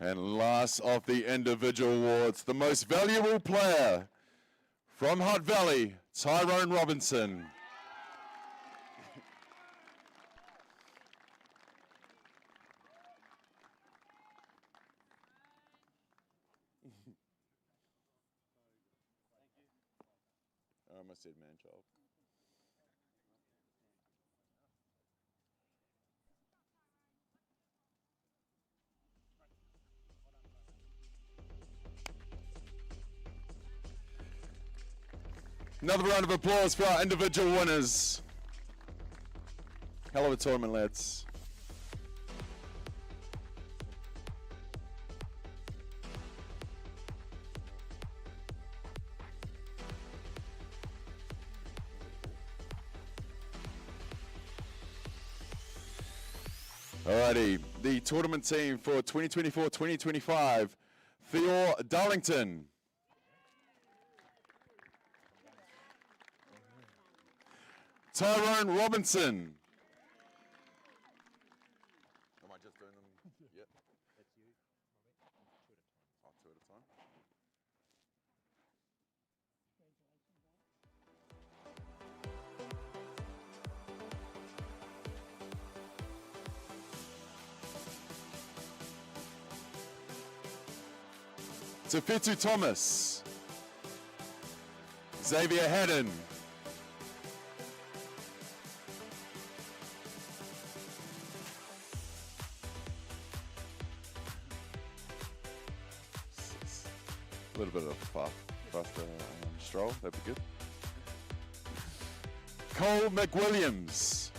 And last of the individual awards, the most valuable player from Hutt Valley, Tyrone Robinson. I almost said man-child. Another round of applause for our individual winners. Hell of a tournament, lads. Alrighty, the tournament team for 2024-2025, Theo Darlington. Tyrone Robinson. Am I just doing them? Yep. That's you. Oh, two at a time. Tafetu Thomas. Xavier Haddon. A little bit of a faster stroll, that'd be good. Cole McWilliams.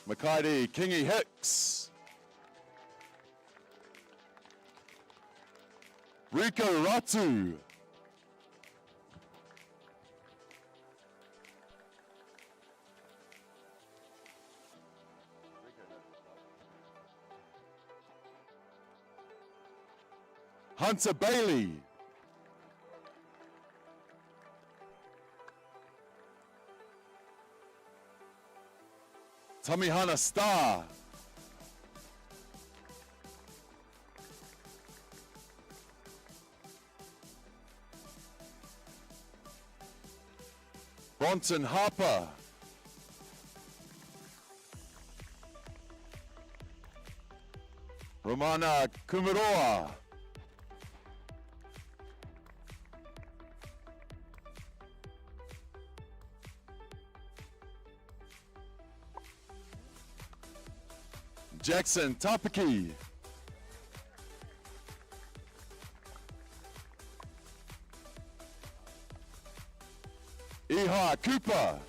Makaidi Kingi Hicks. Rico Ratu. Hunter Bailey. Tamihana Star. Bronson Harper. Romana Kumaroa. Jackson Tapaki. Iha Cooper.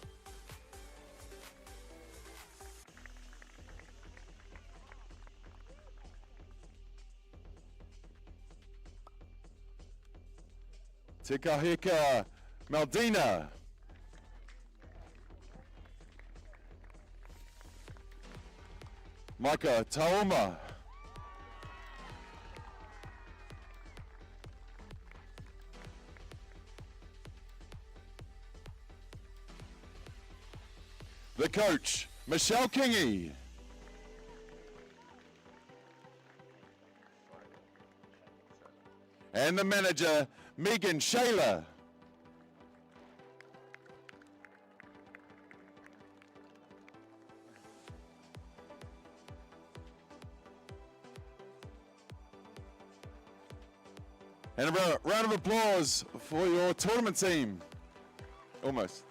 Tikahika Maldina. Micah Taoma. The coach, Michelle Kingy. And the manager, Megan Shayla. And a round of applause for your tournament team. Almost.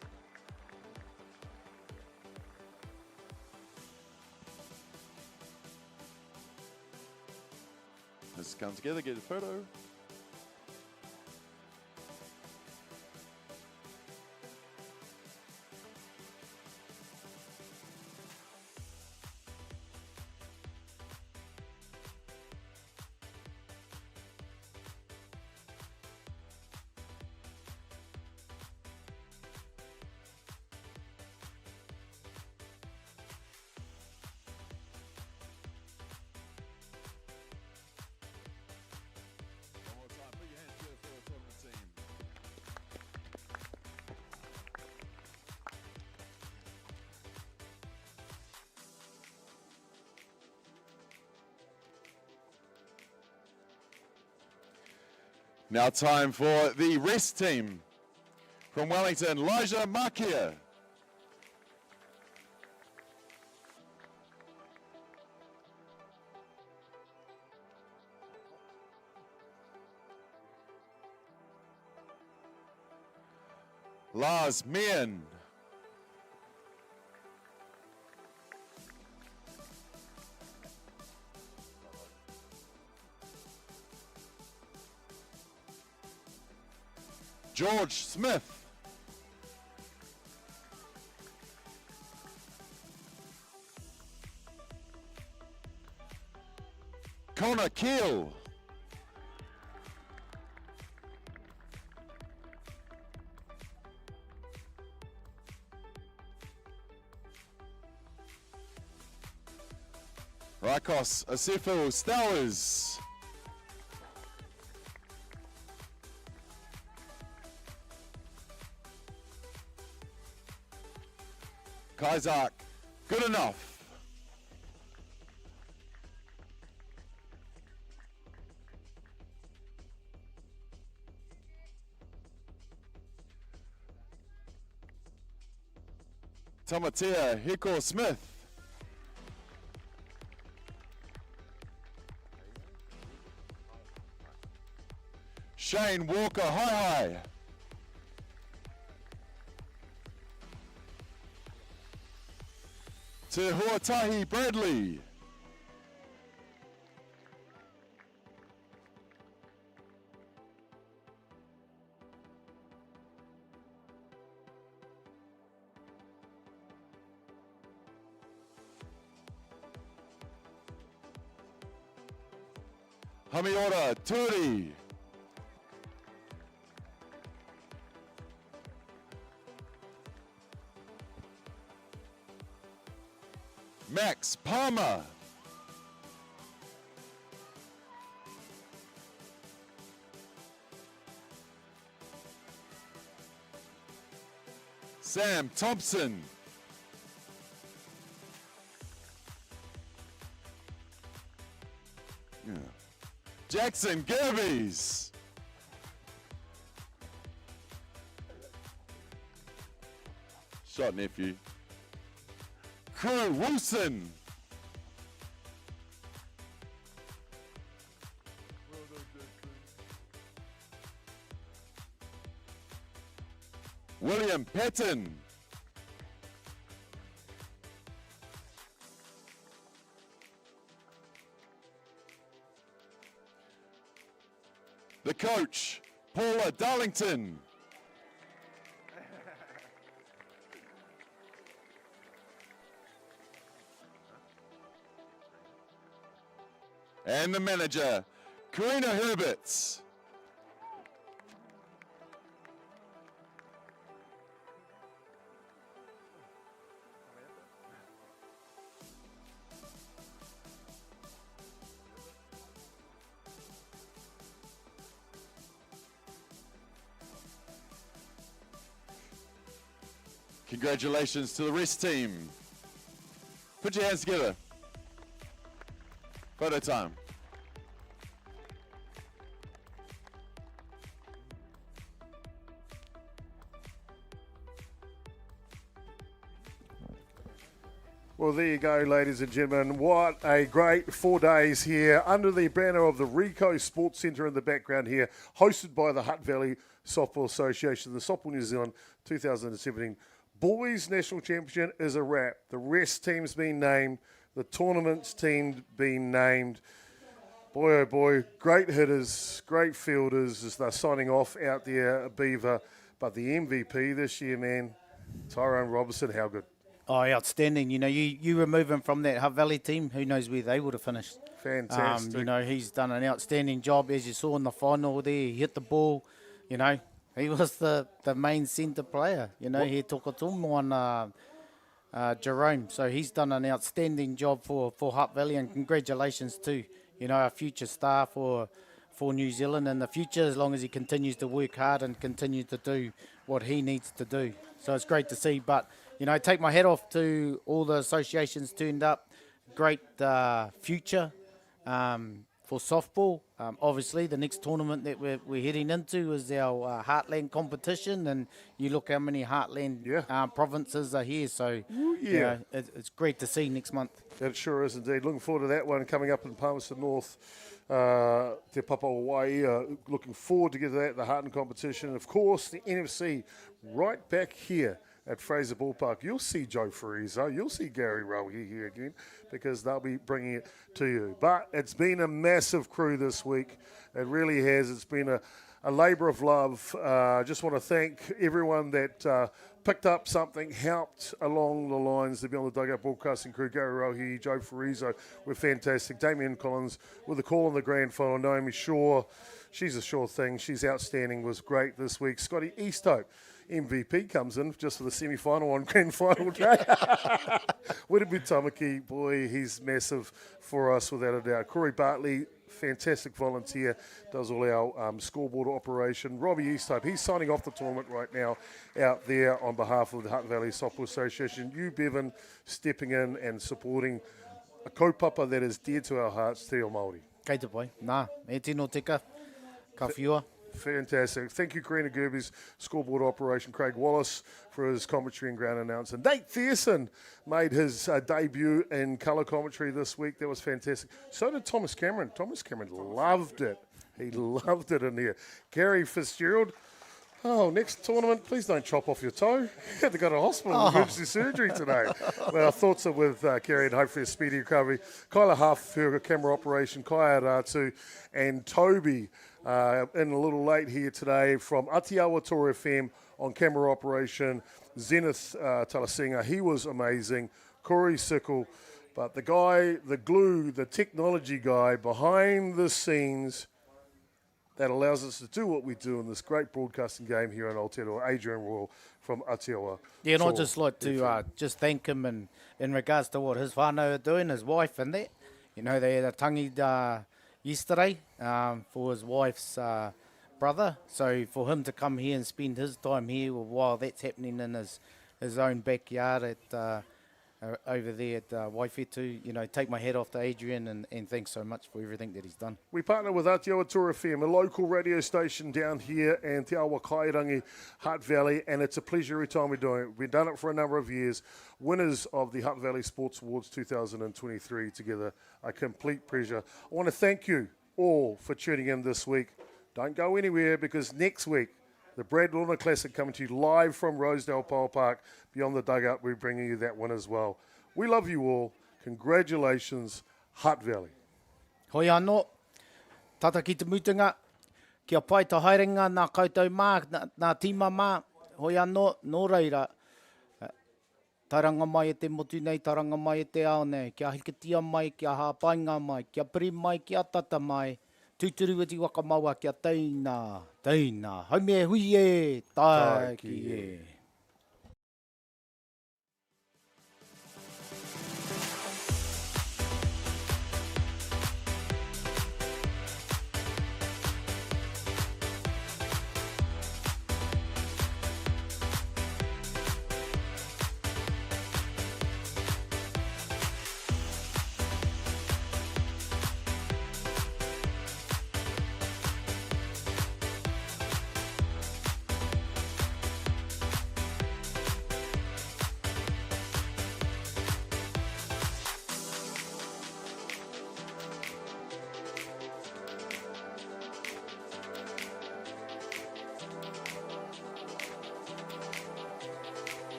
Let's come together, get a photo. Now time for the rest team. From Wellington, Elijah Makia. Lars Meehan. George Smith. Connor Keel. Raikos Asifo Stowers. Kaizak, good enough. Tamatea Hiko Smith. Shane Walker Hi. To Huatahi Bradley. Hamiora Turi. Max Palmer. Sam Thompson. Yeah. Jackson Gerbes. Shot nephew. Crew Wilson. William Patton. The coach, Paula Darlington. And the manager, Karina Herberts. Congratulations to the rest team. Put your hands together. Photo time. Well, there you go, ladies and gentlemen. What a great 4 days here under the banner of the Rico Sports Centre in the background here, hosted by the Hutt Valley Softball Association. The Softball New Zealand 2017 Boys National Championship is a wrap. The rest team's been named. The tournament's team been named. Boy, oh boy, great hitters, great fielders as they're signing off out there at Beaver. But the MVP this year, man, Tyrone Robertson, how good? Oh, outstanding. You know, you remove him from that Hutt Valley team, who knows where they would have finished. Fantastic. You know, he's done an outstanding job, as you saw in the final there. He hit the ball, you know. He was the main centre player, you know. He took a tumu on Jerome. So he's done an outstanding job for Hutt Valley, and congratulations to, you know, our future star for New Zealand in the future, as long as he continues to work hard and continue to do what he needs to do. So it's great to see. But, you know, take my hat off to all the associations turned up. Great future for softball. Obviously, the next tournament that we're heading into is our Heartland competition, and you look how many Heartland provinces are here. So, you know, it's great to see next month. It sure is indeed. Looking forward to that one coming up in Palmerston North. Te Papa Hawaii, looking forward to get to that, the Heartland competition. Of course, the NFC right back here at Fraser Ballpark. You'll see Joe Fraser, you'll see Gary Rowie here again, because they'll be bringing it to you. But it's been a massive crew this week. It really has. It's been a labour of love. Just want to thank everyone that picked up something, helped along the lines. They've been on the Dugout broadcasting crew. Gary Rowie, Joe Farizo were fantastic. Damien Collins with the call on the grand final. Naomi Shaw, she's a sure thing. She's outstanding, was great this week. Scotty Easthope, MVP, comes in just for the semi-final on grand final day. Widabu Tamaki, boy, he's massive for us without a doubt. Corey Bartley, fantastic volunteer, does all our scoreboard operation. Robbie Easthope, he's signing off the tournament right now out there on behalf of the Hutt Valley Softball Association. You, Bevan, stepping in and supporting a kaupapa that is dear to our hearts, Te Ao Māori. Kei te pai. Nā, e tino tika, ka whiua. Fantastic. Thank you, Karina Gerbes, scoreboard operation. Craig Wallace for his commentary and ground announcer. Nate Thiessen made his debut in colour commentary this week. That was fantastic. So did Thomas Cameron. Thomas Cameron loved it. He loved it in here. Gary Fitzgerald. Oh, next tournament, please don't chop off your toe. You had to go to hospital and emergency surgery today. Well, our thoughts are with Kerry and hopefully a speedy recovery. Kyla Huff for camera operation, Kaya Ratu, and Toby in a little late here today from Atiawa Toa FM on camera operation. Zenith Talasinga, he was amazing. Corey Sickle, but the guy, the glue, the technology guy behind the scenes that allows us to do what we do in this great broadcasting game here in Aotearoa, Adrian Royal from Atiawa. Yeah, and I'd just like to just thank him in regards to what his whānau are doing, his wife and that. You know, they had a tangi yesterday for his wife's brother. So for him to come here and spend his time here while that's happening in his own backyard at over there at Waifetu, you know, take my hat off to Adrian and thanks so much for everything that he's done. We partner with Atiawa Toa FM, a local radio station down here in Te Awa Kairangi, Hutt Valley, and it's a pleasure every time we're doing it. We've done it for a number of years. Winners of the Hutt Valley Sports Awards 2023 together, a complete pleasure. I want to thank you all for tuning in this week. Don't go anywhere because next week, the Brad Lorna Classic coming to you live from Rosedale Ballpark. Beyond the Dugout, we're bringing you that one as well. We love you all. Congratulations, Hutt Valley. Hoi anō, tata ki te mutunga, kia pai ta haerenga nā koutou mā, nā tīma mā. Hoi anō, nō reira. Taranga mai e te motu nei, taranga mai e te ao nei. Kia hikatia mai, kia hāpainga mai, kia piri mai, kia tata mai. Tūturu ati waka maua kia teina, teina. Haume hui e, tae ki e.